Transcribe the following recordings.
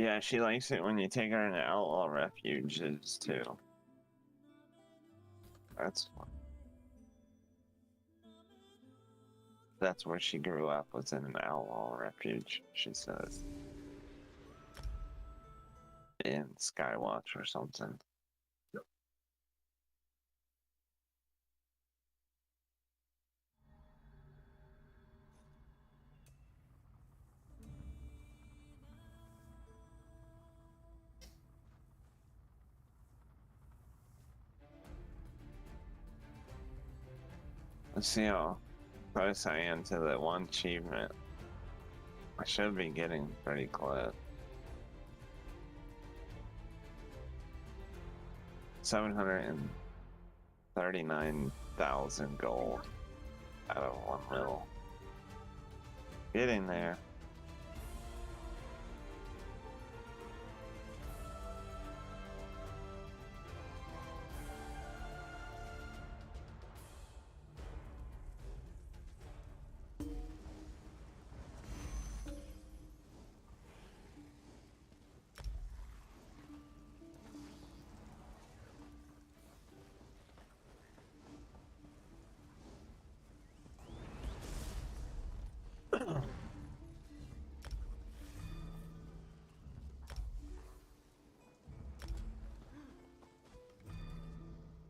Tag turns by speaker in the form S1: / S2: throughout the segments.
S1: Yeah, she likes it when you take her into outlaw refuges too. That's fun. That's where she grew up, was in an outlaw refuge, she says. In Skywatch or something. Let's see how close I am to the one achievement. I should be getting pretty close. 739,000 gold out of 1 mil. Getting there.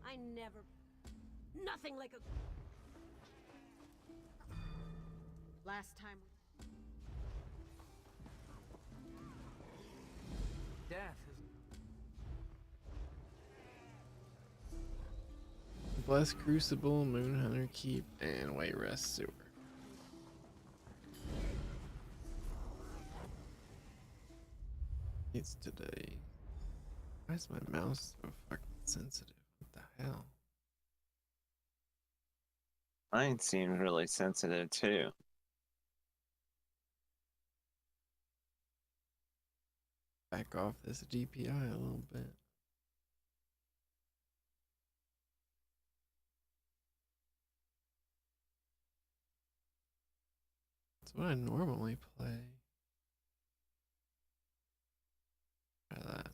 S2: I never... Nothing like a... Last time...
S3: Death is...
S4: Bless Crucible, Moonhunter Keep, and White Rest Sewer. It's today. Why is my mouse so fucking sensitive? What the hell?
S1: Mine seems really sensitive too.
S4: Back off this DPI a little bit. That's what I normally play. Try that.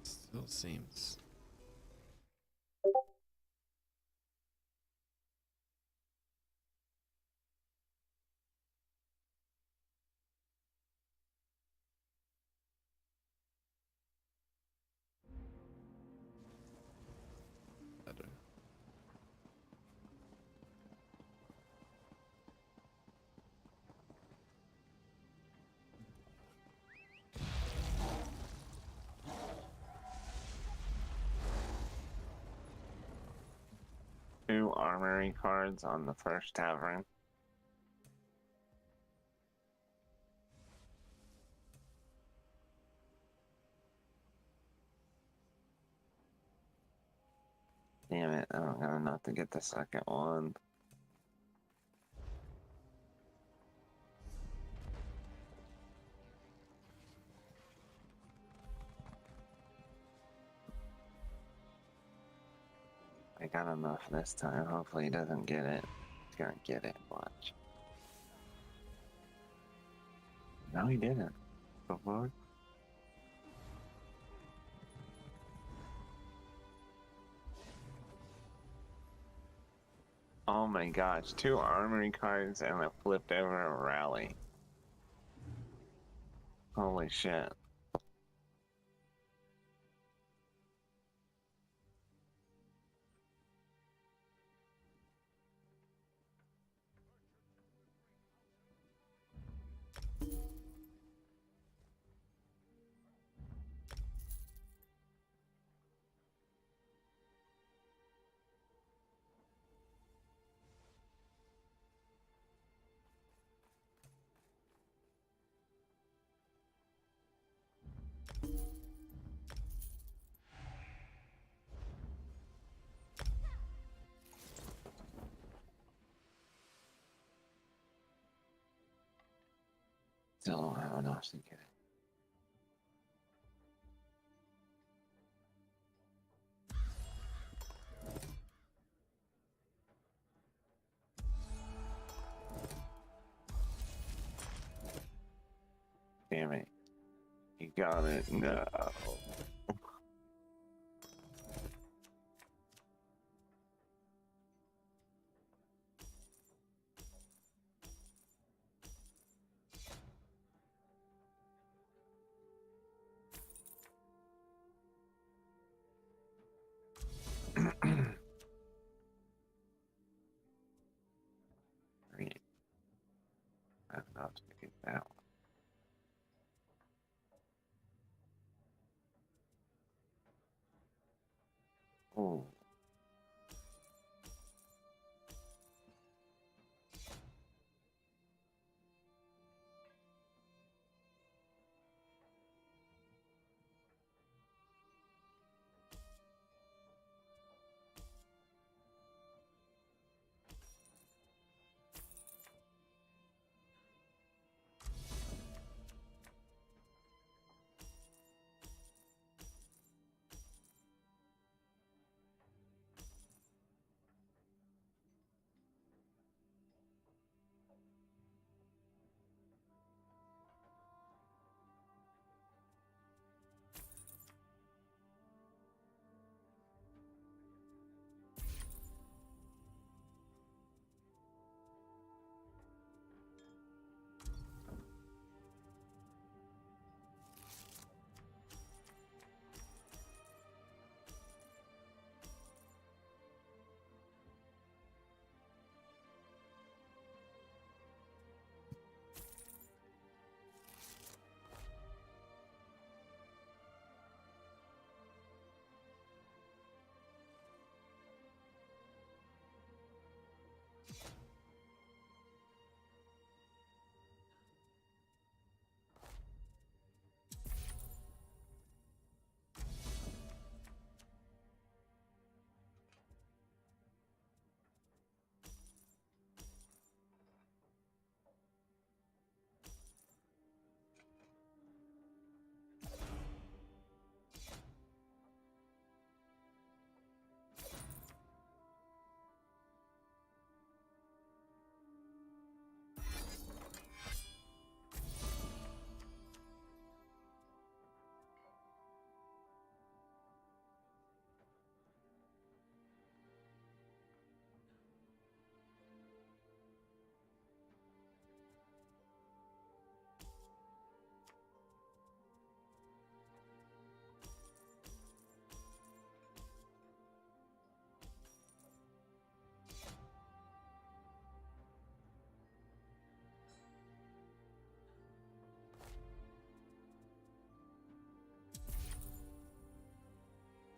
S4: Still seems. Better.
S1: Two armory cards on the first tavern. Damn it, I don't got enough to get the second one. I got enough this time. Hopefully he doesn't get it. He's gonna get it, watch. No, he didn't. The fuck? Oh my gosh, two armory cards and a flipped over a rally. Holy shit. Still don't have enough to get it. Damn it. You got it. No. Great. I'm not to get that one. Ooh.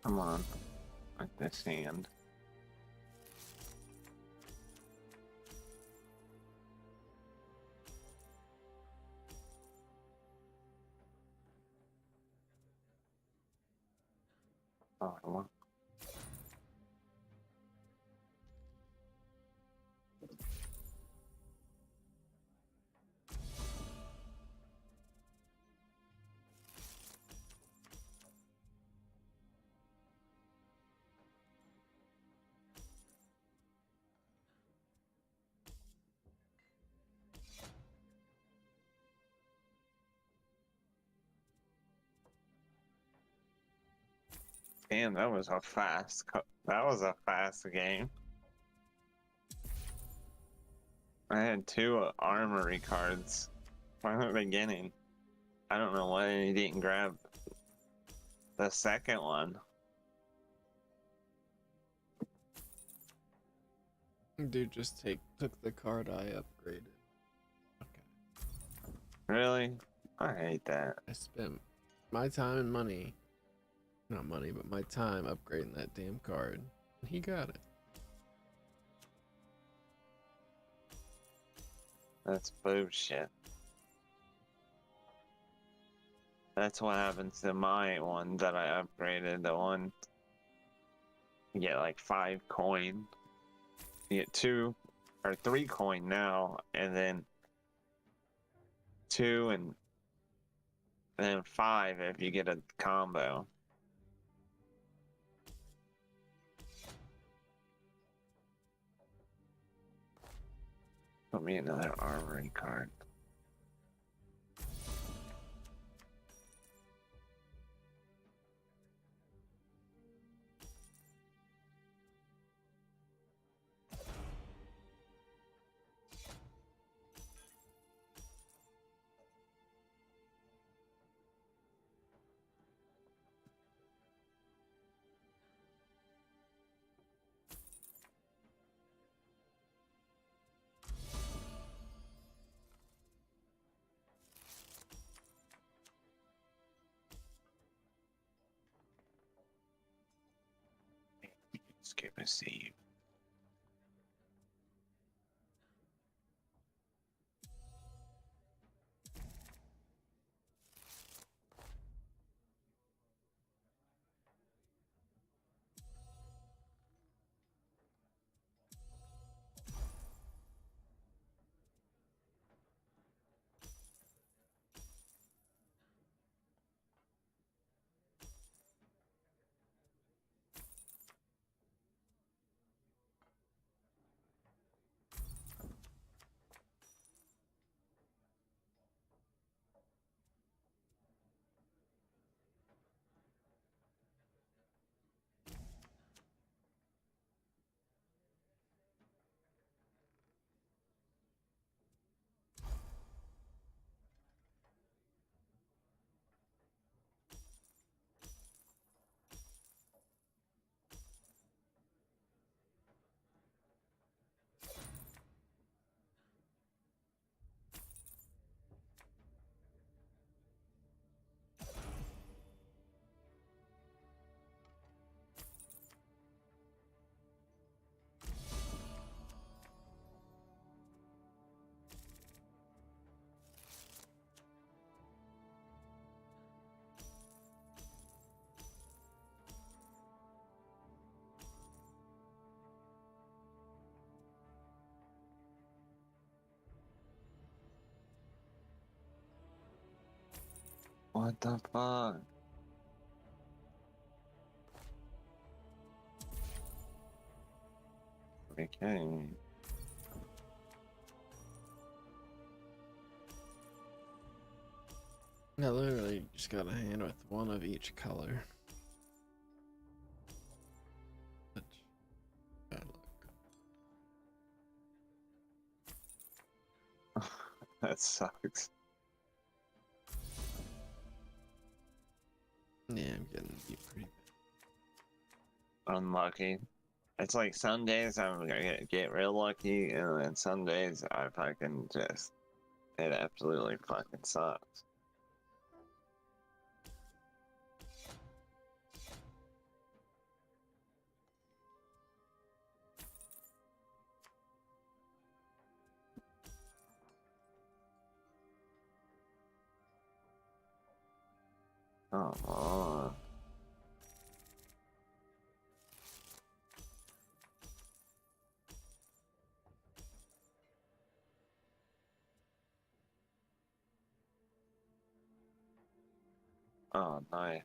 S1: Come on. Like this hand. Oh, I want. Damn, that was a that was a fast game. I had two armory cards from the beginning. I don't know why he didn't grab the second one.
S4: Dude just took the card I upgraded. Okay.
S1: Really? I hate that.
S4: I spent my time and money. Not money, but my time upgrading that damn card. And he got it.
S1: That's bullshit. That's what happens to my one that I upgraded. The one you get like 5 coin. You get 2 or 3 coin now, and then 2 and then 5 if you get a combo. Put me another armory card. Skip a save. What the fuck? Okay.
S4: I literally just got a hand with one of each color. Such bad luck.
S1: That sucks.
S4: Yeah, I'm getting beat pretty
S1: Unlucky. It's like some days I'm gonna get real lucky, and then some days I fucking just. It absolutely fucking sucks. Come on. Oh, nice.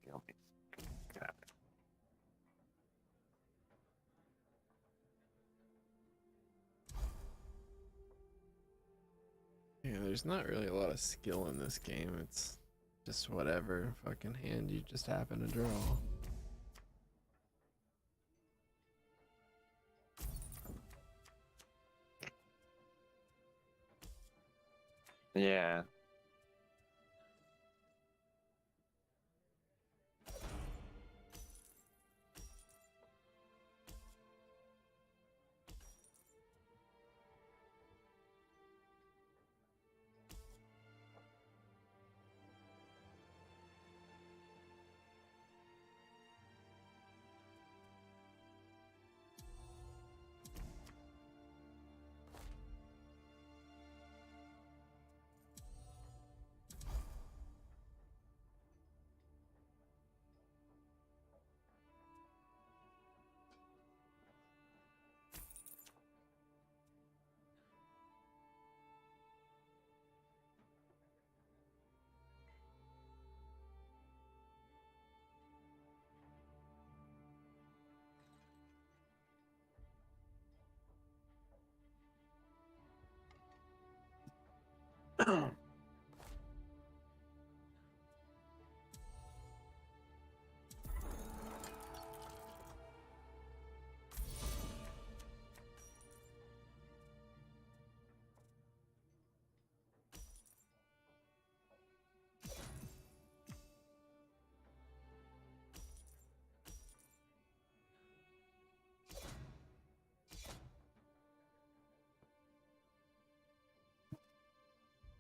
S1: Kill me. God.
S4: Yeah, there's not really a lot of skill in this game. It's just whatever fucking hand you just happen to draw.
S1: Yeah.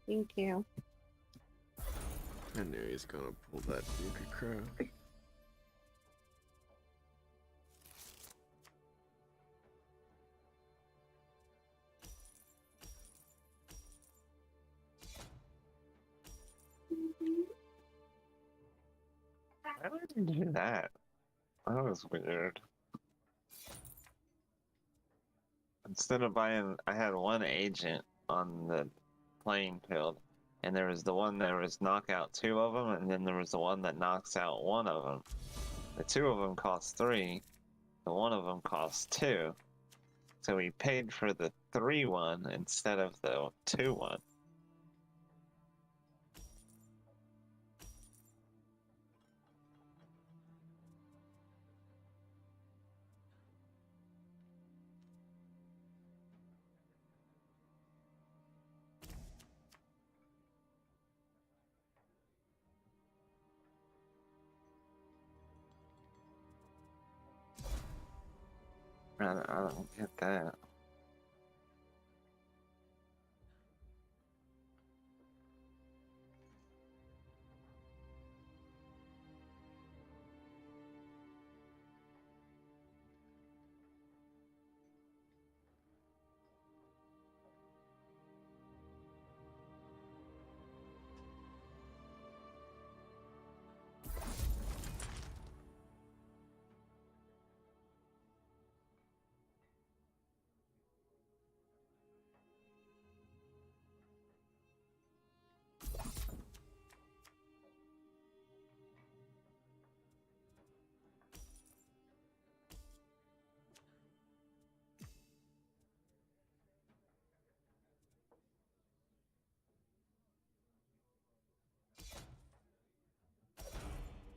S3: Thank you.
S4: I knew he was gonna pull that Duke of Crow.
S1: Why would you do that? That was weird. Instead of buying, I had one agent on the playing field, and there was the one that was knock out two of them, and then there was the one that knocks out one of them. The two of them cost 3, the one of them cost 2. So we paid for the 3 one instead of the 2 one. I don't get that.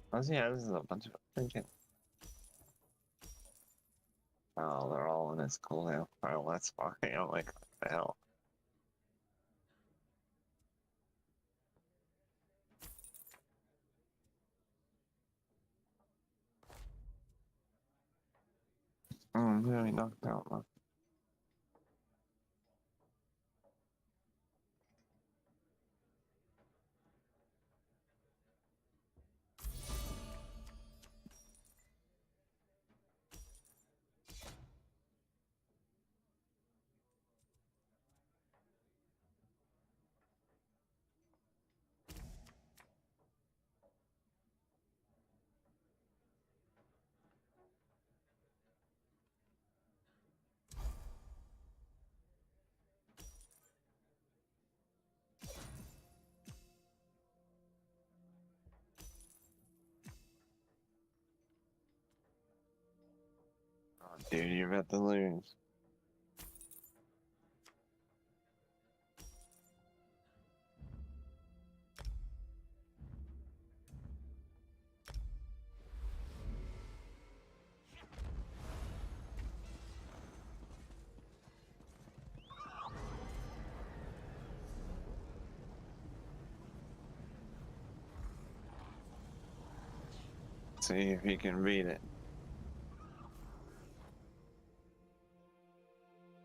S1: Plus, yeah, this is a bunch of freaking. Oh, they're all in his cooldown file. That's fucking. I'm like, what the hell? Yeah, he knocked out one. Oh, dude, you're about to lose. See if he can beat it.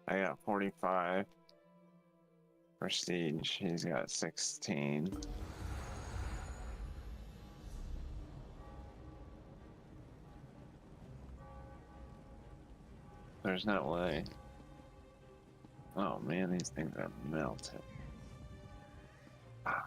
S1: I got 45. Prestige, he's got 16. There's no way. Oh man, these things are melted. Ah.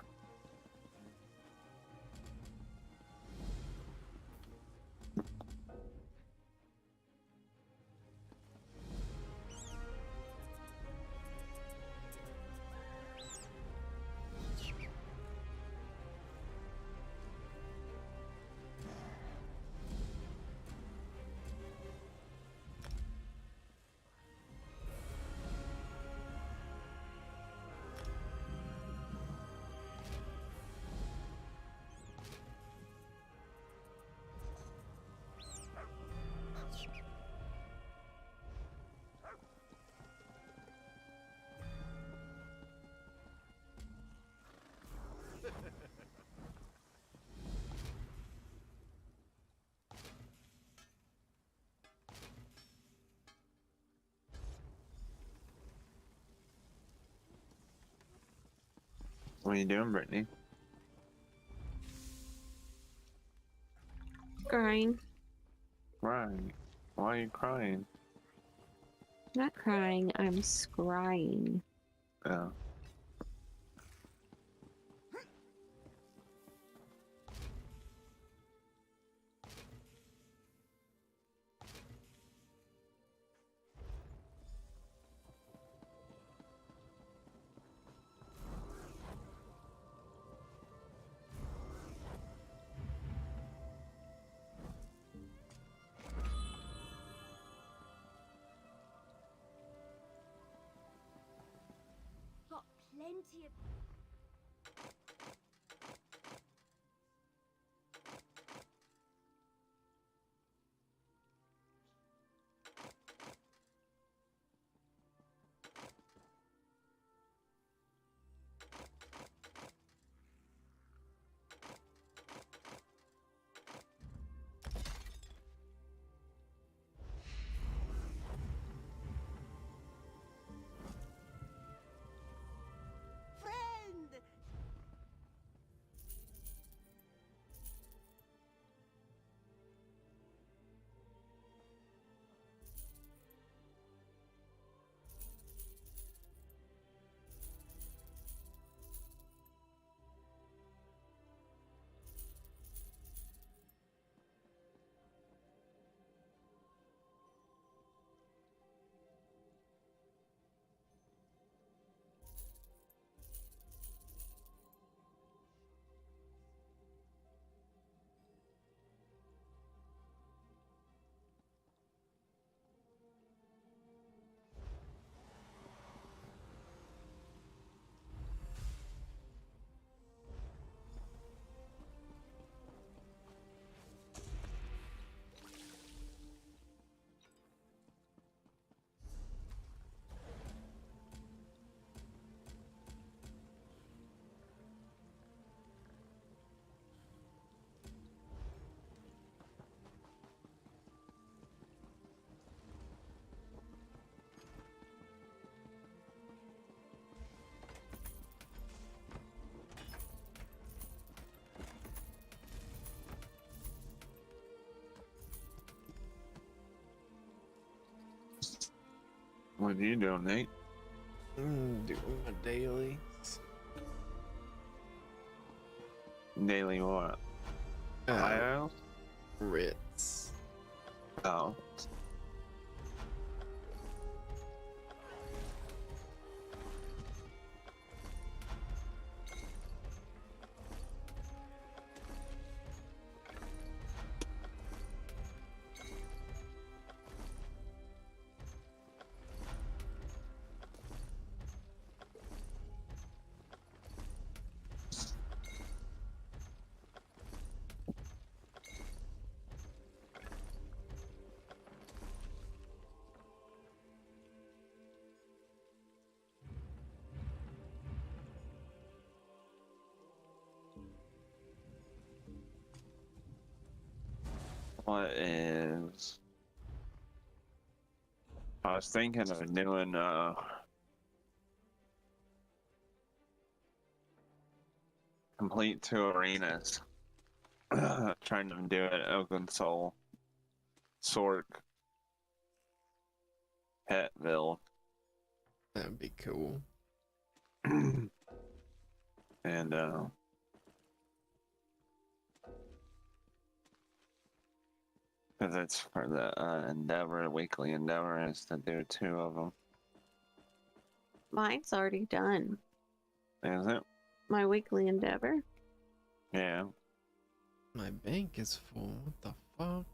S1: What are you doing, Brittany?
S3: Crying.
S1: Crying. Why are you crying?
S3: Not crying, I'm scrying.
S1: Oh.
S2: plenty of. Friend!
S1: What are you doing, Nate?
S4: Doing my dailies.
S1: Daily what?
S4: Uh,
S1: Files?
S4: Ritz.
S1: Oh. What is... I was thinking of doing, complete 2 arenas. Trying to do it Oakland Soul, Sork, Petville,
S4: That'd be cool.
S1: and because it's for the Endeavor, weekly Endeavor is to do 2 of them.
S3: Mine's already done.
S1: Is it?
S3: My weekly endeavor.
S1: Yeah.
S4: My bank is full. What the fuck?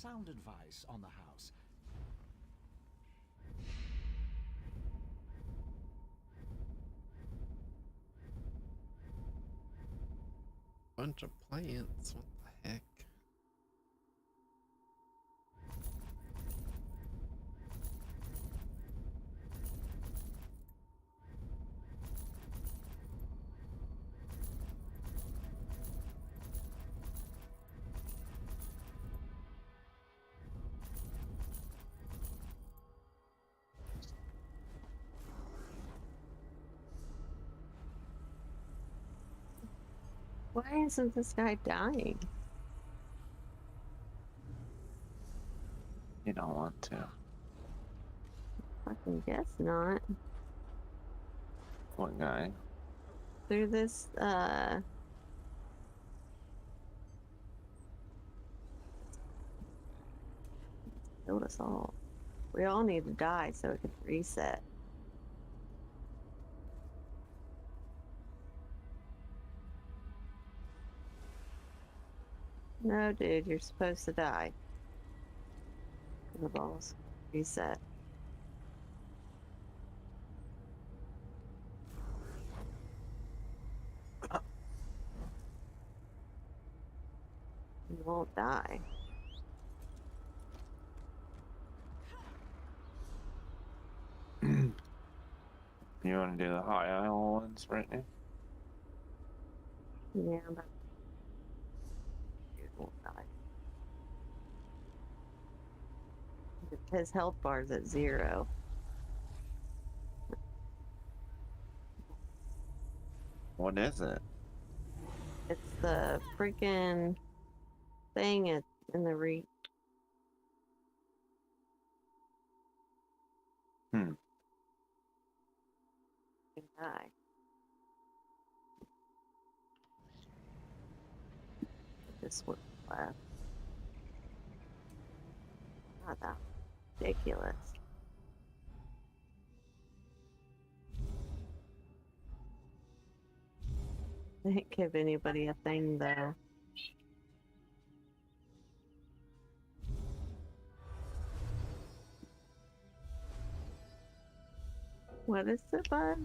S5: sound advice on the house.
S4: Bunch of plants. What the heck?
S3: Why isn't this guy dying?
S1: You don't want to.
S3: Fucking guess not.
S1: What guy?
S3: Through this, killed us all. We all need to die so it can reset. No, dude, you're supposed to die. The balls reset. You won't die.
S1: You want to do the high isle ones right now?
S3: Yeah, but dude won't die. His health bar's at 0.
S1: What is it?
S3: It's the freaking thing in the reach.
S1: Hmm.
S3: Can die. This one left. Not that ridiculous. Didn't give anybody a thing though. What is it, bud?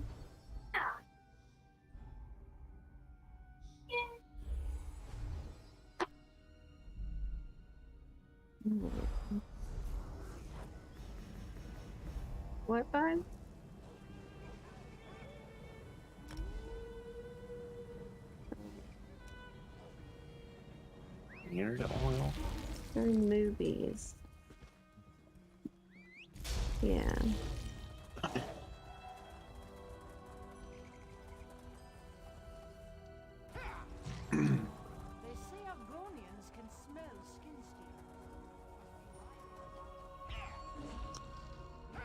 S3: What, bud?
S1: Beard oil?
S3: They're in movies. Yeah.
S2: They say Argonians can smell skin steel.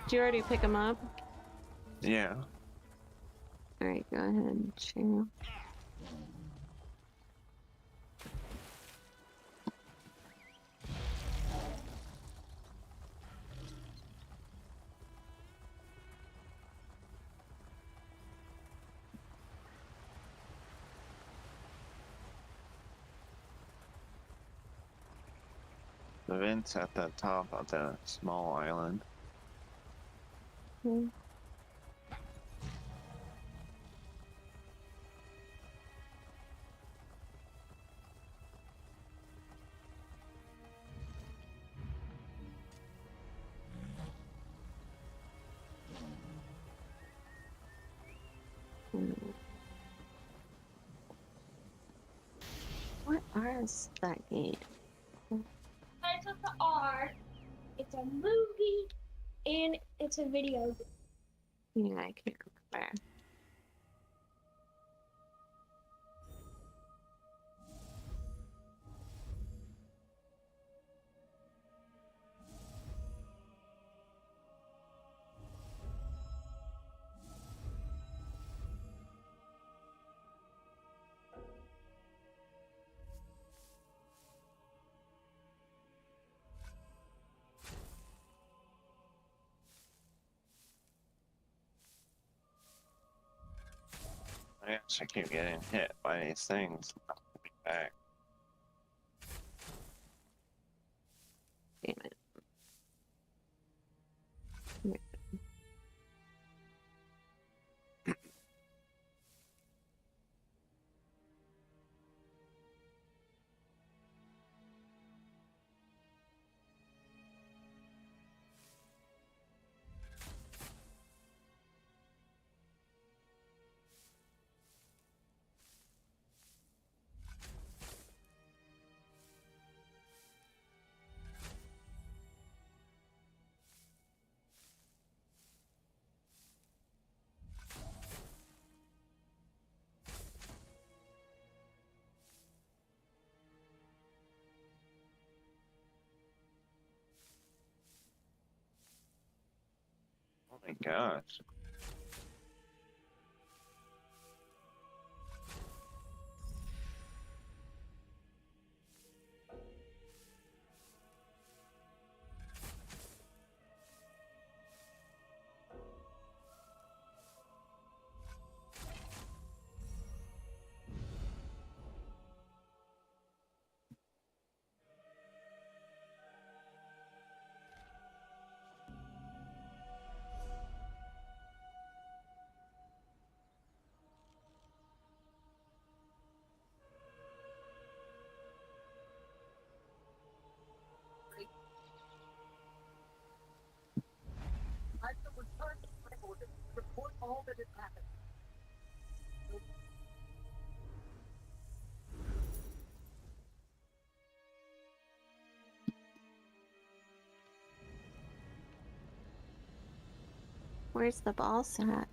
S3: Did you already pick them up?
S1: Yeah.
S3: Alright, go ahead and share.
S1: The vent's at the top of the small island.
S3: Okay. What is that game?
S6: Starts with the R. It's a movie and it's a video.
S3: Yeah, I can't remember.
S1: I actually keep getting hit by these things. I'll be back.
S3: Damn it. Here.
S1: Oh my gosh.
S7: Report all that has happened.
S3: Where's the boss at?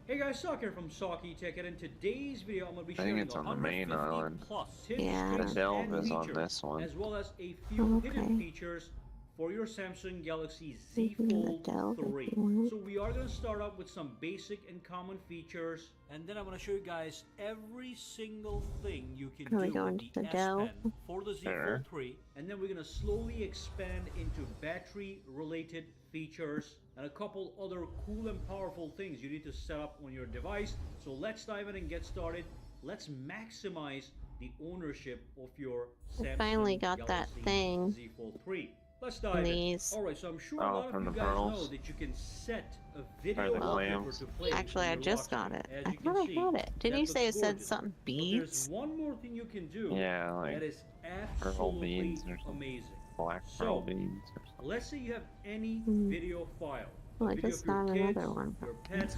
S7: Hey guys, Sock here from Socky Tech, and in today's video I'm going to be
S1: I think
S7: sharing
S1: it's on the main
S7: 150
S1: island.
S7: plus tips,
S3: Yeah.
S7: tricks,
S1: Delve
S7: and
S1: is on
S7: features,
S1: this one.
S7: as well as a few hidden
S3: Okay.
S7: features for your Samsung Galaxy
S3: We
S7: Z
S3: can go to
S7: Fold
S3: Delve if
S7: 3.
S3: you want.
S7: So we are going to start off with some basic and common features, and then I'm going to show you guys every single thing you can
S3: Are we
S7: do
S3: going
S7: with
S3: to
S7: the
S3: the
S7: S
S3: Delve?
S7: Pen for the Z
S1: Sure.
S7: Fold 3, and then we're going to slowly expand into battery-related features and a couple other cool and powerful things you need to set up on your device. So let's dive in and get started. Let's maximize the ownership of your
S3: I
S7: Samsung
S3: finally got that
S7: Galaxy
S3: thing.
S7: Z Fold 3. Let's dive in.
S3: These.
S7: Alright, so I'm sure a
S1: Oh,
S7: lot of
S1: from
S7: you
S1: the
S7: guys know
S1: pearls?
S7: that you can set a
S1: Or
S7: video
S1: the
S7: wallpaper
S1: clams?
S7: to play
S3: Actually,
S7: on
S3: I
S7: your
S3: just
S7: lock
S3: got
S7: screen.
S3: it.
S7: As
S3: I
S7: you can
S3: thought I
S7: see,
S3: had it. Didn't
S7: that
S3: you say it
S7: looks
S3: said
S7: gorgeous.
S3: something
S7: But there's
S3: beads?
S7: one more thing you can do
S1: Yeah, like
S7: that is
S1: pearl
S7: absolutely
S1: beads or something.
S7: amazing.
S1: Black pearl
S7: So,
S1: beads or something.
S7: let's say you have any
S3: Hmm.
S7: video file.
S3: Oh,
S7: A
S3: I
S7: video
S3: just
S7: of your
S3: got
S7: kids,
S3: another one.
S7: your pets,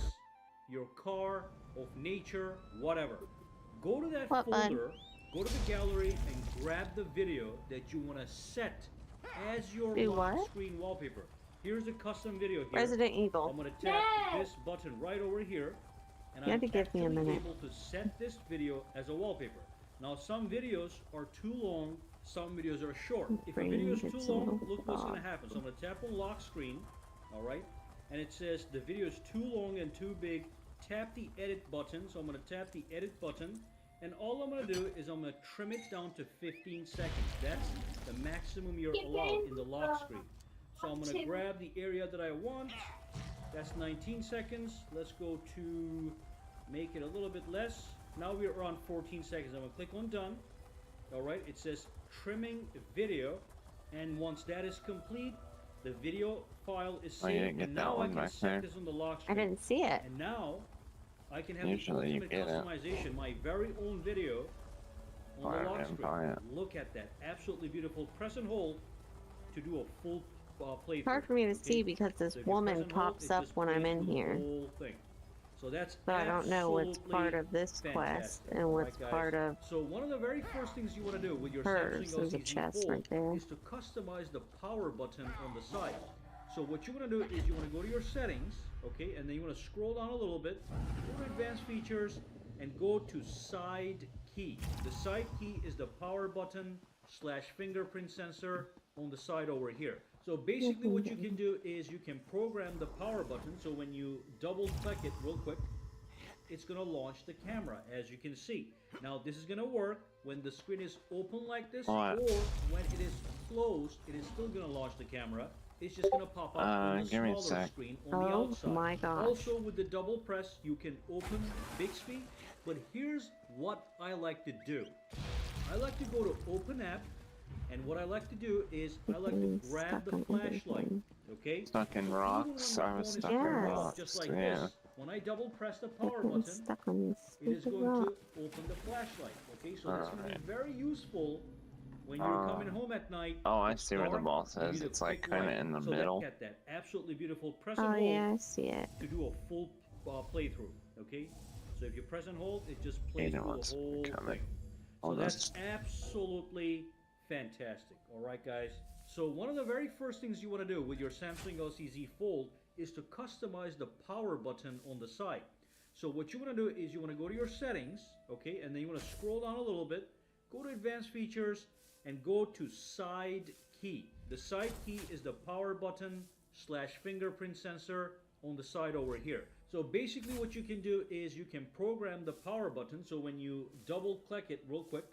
S7: your car, of nature, whatever. Go to that
S3: What, bud?
S7: folder, go to the gallery, and grab the video that you want to set as your
S3: Do
S7: lock
S3: what?
S7: screen wallpaper. Here's a custom video here.
S3: Resident
S7: I'm
S3: Evil.
S7: going to tap
S6: No!
S7: this button right over here, and
S3: You
S7: I'm
S3: had to give me a
S7: actually
S3: minute.
S7: able to set this video as a wallpaper. Now, some videos are too long, some videos are short. If a video is
S3: Brain
S7: too
S3: gets a
S7: long,
S3: little
S7: look what's going to
S3: fog.
S7: happen. So I'm going to tap on lock screen, all right? And it says the video is too long and too big. Tap the edit button. So I'm going to tap the edit button. And all I'm going to do is I'm going to trim it down to 15 seconds. That's the maximum you're allowed in the lock screen. So I'm going to grab the area that I want. That's 19 seconds. Let's go to make it a little bit less. Now we're around 14 seconds. I'm going to click on done. All right, it says trimming video. And once that is complete, the video file is
S1: Oh, you
S7: saved.
S1: didn't get
S7: And
S1: that
S7: now I
S1: one
S7: can
S1: back
S7: set
S1: there?
S7: this on the lock
S3: I
S7: screen.
S3: didn't see it.
S7: And now I can have
S1: Usually
S7: the
S1: you
S7: ultimate
S1: get it.
S7: customization, my very own video on
S1: Buy
S7: the
S1: it
S7: lock
S1: and
S7: screen.
S1: buy it.
S7: Look at that, absolutely beautiful. Press and hold to do a full playthrough.
S3: It's hard for me to
S7: okay?
S3: see because this
S7: So if you
S3: woman
S7: press and hold,
S3: pops
S7: it
S3: up
S7: just
S3: when I'm
S7: plays
S3: in
S7: through the
S3: here.
S7: whole thing. So that's
S3: But I don't know what's part
S7: absolutely
S3: of this quest
S7: fantastic.
S3: and what's
S7: Alright, guys?
S3: part of
S7: So one of the very first things you want to do with your
S3: hers.
S7: Samsung
S3: There's a
S7: Galaxy Z
S3: chest
S7: Fold
S3: right there.
S7: is to customize the power button on the side. So what you want to do is you want to go to your settings, okay, and then you want to scroll down a little bit, go to advanced features, and go to side key. The side key is the power button / fingerprint sensor on the side over here. So basically what you can do is you can program the power button, so when you double click it real quick, it's going to launch the camera, as you can see. Now this is going to work when the screen is open like this,
S1: What?
S7: or when it is closed, it is still going to launch the camera. It's just going to pop up on the
S1: give me a
S7: smaller
S1: sec.
S7: screen on the
S3: Oh
S7: outside.
S3: my gosh.
S7: Also with the double press, you can open Bixby, but here's what I like to do. I like to go to Open App, And what I like to do is I like to
S3: Getting
S7: grab the
S3: stuck on
S7: flashlight.
S3: everything.
S7: Okay?
S1: Stuck in
S7: So even
S1: rocks.
S7: when
S1: I
S7: the
S1: was
S7: phone is
S1: stuck in
S7: turned off,
S1: rocks.
S7: just like
S1: Yeah.
S7: this, when I double press the power
S3: Getting
S7: button,
S3: stuck on these
S7: it is
S3: stupid
S7: going
S3: rocks.
S7: to open the flashlight. Okay, so that's going to be
S1: Alright.
S7: very useful when you're coming home at night.
S1: Oh, I
S7: it's
S1: see where the
S7: dark,
S1: boss
S7: you
S1: is.
S7: need a
S1: It's like
S7: quick
S1: kind of
S7: light.
S1: in the
S7: So
S1: middle.
S7: Get that absolutely beautiful press and
S3: Oh
S7: hold
S3: yeah, I see it.
S7: to do a full playthrough. Okay, so if you press and hold, it just plays
S1: know
S7: through
S1: what's
S7: the whole
S1: coming.
S7: thing. So
S1: Hold
S7: that's
S1: on.
S7: absolutely fantastic. All right, guys. So one of the very first things you want to do with your Samsung Galaxy Z Fold is to customize the power button on the side. So what you want to do is you want to go to your settings, okay, and then you want to scroll down a little bit, go to advanced features, and go to side key. The side key is the power button / fingerprint sensor on the side over here. So basically what you can do is you can program the power button, so when you double click it real quick,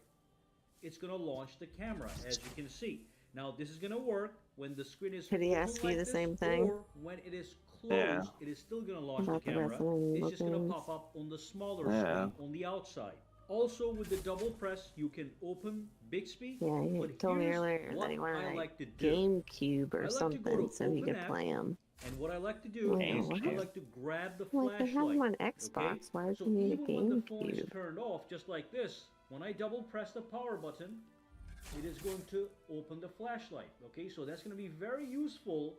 S7: it's going to launch the camera, as you can see. Now this is going to work when the screen is
S3: Could he
S7: open
S3: ask you
S7: like
S3: the
S7: this,
S3: same thing?
S7: or when it is closed,
S1: Yeah.
S7: it is still going to launch the
S3: About the
S7: camera.
S3: Resident
S7: It's just going to
S3: Evil
S7: pop up on the smaller
S1: Yeah.
S7: screen on the outside. Also with the double press, you can open Bixby.
S3: Yeah, he
S7: but
S3: told me
S7: here's
S3: earlier
S7: what
S3: that he
S7: I
S3: wanted a
S7: like to do.
S3: GameCube
S7: I
S3: or
S7: like to go
S3: something
S7: to
S3: so he
S7: Open
S3: could
S7: App,
S3: play them.
S7: And what I like to do
S3: Like,
S7: is
S3: what?
S7: I like to grab the
S3: Like, they have them
S7: flashlight.
S3: on Xbox.
S7: Okay?
S3: Why would
S7: So
S3: you need a
S7: even when the phone is
S3: GameCube?
S7: turned off, just like this, when I double press the power button, it is going to open the flashlight. Okay, so that's going to be very useful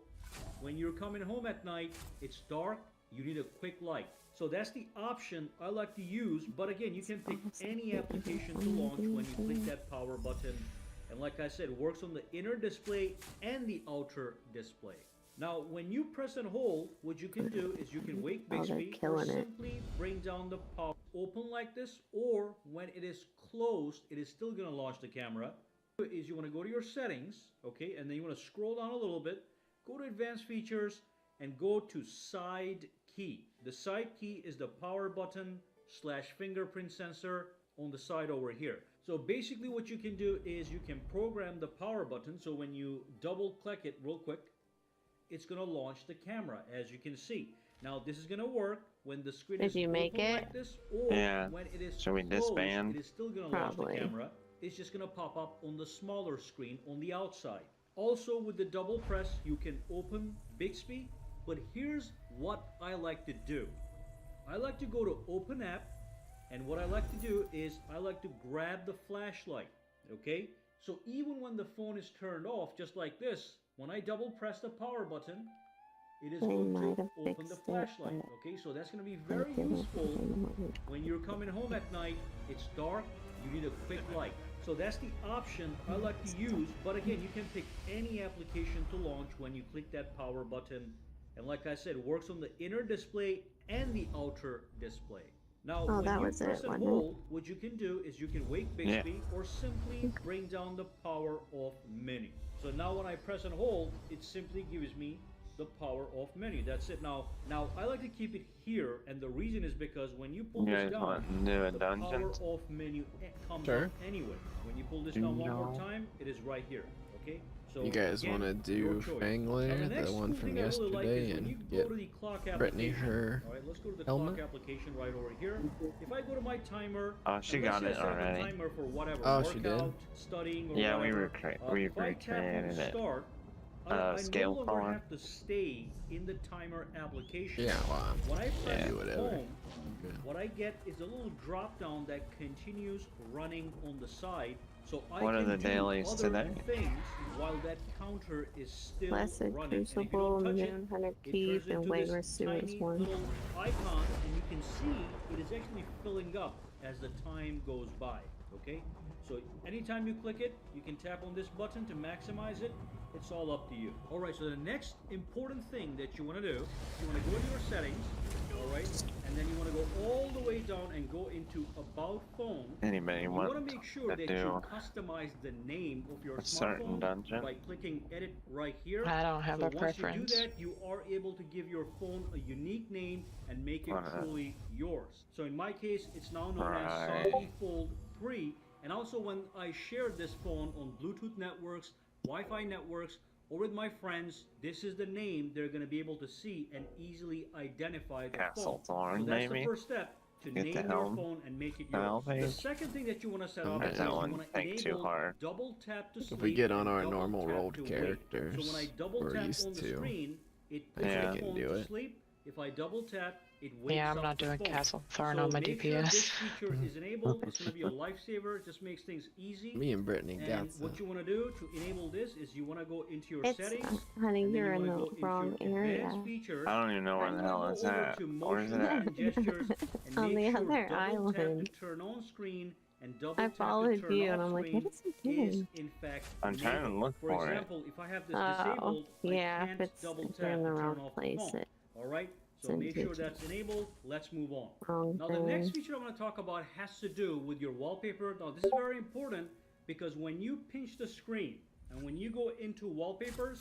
S7: when you're coming home at night. It's dark, you need a quick light. So that's the option I like to use, but again, you can pick any application to launch when you click that power button. And like I said, it works on the inner display and the outer display. Now, when you press and hold, what you can do is you can wake
S3: Oh, they're
S7: Bixby or
S3: killing it.
S7: simply bring down the power open like this, or when it is closed, it is still going to launch the camera. Is you want to go to your settings, okay, and then you want to scroll down a little bit, go to advanced features, and go to side key. The side key is the power button / fingerprint sensor on the side over here. So basically what you can do is you can program the power button, so when you double click it real quick, it's going to launch the camera, as you can see. Now this is going to work when the screen
S3: Did
S7: is
S3: you make
S7: open
S3: it?
S7: like this, or
S1: Yeah.
S7: when it is
S1: Should we
S7: closed,
S1: disband?
S7: it is still going to launch the
S3: Probably.
S7: camera. It's just going to pop up on the smaller screen on the outside. Also with the double press, you can open Bixby, but here's what I like to do. I like to go to Open App, and what I like to do is I like to grab the flashlight, okay? So even when the phone is turned off, just like this, when I double press the power button, it is
S3: They
S7: going
S3: might
S7: to
S3: have
S7: open the
S3: fixed it,
S7: flashlight,
S3: but
S7: okay? So that's going to be
S3: they
S7: very
S3: didn't
S7: useful
S3: put them on.
S7: when you're coming home at night. It's dark, you need a quick light. So that's the option I like to use, but again, you can pick any application to launch when you click that power button. And like I said, it works on the inner display and the outer display. Now,
S3: Oh,
S7: when
S3: that
S7: you
S3: was
S7: press
S3: it,
S7: and
S3: wasn't it?
S7: hold, what you can do is you can wake Bixby or simply bring down the power off menu. So now when I press and hold, it simply gives me the power off menu. That's it. Now I like to keep it here, and the reason is because when you pull
S1: You
S7: this
S1: guys
S7: down,
S1: want to do a
S7: the
S1: dungeon?
S7: power off menu comes
S4: Sure.
S7: up anyway. When you pull this down one more
S1: No.
S7: time, it is right here. Okay. So
S4: You guys
S7: again,
S4: want to
S7: your
S4: do
S7: choice.
S4: Fangler,
S7: Now,
S4: the
S7: next
S4: one
S7: cool
S4: from
S7: thing I really like is
S4: yesterday,
S7: when you
S4: and
S7: go
S4: get
S7: to the clock
S4: Brittany
S7: application.
S4: her
S7: All right, let's go to the
S4: helmet?
S7: clock application right over here. If I go to my timer,
S1: Oh, she
S7: and let's
S1: got
S7: say I
S1: it
S7: set up a
S1: already.
S7: timer for whatever,
S4: Oh, she did?
S7: workout, studying, or
S1: Yeah, we
S7: whatever.
S1: we
S7: If I tap on
S1: recreated it.
S7: start, I no
S1: scale
S7: longer
S1: color.
S7: have to stay in the timer application.
S4: Yeah, well,
S7: When I press
S4: do whatever.
S7: home,
S4: Okay.
S7: what I get is a little drop down that continues running on the side, so I
S1: What are
S7: can
S1: the
S7: do
S1: dailies
S7: other
S1: today?
S7: things while that counter is still
S3: Blessed
S7: running. And if you
S3: Crucible,
S7: don't touch it,
S3: Moon Hunter
S7: it
S3: Keep,
S7: turns
S3: and
S7: into
S3: Wayward
S7: this
S3: Sewers
S7: tiny
S3: 1.
S7: little icon, and you can see it is actually filling up as the time goes by. Okay, so anytime you click it, you can tap on this button to maximize it. It's all up to you. All right, so the next important thing that you want to do, you want to go to your settings, all right, and then you want to go all the way down and go into About Phone.
S1: Anybody
S7: You
S1: want
S7: want to make sure
S1: to
S7: that
S1: do
S7: you customize the name of your
S1: a certain
S7: smartphone
S1: dungeon?
S7: by clicking Edit right here.
S8: I don't have
S7: so
S8: a
S7: once you
S8: preference.
S7: do that, you are able to give your phone a unique name and make it
S1: Alright.
S7: truly yours. So in my case, it's now known as
S1: Right.
S7: Saudi Fold 3. And also when I shared this phone on Bluetooth networks, Wi-Fi networks, or with my friends, this is the name they're going to be able to see and easily identify the
S1: Castle
S7: phone.
S1: Thorn,
S7: So that's
S1: maybe?
S7: the first step. to
S1: Get
S7: name
S1: the
S7: your
S1: helm.
S7: phone and make it
S1: The
S7: yours.
S1: helm
S7: The
S1: page.
S7: second thing that you want to set
S4: Don't
S7: up
S4: let
S7: is
S4: that
S7: you
S1: one
S7: want to
S1: think too
S7: enable
S1: hard.
S7: double tap to sleep.
S4: If we get on
S7: and
S4: our
S7: double
S4: normal
S7: tap
S4: rolled
S7: to wake.
S4: characters,
S7: So when I double
S4: we're
S7: tap
S4: used
S7: on the
S4: to.
S7: screen, it puts
S1: Yeah.
S7: the
S4: Can
S7: phone
S4: do
S7: to
S4: it.
S7: sleep. If I double tap, it wakes
S8: Yeah, I'm
S7: up
S8: not
S7: the
S8: doing
S7: phone.
S8: Castle Thorn
S7: So
S8: on my
S7: make sure this
S8: DPS.
S7: feature is enabled. It's going to be a lifesaver. It just makes things easy.
S4: Me and Brittany
S7: And
S4: got
S7: what you want to do to enable this is you want to go into your
S3: It's
S7: settings.
S3: honey,
S7: And then
S3: you're
S7: you
S3: in
S7: want to
S3: the
S7: go into
S3: wrong
S7: your
S3: area.
S7: advanced features.
S1: I don't even know where
S7: And
S1: the
S7: you
S1: hell
S7: wanna
S1: it's
S7: go over
S1: at.
S7: to
S1: Where's it
S7: motion
S1: at?
S7: and gestures and
S3: On
S7: make
S3: the
S7: sure
S3: other
S7: double tap to
S3: island.
S7: turn on screen and double
S3: I
S7: tap to
S3: followed
S7: turn
S3: you
S7: off
S3: and I'm like,
S7: screen
S3: what is he
S7: is
S3: doing?
S7: in fact
S1: I'm trying to
S7: enabled.
S1: look for it.
S7: example, if I have this
S3: Oh,
S7: disabled,
S3: yeah,
S7: I
S3: if
S7: can't
S3: it's
S7: double
S3: if
S7: tap
S3: you're in
S7: to
S3: the
S7: turn
S3: wrong
S7: off the
S3: place,
S7: phone.
S3: it
S7: All right, so
S3: sends
S7: make
S3: you
S7: sure
S3: to
S7: that's enabled. Let's move on.
S3: wrong
S7: Now, the next
S3: thing.
S7: feature I'm going to talk about has to do with your wallpaper. Now, this is very important because when you pinch the screen and when you go into wallpapers,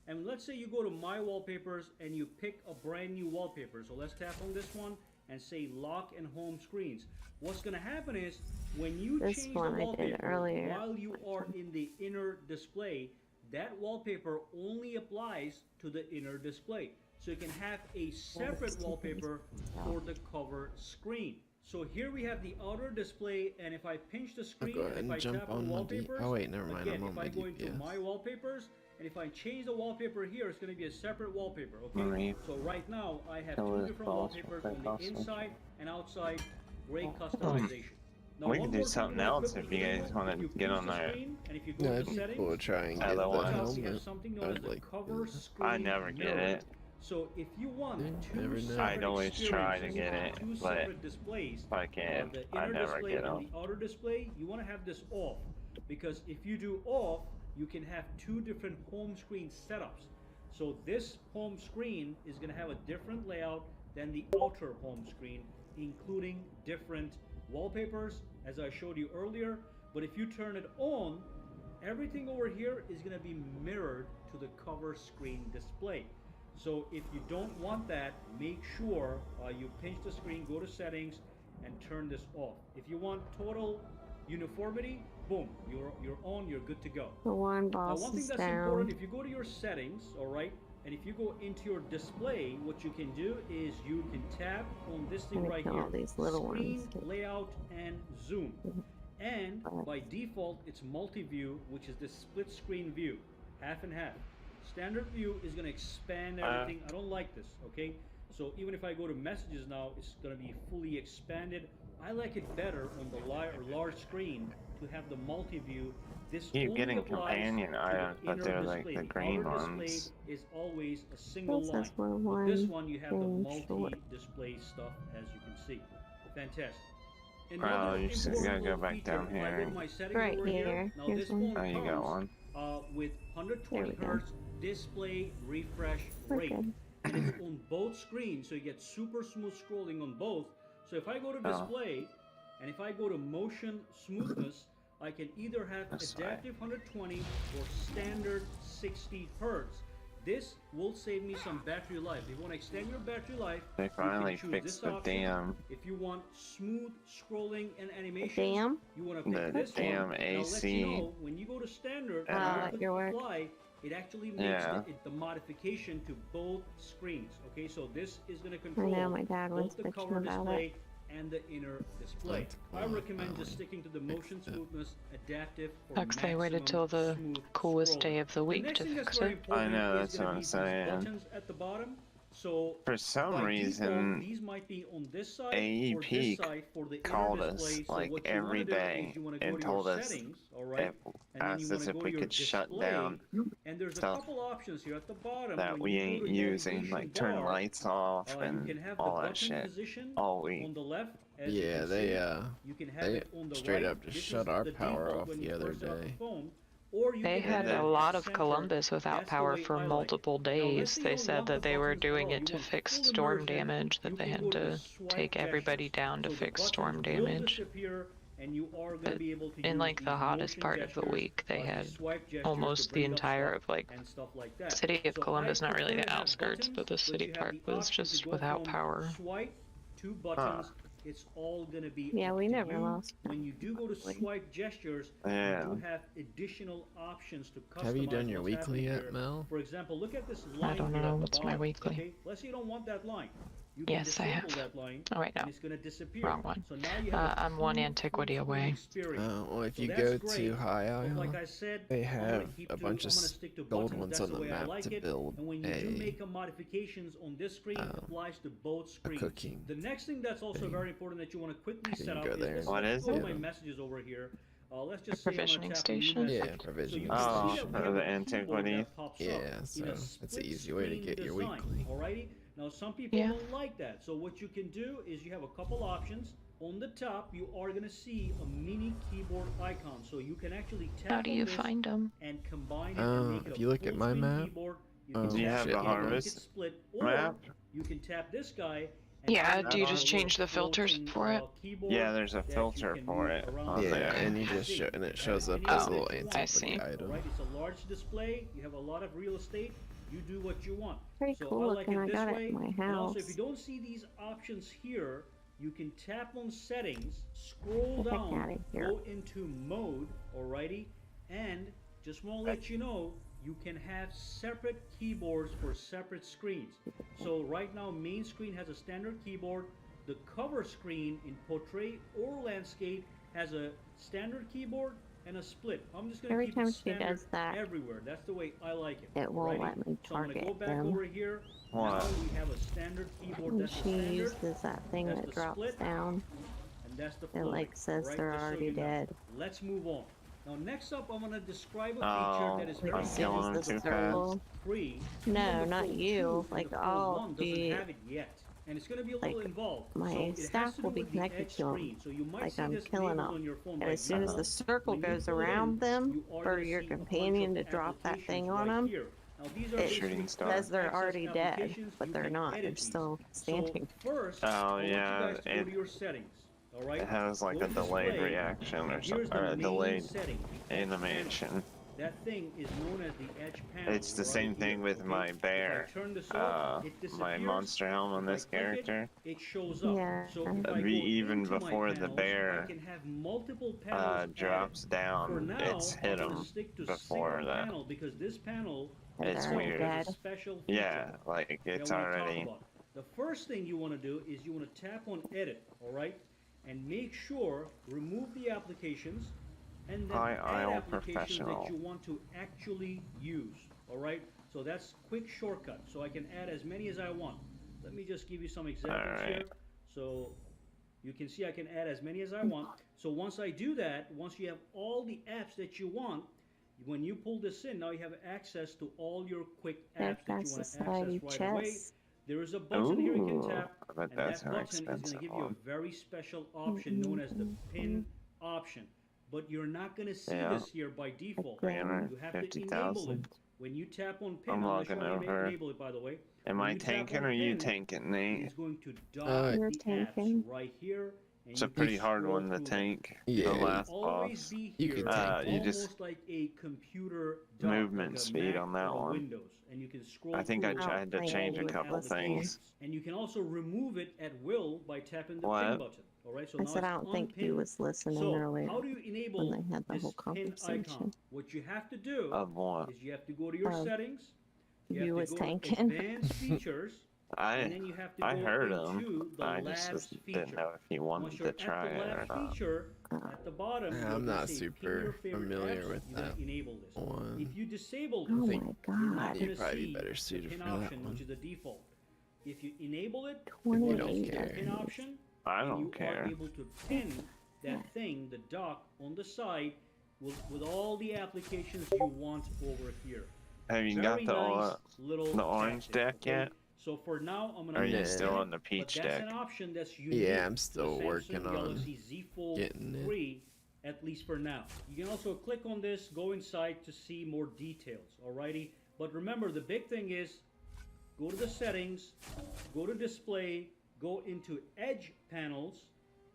S7: and let's say you go to My Wallpapers and you pick a brand new wallpaper. So let's tap on this one and say Lock and Home Screens. What's going to happen is when you
S3: This
S7: change
S3: one
S7: the
S3: I did
S7: wallpaper
S3: earlier.
S7: while you are in the inner display, that wallpaper only applies to the inner display. So you can have a separate wallpaper for the cover screen. So here we have the outer display, and if I pinch the
S4: I'll
S7: screen
S4: go ahead
S7: and if
S4: and
S7: I
S4: jump
S7: tap
S4: on
S7: on
S4: my D.
S7: wallpapers,
S4: Oh wait, never mind.
S7: again,
S4: I'm on
S7: if
S4: my
S7: I go into
S4: DPS.
S7: My Wallpapers, and if I change the wallpaper here, it's going to be a separate wallpaper, okay?
S1: Alright.
S7: So right now, I have
S1: Kill
S7: two
S1: this
S7: different
S1: boss
S7: wallpapers
S1: real
S7: on
S1: quick
S7: the
S1: also.
S7: inside and outside. Great customization. Now,
S1: We
S7: one
S1: could do
S7: more thing
S1: something
S7: real
S1: else
S7: quick
S1: if
S7: with
S1: you
S7: the
S1: guys
S7: new-
S1: wanna
S7: if you
S1: get
S7: pinch
S1: on
S7: the
S1: there.
S7: screen, and if you go
S4: Yeah,
S7: to
S4: it'd be
S7: settings,
S4: cool to try and
S1: Other
S4: get that
S1: one.
S7: we have
S4: helmet.
S7: something known
S4: I'd
S7: as the
S4: like
S7: cover
S4: to.
S7: screen
S1: I never get
S7: mirror.
S1: it.
S7: So if you want
S4: Yeah,
S7: two
S4: never know.
S7: separate
S1: I'd always try to
S7: experiences
S1: get
S7: on
S1: it,
S7: two
S1: but
S7: separate displays,
S1: if I can't,
S7: the
S1: I
S7: inner
S1: never
S7: display
S1: get
S7: and
S1: them.
S7: the outer display, you want to have this off, because if you do off, you can have two different home screen setups. So this home screen is going to have a different layout than the outer home screen, including different wallpapers, as I showed you earlier. But if you turn it on, everything over here is going to be mirrored to the cover screen display. So if you don't want that, make sure you pinch the screen, go to settings, and turn this off. If you want total uniformity, boom, you're on, you're good to go.
S3: The one
S7: Now,
S3: boss
S7: one thing
S3: is
S7: that's
S3: down.
S7: important, if you go to your settings, all right, and if you go into your display, what you can do is you can tap on this thing
S3: Gonna
S7: right
S3: kill
S7: here,
S3: all these little
S7: screen,
S3: ones.
S7: layout, and zoom. And
S3: Alright.
S7: by default, it's multi-view, which is the split screen view, half and half. Standard view is going to expand everything. I don't like this, okay? So even if I go to messages now, it's going to be fully expanded. I like it better on the large screen to have the multi-view. This
S1: Keep
S7: only
S1: getting
S7: applies
S1: companion
S7: to the
S1: items, but
S7: inner
S1: they're like
S7: display.
S1: the
S7: The
S1: green
S7: outer
S1: ones.
S7: display is always a single
S3: This
S7: line.
S3: is where
S7: With this
S3: one
S7: one, you have the
S3: thing short.
S7: multi-display stuff, as you can see. Fantastic.
S1: Well,
S7: Another
S1: you just
S7: important
S1: gotta go
S7: little
S1: back
S7: feature,
S1: down
S7: if I
S1: here
S7: go to
S1: and-
S7: my settings
S3: Right
S7: over
S3: here.
S7: Now
S3: Here's
S7: this
S3: one.
S7: phone
S1: Oh, you got one.
S7: with 120
S3: There we go.
S7: hertz display refresh
S3: We're
S7: rate.
S3: good.
S7: And it's on both screens, so you get super smooth scrolling on both. So if I go to
S1: Oh.
S7: display, and if I go to motion smoothness, I can either have
S1: That's fine.
S7: adaptive 120 or standard 60 hertz. This will save me some battery life. If you want to extend your battery life,
S1: They
S7: you
S1: finally
S7: can choose
S1: fixed
S7: this
S1: the
S7: option.
S1: damn
S7: If you want smooth scrolling and animation,
S3: Damn.
S7: you want to pick
S1: the
S7: this
S1: damn
S7: one. Now, let
S1: AC.
S7: you know, when you go to standard
S1: Ah,
S7: and you click
S3: your work.
S7: apply, it actually makes
S1: Yeah.
S7: the modification to both screens. Okay, so this is going to
S3: I
S7: control
S3: know my dad was
S7: both the
S3: bitching
S7: cover
S3: about
S7: display
S3: it.
S7: and the inner display.
S4: That's
S7: I
S4: fine.
S7: recommend just
S4: Fine.
S7: sticking to the motion
S4: Fix it.
S7: smoothness adaptive for
S8: Sucks they waited
S7: maximum
S8: till the
S7: smooth
S8: coolest
S7: scrolling.
S8: day of the week
S7: next
S8: to
S7: thing that's
S8: fix
S7: very
S8: it.
S7: important
S1: I know,
S7: is
S1: that's
S7: gonna
S1: what I'm
S7: be these
S1: saying.
S7: buttons at the bottom. So
S1: For some
S7: by
S1: reason,
S7: default, these might be on this side or
S1: AEP
S7: this side for the
S1: called
S7: inner
S1: us
S7: display. So
S1: like
S7: what you
S1: every
S7: wanna do
S1: day
S7: is you wanna go
S1: and
S7: to
S1: told
S7: your
S1: us
S7: settings, all right?
S1: if,
S7: And then you
S1: asked
S7: wanna
S1: us if
S7: go
S1: we
S7: to your
S1: could shut
S7: display,
S1: down
S7: and there's a
S1: stuff
S7: couple options here at the bottom
S1: that
S7: when
S1: we
S7: you go
S1: ain't
S7: to
S1: using,
S7: navigation
S1: like turn
S7: bar,
S1: lights off
S7: you
S1: and
S7: can have the
S1: all that
S7: button
S1: shit
S7: position
S1: all week.
S7: on the left. As you
S4: Yeah,
S7: can
S4: they
S7: see. You can have
S4: they
S7: it on the
S4: straight
S7: right.
S4: up just
S7: This
S4: shut
S7: is
S4: our
S7: the
S4: power
S7: default
S4: off
S7: when
S4: the
S7: you
S4: other
S7: first start the
S4: day.
S7: phone. Or you
S8: They
S7: can
S8: had
S7: have
S8: a
S7: it
S8: lot of
S7: centered.
S8: Columbus without
S7: That's the
S8: power
S7: way
S8: for
S7: I like it.
S8: multiple
S7: Now, let's
S8: days.
S7: say you
S8: They
S7: don't
S8: said
S7: want the
S8: that they were
S7: buttons at
S8: doing
S7: all.
S8: it
S7: You
S8: to
S7: want
S8: fix
S7: full
S8: storm
S7: immersion.
S8: damage,
S7: You
S8: that they
S7: can
S8: had
S7: go
S8: to
S7: the swipe
S8: take everybody
S7: gestures.
S8: down to
S7: So the
S8: fix
S7: buttons
S8: storm
S7: will
S8: damage.
S7: disappear, and you are going to
S8: But
S7: be able to
S8: in
S7: use
S8: like the
S7: these
S8: hottest
S7: motion
S8: part of the
S7: gestures,
S8: week, they
S7: these
S8: had
S7: swipe gestures
S8: almost
S7: to
S8: the
S7: bring up
S8: entire
S7: stuff
S8: of like
S7: and stuff like that.
S8: city of
S7: So
S8: Columbus,
S7: I
S8: not really
S7: prefer
S8: the
S7: to have
S8: outskirts,
S7: buttons,
S8: but the
S7: but
S8: city
S7: you have
S8: part
S7: the
S8: was
S7: option to
S8: just
S7: go
S8: without
S7: from
S8: power.
S7: Swipe to buttons. It's all going to be
S3: Yeah,
S7: up
S3: we
S7: to
S3: never
S7: you.
S3: lost
S7: When you do go to
S3: probably.
S7: swipe gestures,
S1: Yeah.
S7: you do have additional options to customize
S4: Have you done your
S7: what's
S4: weekly
S7: happening
S4: yet,
S7: here.
S4: Mel?
S7: For example, look at this
S8: I
S7: line
S8: don't
S7: here
S8: know
S7: at the
S8: what's my
S7: bottom,
S8: weekly.
S7: Okay, let's say you don't want that line. you can
S8: Yes, I
S7: disable
S8: have.
S7: that line,
S8: Oh wait,
S7: and
S8: no.
S7: it's gonna disappear.
S8: Wrong one.
S7: So now you have a
S8: I'm one
S7: full
S8: antiquity
S7: full
S8: away.
S7: experience.
S4: Well, if
S7: So
S4: you
S7: that's
S4: go
S7: great,
S4: to High
S7: but like
S4: Isle,
S7: I said,
S4: they
S7: I'm gonna
S4: have
S7: keep
S4: a
S7: to,
S4: bunch
S7: I'm
S4: of
S7: gonna stick to
S4: gold
S7: buttons.
S4: ones
S7: That's
S4: on
S7: the
S4: the
S7: way I
S4: map
S7: like
S4: to
S7: it.
S4: build
S7: And when you do
S4: a
S7: make a modifications on this screen, it applies to both screens.
S4: cooking
S7: The next thing that's also
S4: thing.
S7: very important that you want to quickly
S4: You
S7: set
S4: can
S7: up
S4: go
S7: is
S4: there
S7: this.
S4: and
S1: What
S7: Let's
S1: is
S7: go to
S1: it?
S7: my
S4: Yeah.
S7: messages over here. Let's
S8: A
S7: just say I'm gonna
S8: provisioning
S7: tap a new
S8: station?
S7: message.
S4: Yeah,
S7: So
S4: provisioning
S7: you can
S1: Oh,
S7: see
S4: station.
S7: that we
S1: for
S7: have
S1: the
S7: a keyboard
S1: antiquity.
S7: that pops
S4: Yeah,
S7: up in a
S4: so that's an
S7: split
S4: easy way to
S7: screen
S4: get your
S7: design.
S4: weekly.
S7: Alrighty. Now some people
S8: Yeah.
S7: don't like that. So what you can do is you have a couple options. On the top, you are gonna see a mini keyboard icon. So you can actually tap
S8: How do
S7: on
S8: you
S7: this
S8: find them?
S7: and combine it and make it
S4: If
S7: a
S4: you look at
S7: full
S4: my
S7: screen
S4: map,
S7: keyboard. You
S4: oh,
S7: can
S1: Do you
S7: tap
S1: have
S7: it
S1: the
S7: and make it
S1: harvest
S7: split, or
S1: map?
S7: you can tap this guy. And
S8: Yeah,
S7: turn it
S8: do you
S7: into a
S8: just
S7: little
S8: change the filters
S7: floating,
S8: for it?
S7: keyboard
S1: Yeah, there's a
S7: that you
S1: filter
S7: can
S1: for
S7: move
S1: it
S7: around
S1: on
S4: yeah,
S1: there.
S4: and you
S7: the
S4: just
S7: scene.
S4: show, and it shows up
S7: Any
S4: as a
S7: way
S4: little
S7: that you want.
S8: I
S4: antiquity
S8: see.
S4: item.
S7: Alright, it's a large display. You have a lot of real estate. You do what you want.
S3: Pretty
S7: So
S3: cool
S7: I like
S3: looking.
S7: it
S3: I
S7: this
S3: got
S7: way.
S3: it in my
S7: And also, if
S3: house.
S7: you don't see these options here, you can tap on settings, scroll
S3: Get the heck
S7: down,
S3: outta here.
S7: go into mode, alrighty, and just want to let you know, you can have separate keyboards for separate screens. So right now, main screen has a standard keyboard. The cover screen in portrait or landscape has a standard keyboard and a split. I'm just gonna
S3: Every
S7: keep
S3: time
S7: it
S3: she
S7: standard
S3: does that,
S7: everywhere. That's the way I like it.
S3: it won't
S7: alrighty?
S3: let me
S7: So I'm gonna go
S3: target
S7: back
S3: them.
S7: over here.
S1: What?
S7: Now we have a standard keyboard.
S3: And
S7: That's the
S3: she
S7: standard,
S3: uses that thing
S7: That's
S3: that
S7: the
S3: drops
S7: split.
S3: down.
S7: and that's the
S3: It
S7: floating.
S3: like says
S7: alright?
S3: they're
S7: Just so
S3: already
S7: you know.
S3: dead.
S7: Let's move on. Now next up, I'm gonna describe a feature
S1: Oh,
S7: that is
S3: Like
S7: very
S3: as
S1: I'm
S3: soon
S1: killing
S3: as
S1: them
S3: the
S1: too fast.
S3: circle.
S7: free.
S3: No,
S7: Even the
S3: not
S7: Pro
S3: you.
S7: 2 and
S3: Like
S7: the Pro
S3: I'll
S7: 1 doesn't
S3: be
S7: have it yet. And it's going to be a little
S3: like,
S7: involved.
S3: my
S7: So it has
S3: staff
S7: to
S3: will
S7: do
S3: be
S7: with the
S3: connected
S7: edge
S3: to 'em,
S7: screen. So you might
S3: like
S7: see
S3: I'm
S7: this
S3: killing
S7: enabled
S3: 'em.
S7: on your phone
S3: And
S7: right
S3: as soon as
S7: now.
S3: the circle
S7: When you
S3: goes
S7: pull it
S3: around
S7: in,
S3: them
S7: you are
S3: for
S7: gonna
S3: your
S7: see a bunch
S3: companion to
S7: of
S3: drop that thing
S7: applications
S3: on
S7: right
S3: them,
S7: here. Now, these are
S3: it
S7: basically
S1: Shooting star.
S3: says they're
S7: access
S3: already dead,
S7: applications.
S3: but
S7: You
S3: they're
S7: can
S3: not.
S7: edit
S3: They're
S7: these.
S3: still standing.
S7: So first,
S1: Oh,
S7: I want you
S1: yeah,
S7: guys to go
S1: it-
S7: to your settings. All right.
S1: It has like
S7: Go
S1: a
S7: to
S1: delayed
S7: display,
S1: reaction or
S7: here's
S1: something,
S7: the
S1: or a
S7: main
S1: delayed
S7: setting, the edge
S1: animation.
S7: panel. That thing is known as the edge panel.
S1: It's the
S7: right
S1: same
S7: here,
S1: thing with
S7: okay?
S1: my
S7: If I
S1: bear.
S7: turn this off, it
S1: My
S7: disappears.
S1: monster helm on
S7: If I
S1: this
S7: click it,
S1: character.
S7: it shows up.
S3: Yeah.
S7: So if I
S1: Be
S7: go
S1: even
S7: into my
S1: before the
S7: panels,
S1: bear,
S7: I can have multiple panels
S1: drops
S7: added.
S1: down,
S7: For now,
S1: it's hit
S7: I'm gonna
S1: him
S7: stick to
S1: before
S7: single
S1: that.
S7: panel because this panel
S3: And
S1: It's
S3: they're
S1: weird.
S3: dead.
S7: has a special feature
S1: Yeah, like
S7: that
S1: it's
S7: I wanna talk
S1: already.
S7: about. The first thing you want to do is you want to tap on edit, all right, and make sure remove the applications and then
S1: High
S7: add
S1: Isle
S7: applications
S1: Professional.
S7: that you want to actually use, all right. So that's quick shortcut. So I can add as many as I want. Let me just give you some examples
S1: Alright.
S7: here. So you can see I can add as many as I want. So once I do that, once you have all the apps that you want, when you pull this in, now you have access to all your quick apps that you want to
S3: Society
S7: access right away.
S3: chess.
S7: There is a button here you can
S1: Ooh,
S7: tap,
S1: I bet
S7: and
S1: that's
S7: that
S1: an
S7: button is going to
S1: expensive
S7: give you
S1: one.
S7: a very special option known as the pin option. But you're not going to see
S1: Yeah.
S7: this here by default.
S3: Grand.
S7: You have to enable it.
S1: 50,000.
S7: When you tap on pin,
S1: I'm
S7: I'm going to
S1: logging
S7: show you how to
S1: over.
S7: enable it, by the way.
S1: Am
S7: When
S1: I
S7: you tap
S1: tanking
S7: on
S1: or you
S7: pin,
S1: tanking, Nate?
S7: It's going to dock
S3: You're
S7: the
S3: tanking.
S7: apps right here. And
S1: It's a
S7: you can
S1: pretty hard
S7: scroll
S1: one to
S7: through them.
S1: tank.
S4: Yeah.
S1: The last
S7: Always
S1: boss.
S7: be
S4: You
S7: here,
S4: can
S1: tank
S7: almost
S1: it. just-
S7: like a computer dock,
S1: Movement
S7: like a
S1: speed
S7: Mac
S1: on that
S7: or a
S1: one.
S7: Windows, and you can scroll
S1: I think I
S7: through
S1: tried to
S3: Oh,
S1: change a
S3: yeah,
S1: couple
S7: applications.
S1: things.
S7: And you can also remove it at will by tapping the pin
S1: What?
S7: button. All right, so
S3: I
S7: now
S3: said I
S7: it's
S3: don't think he
S7: unpinned.
S3: was listening
S7: So
S3: earlier
S7: how do you enable
S3: when they had the
S7: this
S3: whole
S7: pin icon?
S3: conversation.
S7: What you have to do
S1: Of what?
S7: is you have to go to your
S3: Of
S7: settings.
S3: You
S7: have
S3: was
S7: to go to
S3: tanking.
S7: advanced features, and then you have to
S1: I
S7: go
S1: heard
S7: into
S1: him.
S7: the
S1: I
S7: labs
S1: just
S7: feature.
S1: didn't know if he
S7: Once
S1: wanted
S7: you're
S1: to try
S7: at the
S1: it or
S7: labs
S1: not.
S7: feature, at the bottom,
S4: Yeah,
S7: you'll
S4: I'm not
S7: just say, "Pin
S4: super
S7: your favorite
S4: familiar
S7: apps,"
S4: with
S7: you're gonna
S4: that
S7: enable this.
S4: one.
S7: If you disable
S3: Oh
S7: this,
S3: my
S7: you're not
S3: god.
S4: You'd
S7: gonna
S4: probably be
S7: see
S4: better
S7: the
S4: suited
S7: pin
S4: for that
S7: option,
S4: one.
S7: which is the default. If you enable it,
S4: You
S7: you
S4: don't
S3: 28
S7: see the
S4: care.
S7: pin option,
S1: I
S7: and
S1: don't
S7: you
S1: care.
S7: are able to pin that thing, the dock, on the side with all the applications you want over here.
S1: Have you
S7: Very
S1: got
S7: nice little
S1: the orange
S7: tactic,
S1: deck yet?
S7: So for now, I'm gonna
S1: Or are you
S7: leave
S1: still
S7: it,
S1: on the peach
S7: but that's
S1: deck?
S7: an option that's unique
S4: Yeah, I'm
S7: to
S4: still
S7: the
S4: working
S7: Samsung
S4: on
S7: Galaxy Z Fold
S4: getting it.
S7: 3, at least for now. You can also click on this, go inside to see more details. Alrighty, but remember the big thing is go to the settings, go to display, go into edge panels,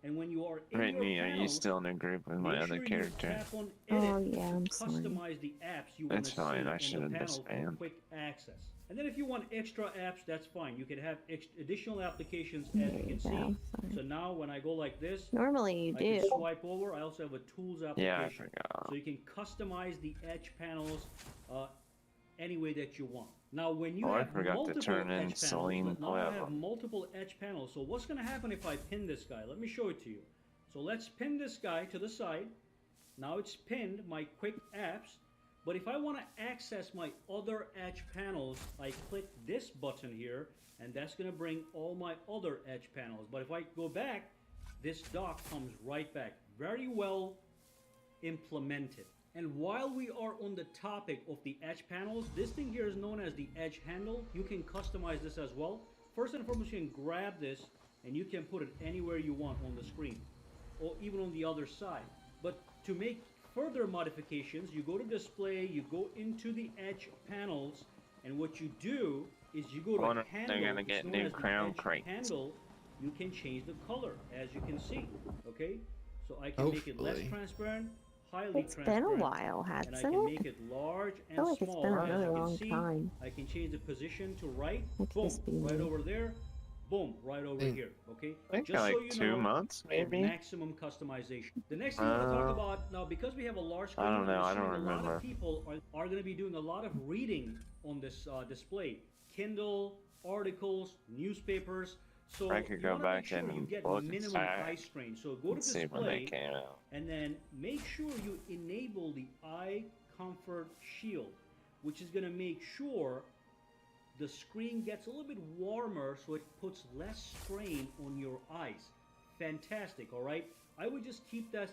S7: and when you are in
S1: Brittany,
S7: your
S1: are you
S7: panels,
S1: still in a group with my
S7: make
S1: other
S7: sure
S1: character?
S7: You tap on edit
S3: Oh yeah, I'm
S7: to
S3: sorry.
S7: customize the apps you want
S1: It's
S7: to
S1: fine, I
S7: see
S1: should
S7: in the
S1: have
S7: panel for
S1: spammed.
S7: quick access. And then if you want extra apps, that's fine. You can have additional applications as
S3: There
S7: you
S3: you
S7: can
S3: go.
S7: see.
S3: Sorry.
S7: So now when I go like this,
S3: Normally you
S7: I can
S3: do.
S7: swipe over. I also have a tools
S1: Yeah, I
S7: application.
S1: forgot.
S7: So you can customize the edge panels any way that you want. Now, when you
S1: Oh, I
S7: have
S1: forgot to
S7: multiple
S1: turn in
S7: edge panels,
S1: Celine
S7: but now I
S1: Nueva.
S7: have multiple edge panels. So what's going to happen if I pin this guy? Let me show it to you. So let's pin this guy to the side. Now it's pinned, my quick apps. But if I want to access my other edge panels, I click this button here, and that's going to bring all my other edge panels. But if I go back, this dock comes right back. Very well implemented. And while we are on the topic of the edge panels, this thing here is known as the edge handle. You can customize this as well. First and foremost, you can grab this and you can put it anywhere you want on the screen, or even on the other side. But to make further modifications, you go to display, you go into the edge panels, and what you do is you go to
S1: Wonder if
S7: handle.
S1: they're gonna
S7: It's
S1: get
S7: known
S1: new
S7: as the
S1: crown
S7: edge
S1: crates.
S7: handle. You can change the color, as you can see. Okay, so I can make it less
S4: Hopefully.
S7: transparent, highly
S3: It's been
S7: transparent.
S3: a while,
S7: And I
S3: hasn't
S7: can
S3: it?
S7: make it large
S3: I
S7: and
S3: feel like it's
S7: small.
S3: been a
S7: As
S3: really
S7: you can
S3: long
S7: see,
S3: time.
S7: I can change the position to right,
S3: It
S7: boom,
S3: must be
S7: right
S3: me.
S7: over there, boom, right over
S4: Think-
S7: here. Okay,
S1: I think
S7: just
S1: like
S7: so you
S1: 2
S7: know,
S1: months,
S7: for
S1: maybe.
S7: maximum customization. The next thing I want to talk about now, because we have a large screen,
S1: I don't know,
S7: I'm
S1: I don't
S7: assuming a lot
S1: remember.
S7: of people are going to be doing a lot of reading on this display. Kindle, articles, newspapers. So
S1: I could
S7: you
S1: go
S7: wanna make
S1: back
S7: sure
S1: and
S7: you get
S1: look
S7: minimum
S1: back
S7: eye strain. So go to
S1: Let's see when they
S7: display.
S1: came out.
S7: And then make sure you enable the eye comfort shield, which is going to make sure the screen gets a little bit warmer so it puts less strain on your eyes. Fantastic, all right? I would just keep this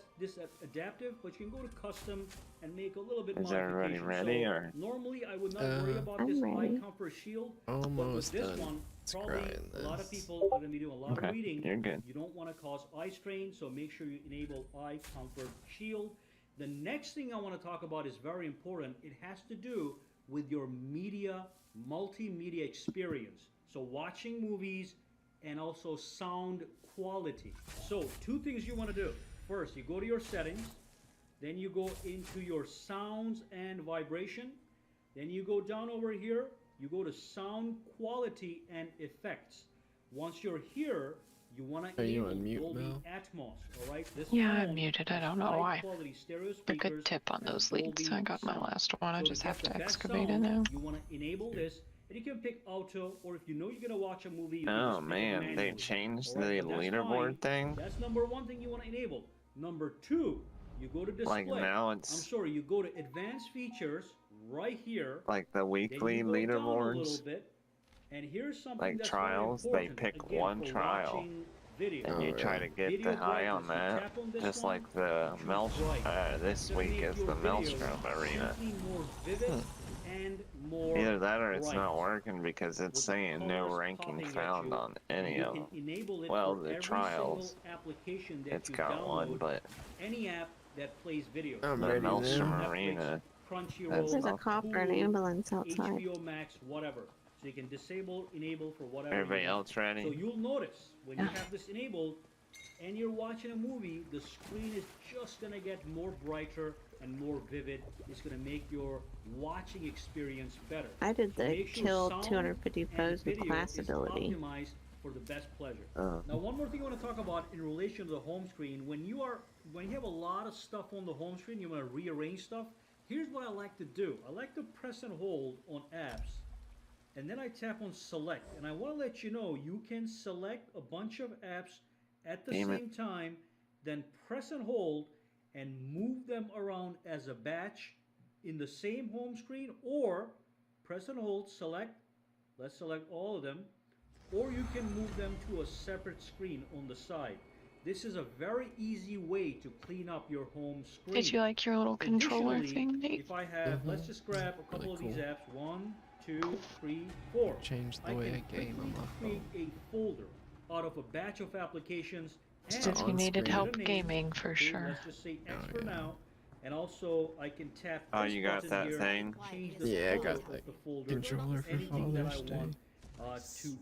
S7: adaptive, but you can go to custom and make a little bit
S1: Is everybody
S7: modification.
S1: ready,
S7: So
S1: or?
S7: normally I would not worry about
S3: I'm
S7: this
S3: ready.
S7: eye comfort shield, but with
S4: Almost
S7: this
S4: done.
S7: one, probably
S4: Scrying
S7: a lot of
S4: this.
S7: people are going to be doing a lot
S1: Okay,
S7: of reading.
S1: you're good.
S7: You don't want to cause eye strain, so make sure you enable eye comfort shield. The next thing I want to talk about is very important. It has to do with your media, multimedia experience. So watching movies and also sound quality. So 2 things you want to do. First, you go to your settings, then you go into your sounds and vibration, then you go down over here, you go to sound quality and effects. Once you're here, you want to
S4: Are you
S7: enable
S4: on mute,
S7: Dolby
S4: Mel?
S7: Atmos, all right? This
S8: Yeah, I'm
S7: phone
S8: muted. I
S7: has
S8: don't know why.
S7: high-quality stereo
S8: A
S7: speakers
S8: good tip on
S7: and
S8: those leads.
S7: Dolby
S8: I got my
S7: sound.
S8: last one. I
S7: So
S8: just
S7: get
S8: have
S7: the
S8: to
S7: best
S8: excavate it
S7: sound,
S8: now.
S7: you want to enable this, and you can pick auto, or if you know you're gonna watch a movie, you can
S1: Oh
S7: just pick it
S1: man, they
S7: manually.
S1: changed
S7: All
S1: the
S7: right, but that's
S1: leaderboard thing.
S7: That's number 1 thing you want to enable. Number 2, you go to display.
S1: Like now
S7: I'm
S1: it's
S7: sorry, you go to advanced features right here.
S1: like the
S7: Then
S1: weekly
S7: you go down a little
S1: leaderboards,
S7: bit, and here's something
S1: like
S7: that's
S1: trials.
S7: very
S1: They
S7: important.
S1: pick
S7: Again,
S1: one
S7: for
S1: trial,
S7: watching video.
S1: and you
S4: Oh,
S1: try
S4: yeah.
S1: to get
S7: Video
S1: the high on
S7: brightness. You
S1: that.
S7: tap on this
S1: Just
S7: one,
S1: like the
S7: too
S1: Maelstrom.
S7: bright.
S1: This
S7: It's gonna
S1: week
S7: make
S1: is
S7: your
S1: the
S7: videos
S1: Maelstrom Arena.
S7: simply more vivid and more
S1: Either that or it's
S7: bright.
S1: not working because it's
S7: With
S1: saying no
S7: colors
S1: ranking
S7: popping at
S1: found
S7: you,
S1: on any
S7: you
S1: of
S7: can
S1: them.
S7: enable it
S1: Well,
S7: for
S1: the
S7: every
S1: trials,
S7: single application that
S1: it's
S7: you
S1: got
S7: download,
S1: one, but
S7: any app that plays video.
S4: I'm
S1: the
S4: ready
S1: Maelstrom
S4: now.
S7: Netflix,
S1: Arena,
S7: Crunchyroll,
S1: that's
S3: There's a
S1: all.
S3: cop or an
S7: Hulu,
S3: ambulance outside.
S7: HBO Max, whatever. So you can disable, enable for whatever
S1: Everybody
S7: you want.
S1: else ready?
S7: So you'll notice when you have this enabled and you're watching a movie, the screen is just gonna get more brighter and more vivid. It's gonna make your watching experience better.
S3: I did
S7: So
S3: the
S7: make sure
S3: kill
S7: sound
S3: 250
S7: and
S3: foes with
S7: video
S3: class
S7: is
S3: ability.
S7: optimized for the best pleasure.
S1: Oh.
S7: Now, one more thing I want to talk about in relation to the home screen. When you have a lot of stuff on the home screen, you want to rearrange stuff. Here's what I like to do. I like to press and hold on apps, and then I tap on select. And I want to let you know you can select a bunch of apps at the
S1: Damn it.
S7: same time, then press and hold and move them around as a batch in the same home screen, or press and hold, select. Let's select all of them. Or you can move them to a separate screen on the side. This is a very easy way to clean up your home screen.
S8: Did you like your little controller
S7: Additionally,
S8: thing, Nate?
S7: if I have, let's just grab a couple of these apps. 1, 2, 3, 4.
S4: Change the
S7: I
S4: way
S7: can
S4: I game on
S7: quickly
S4: my
S7: create
S4: phone.
S7: a folder out of a batch of applications.
S4: Just
S7: and
S8: If you
S4: on
S8: needed
S4: screen.
S8: help
S7: name.
S8: gaming, for
S7: Okay,
S8: sure.
S7: Let's just say X
S4: Oh,
S7: for
S4: yeah.
S7: now. And also, I can tap
S1: Oh,
S7: this
S1: you got
S7: button
S1: that
S7: here,
S1: thing?
S7: change the
S4: Yeah, I
S7: color
S4: got
S7: of
S4: that
S7: the folder,
S4: controller for
S7: anything that I
S4: Father's
S7: want
S4: Day.
S7: to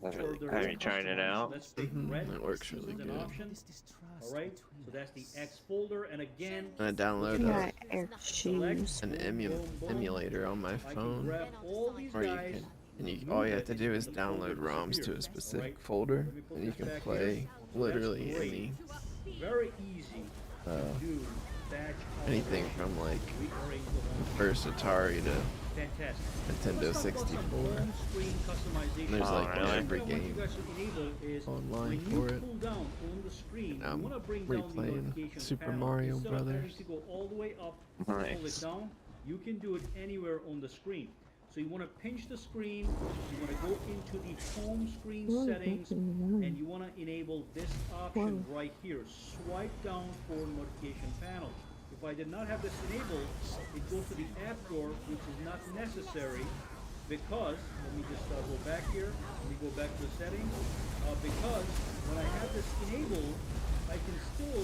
S1: Have
S7: further
S1: you tried it
S7: customize.
S1: out?
S7: Let's pick
S4: Mhm,
S7: red
S4: it works really
S7: as an
S4: good.
S7: option. All right, so that's the X folder, and again,
S4: I downloaded
S3: Yeah, air shoes.
S4: an emulator on my
S7: I can
S4: phone,
S7: grab all these
S4: or you
S7: guys.
S4: can, and you
S7: move
S4: all you have
S7: it,
S4: to do is
S7: and the folder
S4: download ROMs to a
S7: disappears.
S4: specific
S7: Alright,
S4: folder,
S7: let me put
S4: and you
S7: this
S4: can
S7: back
S4: play
S7: here.
S4: literally
S7: That's great.
S4: any
S7: Very easy
S4: uh,
S7: to do batch
S4: anything from like
S7: rearrange the home
S4: first Atari to
S7: fantastic.
S4: Nintendo
S7: Let's talk about some
S4: 64.
S7: home screen customization.
S4: There's like
S1: really?
S4: every
S7: What I want you
S4: game
S7: guys to enable is
S4: online
S7: when
S4: for
S7: you
S4: it.
S7: pull down on the screen,
S4: I'm
S7: you want to bring down the
S4: replaying
S7: notification
S4: Super
S7: panel.
S4: Mario
S7: Instead of having
S4: Brothers.
S7: to go all the way up to pull it
S1: Nice.
S7: down, you can do it anywhere on the screen. So you want to pinch the screen, you want to go into the home screen settings, and you want to enable this option right here. Swipe down for notification panel. If I did not have this enabled, it goes to the app drawer, which is not necessary because, let me just go back here, let me go back to the settings, because when I have this enabled, I can still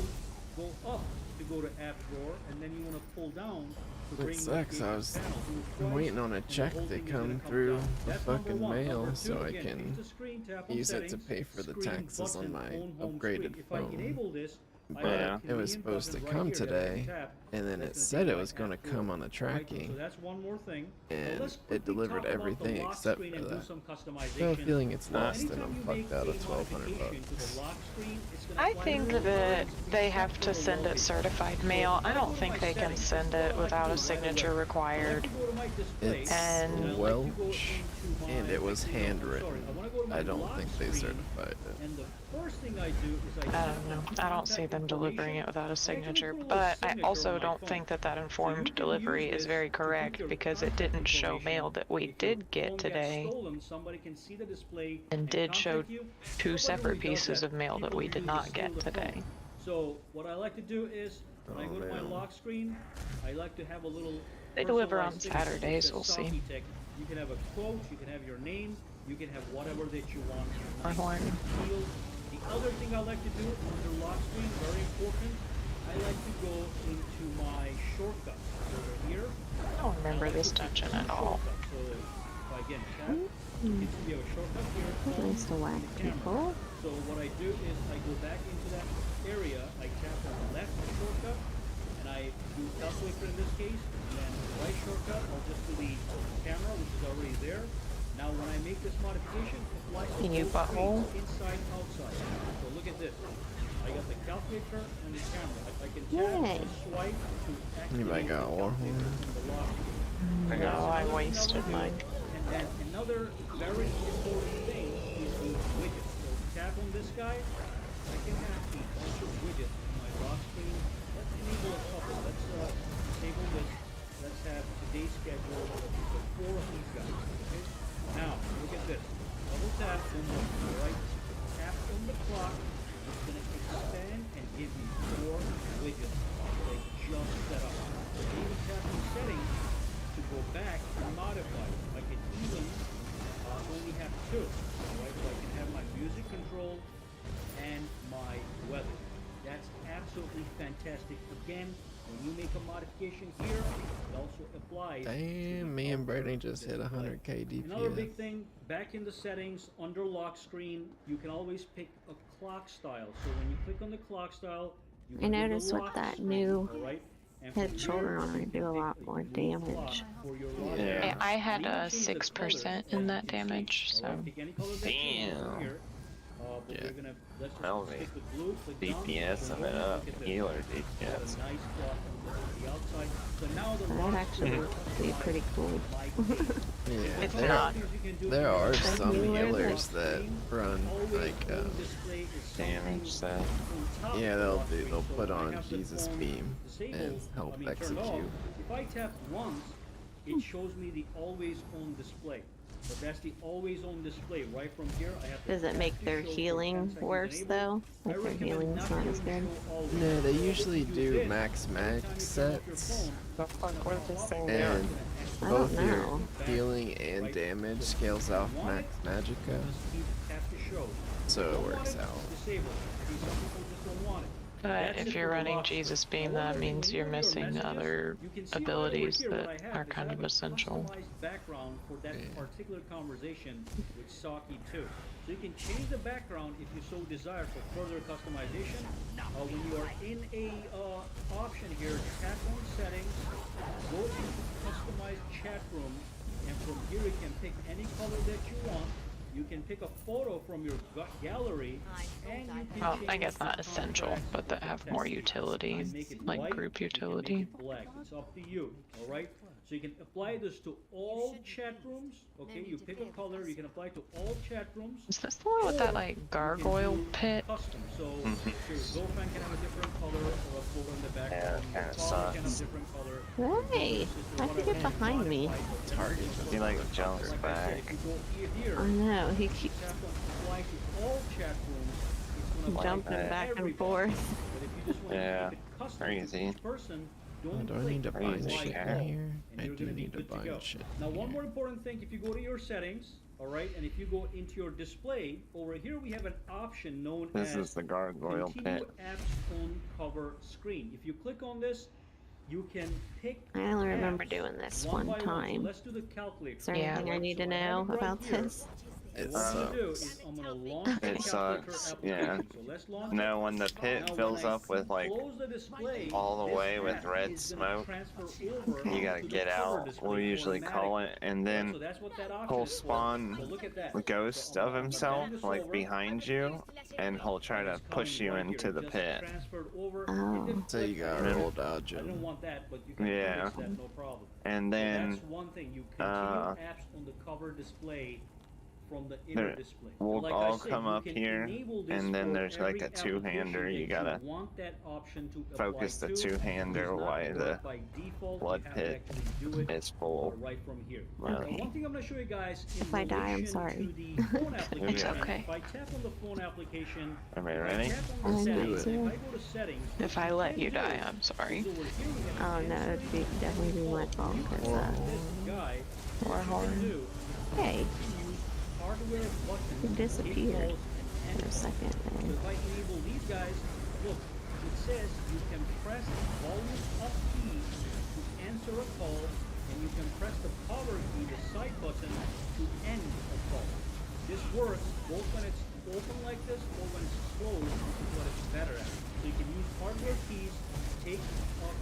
S7: go up to go to app drawer, and then you want to pull down to
S4: It
S7: bring
S4: sucks. I
S7: notification
S4: was
S7: panel. Do it
S4: I'm
S7: twice,
S4: waiting on a
S7: and the
S4: check
S7: whole
S4: to
S7: thing is gonna
S4: come
S7: come
S4: through
S7: down.
S4: the
S7: That's number
S4: fucking
S7: one.
S4: mail
S7: Number
S4: so
S7: two,
S4: I
S7: again,
S4: can
S7: pinch the screen, tap on
S4: use it to
S7: settings,
S4: pay for the
S7: screen
S4: taxes on
S7: button
S4: my
S7: on home
S4: upgraded
S7: screen. If I
S4: phone.
S7: enable this, I
S4: But
S7: have a
S4: it was
S7: convenient
S4: supposed to
S7: button
S4: come
S7: right here that I can
S4: today,
S7: tap.
S4: and then it
S7: That's
S4: said
S7: gonna
S4: it
S7: be
S4: was
S7: my
S4: going to
S7: app
S4: come
S7: drawer.
S4: on the
S7: Right, so
S4: tracking,
S7: that's one more thing.
S4: and
S7: Let's
S4: it
S7: quickly
S4: delivered
S7: talk about the
S4: everything
S7: lock
S4: except
S7: screen
S4: for
S7: and do
S4: that.
S7: some
S4: I have a
S7: customization.
S4: feeling it's
S7: Well,
S4: lost, and
S7: anytime
S4: I'm
S7: you
S4: fucked
S7: make
S4: out
S7: a
S4: of $1,200
S7: modification to the lock screen, it's gonna
S8: I
S7: flag
S8: think
S7: your
S8: that
S7: lines,
S8: they
S7: except
S8: have
S7: for
S8: to
S7: the
S8: send it
S7: login.
S8: certified
S7: So
S8: mail.
S7: when
S8: I
S7: I go
S8: don't
S7: to
S8: think
S7: my
S8: they can
S7: settings,
S8: send
S7: this is
S8: it
S7: what I like
S8: without
S7: to
S8: a
S7: do right
S8: signature
S7: away. I
S8: required.
S7: like to go to my display,
S4: It's
S8: And
S7: and I like to go
S4: Welsh,
S7: into
S4: and
S7: my-
S4: it was
S7: actually, no, I'm
S4: handwritten.
S7: sorry. I wanna go to my
S4: I don't
S7: lock
S4: think they
S7: screen,
S4: certified it.
S7: and the first thing I do is I
S8: I
S7: tap
S8: don't know.
S7: on
S8: I don't see
S7: contact
S8: them delivering it
S7: information.
S8: without a
S7: I actually
S8: signature,
S7: put a little
S8: but I
S7: signature
S8: also
S7: on my
S8: don't
S7: phone.
S8: think that that
S7: So you
S8: informed
S7: can
S8: delivery
S7: use
S8: is
S7: this
S8: very
S7: to put
S8: correct
S7: your
S8: because it
S7: contact
S8: didn't show
S7: information.
S8: mail that we
S7: If your
S8: did get
S7: phone gets
S8: today
S7: stolen, somebody can see the display
S8: and did show
S7: contact you.
S8: two
S7: Nobody
S8: separate
S7: really does
S8: pieces
S7: that.
S8: of mail that
S7: People
S8: we did
S7: usually
S8: not
S7: just steal
S8: get
S7: the phone.
S8: today.
S7: So what I like to do is when I
S4: Oh,
S7: go to my
S4: man.
S7: lock screen, I like to have a little
S8: They deliver on
S7: personalized signature. So it
S8: Saturdays,
S7: says
S8: we'll see.
S7: Saki Tech. You can have a quote, you can have your name, you can have whatever that you want.
S8: Or
S7: Nice
S8: horn.
S7: seal. The other thing I like to do under lock screen, very important, I like to go into my shortcuts over here.
S8: I don't remember this dungeon at all.
S7: So if I again tap, you can see we have a shortcut here.
S3: Nice to whack people.
S7: So what I do is I go back into that area, I tap on the left shortcut, and I do calculator in this case, and then the right shortcut, I'll just do the camera, which is already there. Now when I make this modification, it applies to
S8: You
S7: both
S8: butthole.
S7: screens, inside, outside. So look at this. I got the calculator and the camera. I can tap
S3: Yay.
S7: and swipe to activate
S4: Anybody got
S7: the
S4: war
S7: calculator
S4: horn?
S7: from the lock.
S1: I
S8: No,
S1: got
S8: I
S7: Another thing
S8: wasted
S7: would do,
S8: mine.
S7: And then another very important thing is the widgets. So tap on this guy. I can have a bunch of widgets on my lock screen. Let's enable a couple. Let's enable this. Let's have today's schedule. Let's put 4 of these guys. Okay. Now look at this. Double tap on the right. Tap on the clock. It's going to expand and give me 4 widgets that I just set up. So even tapping settings to go back and modify. I can even only have 2. Right? So I can have my music control and my weather. That's absolutely fantastic. Again, when you make a modification here, it also applies. to
S4: Damn,
S7: the
S4: me and
S7: other
S4: Brady just hit
S7: display.
S4: 100k
S7: Another
S4: DPS.
S7: big thing, back in the settings, under lock screen, you can always pick a clock style. So when you click on the clock style, you
S3: I
S7: can do the
S3: noticed with
S7: lock
S3: that
S7: screen,
S3: new
S7: alright? And
S3: head
S7: from
S3: shoulder
S7: here,
S3: armor
S7: you
S3: do
S7: can
S3: a
S7: pick
S3: lot
S7: a
S3: more
S7: unique
S3: damage.
S7: clock for your lock
S1: Yeah.
S7: screen.
S8: I had
S7: You can
S8: a
S7: change the
S8: 6%
S7: color,
S8: in
S7: as
S8: that
S7: you can see.
S8: damage,
S7: Alright,
S8: so
S7: pick any color that you want from
S1: Damn.
S7: here. But
S4: Yeah.
S7: we're gonna, let's just
S1: Well,
S7: stick with blue, click down,
S1: DPS
S7: boom,
S1: of it
S7: boom,
S1: up.
S7: look at this.
S1: Healer
S7: Got a
S1: DPS.
S7: nice clock on the outside. So now the
S3: That
S7: lock
S3: actually
S7: screen
S3: would be
S7: applies
S3: pretty cool.
S7: my page.
S4: Yeah,
S8: It's
S4: there,
S8: not.
S4: there are some
S3: healer
S4: healers that run like,
S1: Damage set.
S4: yeah, they'll put on Jesus beam and help execute.
S7: If I tap once, it shows me the always on display. But that's the always on display. Right from here, I have to
S3: Does it
S7: tap
S3: make
S7: to
S3: their
S7: show for 10
S3: healing
S7: seconds
S3: worse
S7: enabled.
S3: though?
S7: I
S3: Like their
S7: recommend
S3: healing's
S7: not
S3: not as
S7: doing
S3: good?
S7: show always.
S4: No, they
S7: So
S4: usually
S7: if you
S4: do
S7: this,
S4: max
S7: anytime
S4: mag
S7: you turn off your
S4: sets.
S7: phone,
S8: the fuck was this thing
S4: And
S8: doing?
S3: I
S4: both
S3: don't
S4: your
S3: know.
S4: healing and damage scales off max magicka,
S7: just keep tap to show.
S4: so it
S7: Don't want
S4: works
S7: it,
S4: out.
S7: disable it. See, some people just don't want it.
S8: But
S7: That's
S8: if
S7: it
S8: you're
S7: for the
S8: running
S7: lock screen.
S8: Jesus Beam,
S7: However,
S8: that
S7: when
S8: means
S7: you
S8: you're
S7: go to your
S8: missing
S7: messages,
S8: other
S7: you can see right over
S8: abilities
S7: here what I
S8: that
S7: have
S8: are
S7: is I
S8: kind
S7: have
S8: of
S7: a
S8: essential.
S7: customized background for that
S4: Yeah.
S7: particular conversation with Saki too. So you can change the background if you so desire for further customization. When you are in a option here, tap on settings, go into customize chat room, and from here you can pick any color that you want. You can pick a photo from your gallery, and you can
S8: Well, I
S7: change
S8: guess not
S7: the
S8: essential,
S7: contrast
S8: but that
S7: of the
S8: have more
S7: text. You
S8: utility,
S7: can make it
S8: like
S7: white,
S8: group
S7: you can make
S8: utility.
S7: it black. It's up to you. All right. So you can apply this to all chat rooms. Okay, you pick a color, you can apply it to all chat rooms.
S8: Is this the one with that like gargoyle pit?
S7: Custom. So your girlfriend can have a different color or a photo in the background.
S1: Yeah,
S7: Your
S1: kinda
S7: father can have a
S1: sucks.
S7: different color.
S3: Hey, how'd you get behind me?
S4: Target.
S1: He like jumps
S7: Like I said, if
S1: back.
S7: you go here,
S3: I know, he keeps
S7: tap on apply to all chat rooms. It's gonna apply
S3: jumping
S7: to
S3: back and
S7: everybody.
S3: forth.
S7: But if you just want
S1: Yeah,
S7: to keep it custom to
S1: crazy.
S7: each person,
S4: Oh,
S7: don't
S4: do I
S7: click
S4: need to bind
S1: Crazy
S4: shit
S7: apply
S4: in
S7: all,
S4: here?
S7: and
S4: I
S7: you're
S4: do
S7: gonna be
S4: need to
S7: good to go.
S4: bind shit.
S7: Now,
S4: in
S7: one
S4: here.
S7: more important thing, if you go to your settings, all right, and if you go into your display, over here we have an option known
S1: This
S7: as
S1: is the gargoyle
S7: Continue
S1: pit.
S7: Apps on Cover Screen. If you click on this, you can pick
S3: I only remember
S7: apps
S3: doing this
S7: one
S3: one
S7: by So
S3: time.
S7: let's do the calculator.
S3: Is there
S8: Yeah.
S3: anything I
S7: Alright,
S3: need
S7: so
S3: to
S7: I have
S3: know
S7: it right
S3: about
S7: here.
S3: this?
S4: It
S7: What I'm gonna do
S4: sucks.
S7: is I'm gonna launch the
S1: It
S7: calculator
S1: sucks,
S7: application.
S1: yeah.
S7: So let's launch
S1: No,
S7: it.
S1: when the pit
S7: Now, when
S1: fills
S7: I
S1: up with like
S7: close the display,
S1: all the
S7: this
S1: way with
S7: app
S1: red
S7: is gonna
S1: smoke,
S7: transfer over
S3: Okay.
S1: you gotta
S7: to the
S1: get
S7: cover
S1: out.
S7: display
S1: We'll usually call it, and
S7: automatically.
S1: then
S7: So that's what that option
S1: he'll
S7: is for.
S1: spawn
S7: So look at that.
S1: the ghost
S7: So I'm
S1: of
S7: gonna
S1: himself
S7: bend this
S1: like
S7: over,
S1: behind you, and he'll try
S7: and
S1: to
S7: it's
S1: push
S7: coming
S1: you
S7: right here.
S1: into
S7: It
S1: the
S7: just
S1: pit.
S7: transferred over.
S3: Oh.
S7: It didn't
S4: So you
S7: click
S4: got
S7: right.
S4: roll dodge
S7: I don't
S4: him.
S7: want that, but you can
S1: Yeah.
S7: fix that, no problem.
S1: And
S7: So
S1: then
S7: that's one thing. You continue apps on the cover display from the inner
S1: there-
S7: display.
S1: we'll
S7: Like
S1: all
S7: I said,
S1: come
S7: you
S1: up
S7: can
S1: here,
S7: enable this
S1: and then
S7: for
S1: there's like
S7: every
S1: a two-hander.
S7: application
S1: You
S7: that
S1: gotta
S7: want that option to
S1: focus the
S7: apply to.
S1: two-hander
S7: It does not
S1: while the
S7: work by default.
S1: blood
S7: You have
S1: pit
S7: to actually do it
S1: is full.
S7: right from here.
S1: Well,
S3: Okay.
S7: Now, one thing I'm going to show you guys in
S3: If I die, I'm
S7: relation
S3: sorry.
S7: to the phone application.
S8: It's okay.
S7: If I tap on the phone application,
S1: Am I
S7: if I
S1: ready?
S7: tap on
S3: I
S7: the settings,
S3: need
S7: and
S3: to.
S7: if I go to settings,
S8: If
S7: what
S8: I
S7: you
S8: let
S7: can
S8: you
S7: do
S8: die, I'm sorry.
S7: is over here we have
S3: Oh no, it'd be
S7: inserting
S3: definitely be my
S7: default.
S3: fault
S7: You
S3: because
S7: can this guy,
S8: Or
S7: what you
S8: horn.
S7: can do
S3: hey,
S7: is use hardware buttons,
S3: it disappeared
S7: hit
S3: for a
S7: pause, and
S3: second
S7: So
S3: there.
S7: if I enable these guys, look, it says you can press volume up key to answer a call, and you can press the power key, the side button, to end a call. This works both when it's open like this or when it's closed, which is what it's better at. So you can use hardware keys to take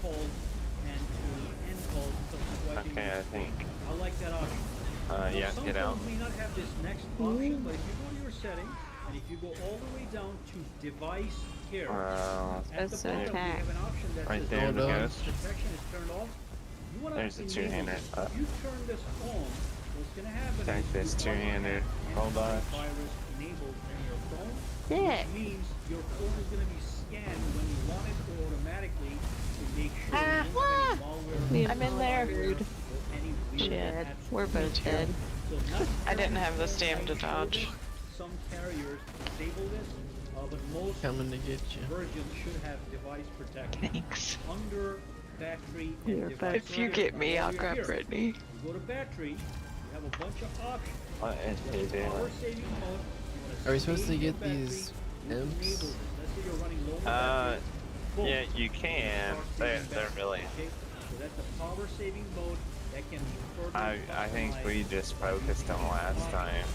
S7: calls and to end calls. So that's why
S1: Okay, I think.
S7: I like that option.
S1: Yeah,
S7: Some
S1: get out.
S7: phones may not have this next option, but if you go to your settings and if you go all the way down to device care, at the
S3: Supposed to
S7: bottom we
S3: attack.
S7: have an option that
S1: Right
S7: says
S1: there, the
S7: device
S1: ghost.
S7: protection is turned off. You want to
S1: There's the two-hander.
S7: If you turn this on, what's going to happen
S1: Attack
S7: is
S1: this
S7: you want to
S1: two-hander.
S7: have
S1: Hold on.
S7: antivirus enabled in your phone,
S3: Dick.
S7: which means your phone is going to be scanned when you want it or automatically to make sure
S3: Ah,
S7: you don't have any malware
S3: We
S8: I'm in there.
S7: or any weird
S3: Dead.
S7: apps.
S3: We're both dead.
S7: So not
S8: I didn't have the
S7: every
S8: stamp to
S7: phone shows
S8: dodge.
S7: this. Some carriers disable this, but most
S4: Coming to get you.
S7: versions should have device protection.
S8: Thanks.
S7: Under battery and
S3: You're
S7: device
S3: both
S8: If you get me,
S7: protection.
S8: I'll grab
S7: Here,
S8: Brittany.
S7: you go to battery, you have a bunch of options.
S1: What is he
S7: You have
S1: doing?
S7: power saving mode. You wanna
S4: Are we supposed to
S7: save your
S4: get these
S7: battery, you
S4: imps?
S7: enable this. Let's say you're running low on battery. Boom.
S1: Yeah, you can.
S7: Start
S1: They're
S7: saving battery,
S1: really.
S7: okay? So that's the power saving mode that can be further
S1: I think
S7: customized
S1: we just
S7: by
S1: focused
S7: using
S1: him last
S7: options.
S1: time.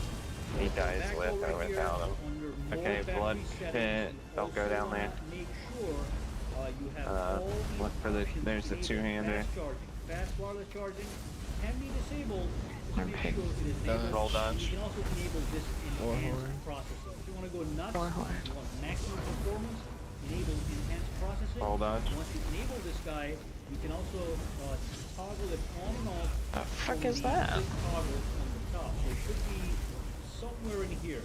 S1: He dies
S7: Back
S1: with
S7: over
S1: or
S7: here
S1: without him.
S7: under more
S1: Okay,
S7: battery
S1: blood
S7: settings,
S1: pit.
S7: you
S1: Don't go
S7: also
S1: down
S7: wanna
S1: there.
S7: Make sure you have
S1: Uh,
S7: all these
S1: look for the-
S7: options
S1: there's the
S7: enabled.
S1: two-hander.
S7: Fast charging, fast wireless charging can be disabled. Just make
S8: Okay.
S7: sure it is enabled.
S1: Roll dodge.
S7: You can also enable this
S4: Or
S7: enhanced
S4: horn.
S7: processing. If you want to go nuts,
S8: Or horn.
S7: you want maximum performance, enable enhanced processing.
S1: Roll dodge.
S7: Once you enable this guy, you can also toggle it on and off.
S8: The fuck
S7: from
S8: is
S7: the
S8: that?
S7: big toggles on the top. So it should be somewhere in here,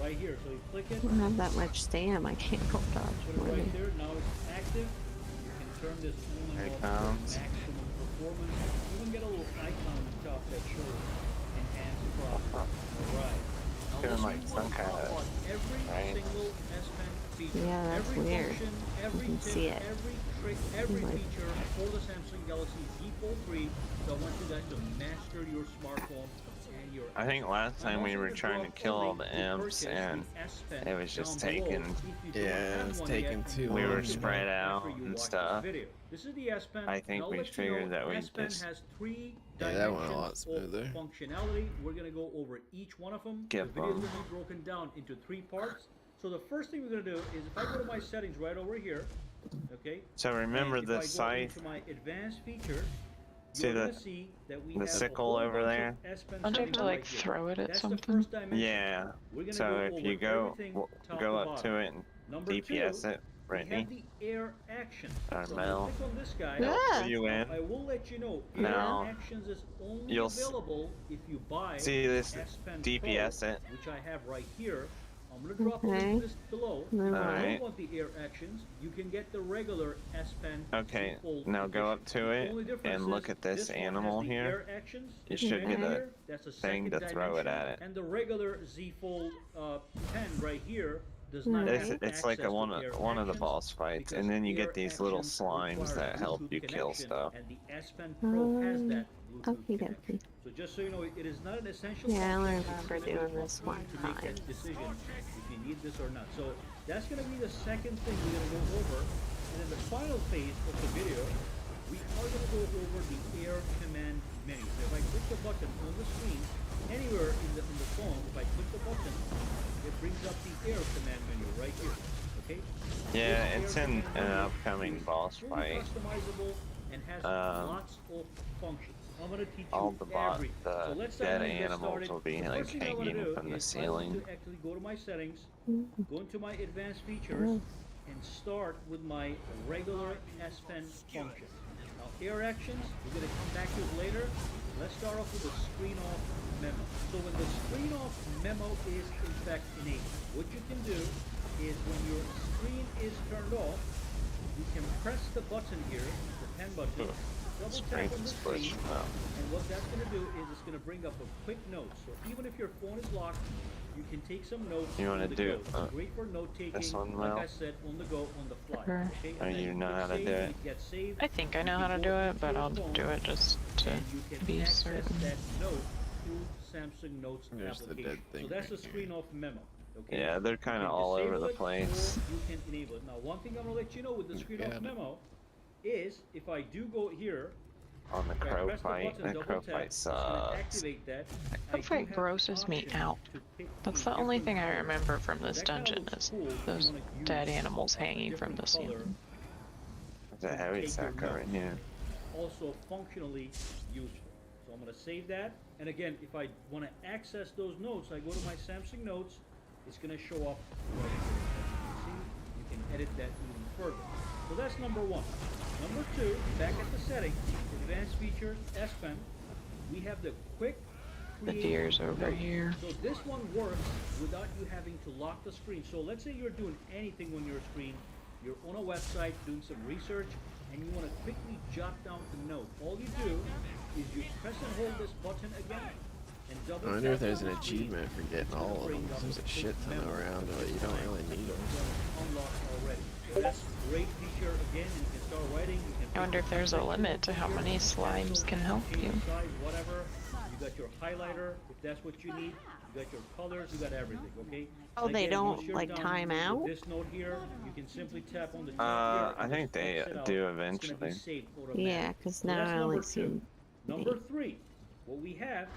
S7: right here. So you click it,
S3: I don't have that much stam. I can't roll dodge.
S7: put it right there. Now it's active. You can turn this on
S1: There
S7: and
S1: it
S7: off
S1: comes.
S7: to maximum performance. You even get a little icon on the top that shows enhanced processing. Alright. Now
S1: Feeling
S7: this
S1: like
S7: will
S1: some
S7: work
S1: kind of-
S7: on every
S1: right?
S7: single S-Pen feature.
S3: Yeah, that's
S7: every
S3: weird.
S7: function, every
S3: can
S7: tip,
S3: see it.
S7: every trick, every
S3: Like-
S7: feature for the Samsung Galaxy Z Fold 3. So I want you guys to master your smartphone and your
S1: I think last
S7: I'm
S1: time we
S7: also
S1: were
S7: gonna
S1: trying
S7: drop
S1: to kill
S7: a
S1: all
S7: link
S1: the
S7: to
S1: imps,
S7: purchase
S1: and
S7: the S Pen
S1: it was just
S7: down below
S1: taking.
S7: if you don't
S4: Yeah,
S7: have
S4: it's
S7: one
S4: taking
S7: yet,
S4: too
S7: and
S1: We
S7: you
S1: were
S7: can do
S1: spread
S7: that
S1: out
S7: after you
S1: and
S7: watch
S1: stuff.
S7: this video. This is the S Pen.
S1: I think
S7: I'll
S1: we
S7: let you
S1: figured
S7: know,
S1: that we
S7: S Pen
S1: just
S7: has 3
S4: Yeah, that went a lot
S7: dimensions of
S4: smoother.
S7: functionality. We're gonna go over each one of them.
S1: Get
S7: the video is
S1: them.
S7: gonna be broken down into 3 parts. So the first thing we're gonna do is if I go to my settings right over here, okay.
S1: So remember
S7: and
S1: the
S7: if I go
S1: scythe.
S7: into my advanced features,
S1: See
S7: you're
S1: the-
S7: gonna see that we
S1: the
S7: have a
S1: sickle
S7: whole
S1: over
S7: bunch
S1: there?
S7: of S Pen
S8: Don't you have
S7: settings
S8: to like
S7: right here.
S8: throw it at
S7: That's the
S8: something?
S7: first dimension.
S1: Yeah.
S7: We're gonna
S1: So
S7: go
S1: if
S7: over
S1: you go
S7: everything top
S1: go
S7: to
S1: up
S7: bottom.
S1: to it and
S7: Number
S1: DPS
S7: 2,
S1: it,
S7: we have
S1: Brittany.
S7: the air actions.
S1: Or
S7: So
S1: Mel.
S7: click on this guy.
S3: Yeah.
S1: Are you in?
S7: I will let you know, air
S1: No.
S7: actions is only
S1: You'll
S7: available if you buy
S1: See this
S7: S Pen
S1: DPS
S7: Pro,
S1: it.
S7: which I have right here. I'm gonna drop a link
S3: Okay.
S7: to this below. If you
S1: Alright.
S7: don't want the air actions, you can get the regular S Pen.
S1: Okay,
S7: default
S1: now go
S7: edition.
S1: up to
S7: The
S1: it
S7: only difference
S1: and
S7: is
S1: look at this
S7: one has
S1: animal
S7: the
S1: here.
S7: air actions,
S1: You
S7: this
S1: should
S7: pen
S3: get a
S7: here, that's a
S1: thing
S7: second
S1: to throw it
S7: dimension,
S1: at it.
S7: and the regular Z Fold pen right here does not
S3: It's-
S7: have
S1: It's like
S7: access to
S1: one
S7: air
S1: of the
S7: actions,
S1: boss fights,
S7: because
S1: and then you
S7: air
S1: get these little
S7: actions
S1: slimes
S7: require
S1: that help
S7: Bluetooth
S1: you kill
S7: connection,
S1: stuff.
S7: and the S Pen Pro has that Bluetooth
S3: Okie
S7: connection.
S3: dokie.
S7: So just so you know, it is not an essential
S3: Yeah, I only
S7: function.
S3: remember
S7: It's
S3: doing
S7: simply
S3: this
S7: for you
S3: one
S7: to make
S3: time.
S7: that decision if you need this or not. So that's going to be the second thing we're going to go over. And in the final phase of the video, we are going to go over the air command menu. So if I click the button on the screen, anywhere in the phone, if I click the button, it brings up the air command menu right here. Okay?
S1: Yeah,
S7: This
S1: it's
S7: air
S1: in
S7: command
S1: an
S7: menu
S1: upcoming
S7: is
S1: boss
S7: fully
S1: fight.
S7: customizable and has lots of functions. I'm going to teach
S1: All
S7: you
S1: the
S7: everything. So
S1: the
S7: let's
S1: dead
S7: get
S1: animals
S7: started.
S1: will be
S7: The
S1: like
S7: first thing I wanna
S1: hanging
S7: do
S1: from the
S7: is I want
S1: ceiling.
S7: to actually go to my settings,
S3: Mm.
S7: go into my advanced features, and start with my regular S Pen function. Now, air actions, we're going to come back to it later. Let's start off with the screen off memo. So when the screen off memo is in fact enabled, what you can do is when your screen is turned off, you can press the button here, the pen button, double tap
S1: Strength
S7: on the
S1: split.
S7: screen,
S1: Oh.
S7: and what that's going to do is it's going to bring up a quick note. So even if your phone is locked, you can take some notes.
S1: You wanna
S7: on the
S1: do,
S7: go. It's great for note taking,
S1: this one,
S7: like
S1: Mel?
S7: I said, on the go, on the fly.
S8: Sure.
S7: Okay?
S1: Oh,
S7: And then
S1: you know
S7: click
S1: how to
S7: save,
S1: do it?
S7: it gets saved,
S8: I think I
S7: you
S8: know
S7: can
S8: how to
S7: go
S8: do it,
S7: into
S8: but
S7: your
S8: I'll
S7: phone,
S8: do it just to
S7: and you can
S8: be
S7: access
S8: certain.
S7: that note through Samsung Notes
S4: There's the
S7: application.
S4: dead thing
S7: So that's
S4: right
S7: the screen off memo. Okay?
S1: Yeah, they're
S7: You
S1: kind of
S7: can
S1: all over
S7: disable
S1: the
S7: it,
S1: place.
S7: or you can enable it. Now, one thing I'm gonna let you know with the screen off
S4: Yeah.
S7: memo is if I do go here,
S1: On the
S7: if I
S1: crow
S7: press the
S1: fight,
S7: button,
S1: that
S7: double
S1: crow
S7: tap,
S1: fight
S7: it's gonna
S1: sucks.
S7: activate that.
S8: Crow fight grosses me out. That's the only thing I remember from this dungeon is those dead animals hanging from the ceiling.
S1: There's a heavy sacker right here.
S7: Also functionally useful. So I'm going to save that. And again, if I want to access those notes, I go to my Samsung Notes. It's going to show up right here. As you can see, you can edit that even further. So that's number one. Number two, back at the settings, advanced features, S Pen, we have the quick
S8: The
S7: create
S8: deer's over
S7: note.
S8: here.
S7: So this one works without you having to lock the screen. So let's say you're doing anything on your screen, you're on a website doing some research, and you want to quickly jot down the note. All you do is you press and hold this button again, and double
S4: I wonder if
S7: tap
S4: there's
S7: on
S4: an
S7: the screen.
S4: achievement for getting all of them, 'cause there's a shit ton around, but you don't really need them.
S7: Unlocked already. So that's a great feature again, and you can start writing. You can
S8: I wonder if there's a limit to how many slimes can help you.
S7: Size, whatever. You got your highlighter, if that's what you need. You got your colors, you got everything, okay?
S3: Oh,
S7: And
S3: they
S7: again,
S3: don't,
S7: once you're
S3: like,
S7: done
S3: time
S7: with
S3: out?
S7: This note here, you can simply tap on the top here.
S1: I
S7: and
S1: think
S7: just
S1: they
S7: X it out.
S1: do
S7: It's gonna be
S1: eventually.
S7: saved automatically.
S3: Yeah, because
S7: So
S3: now
S7: that's
S3: I only
S7: number
S3: see.
S7: two. Number three, what we have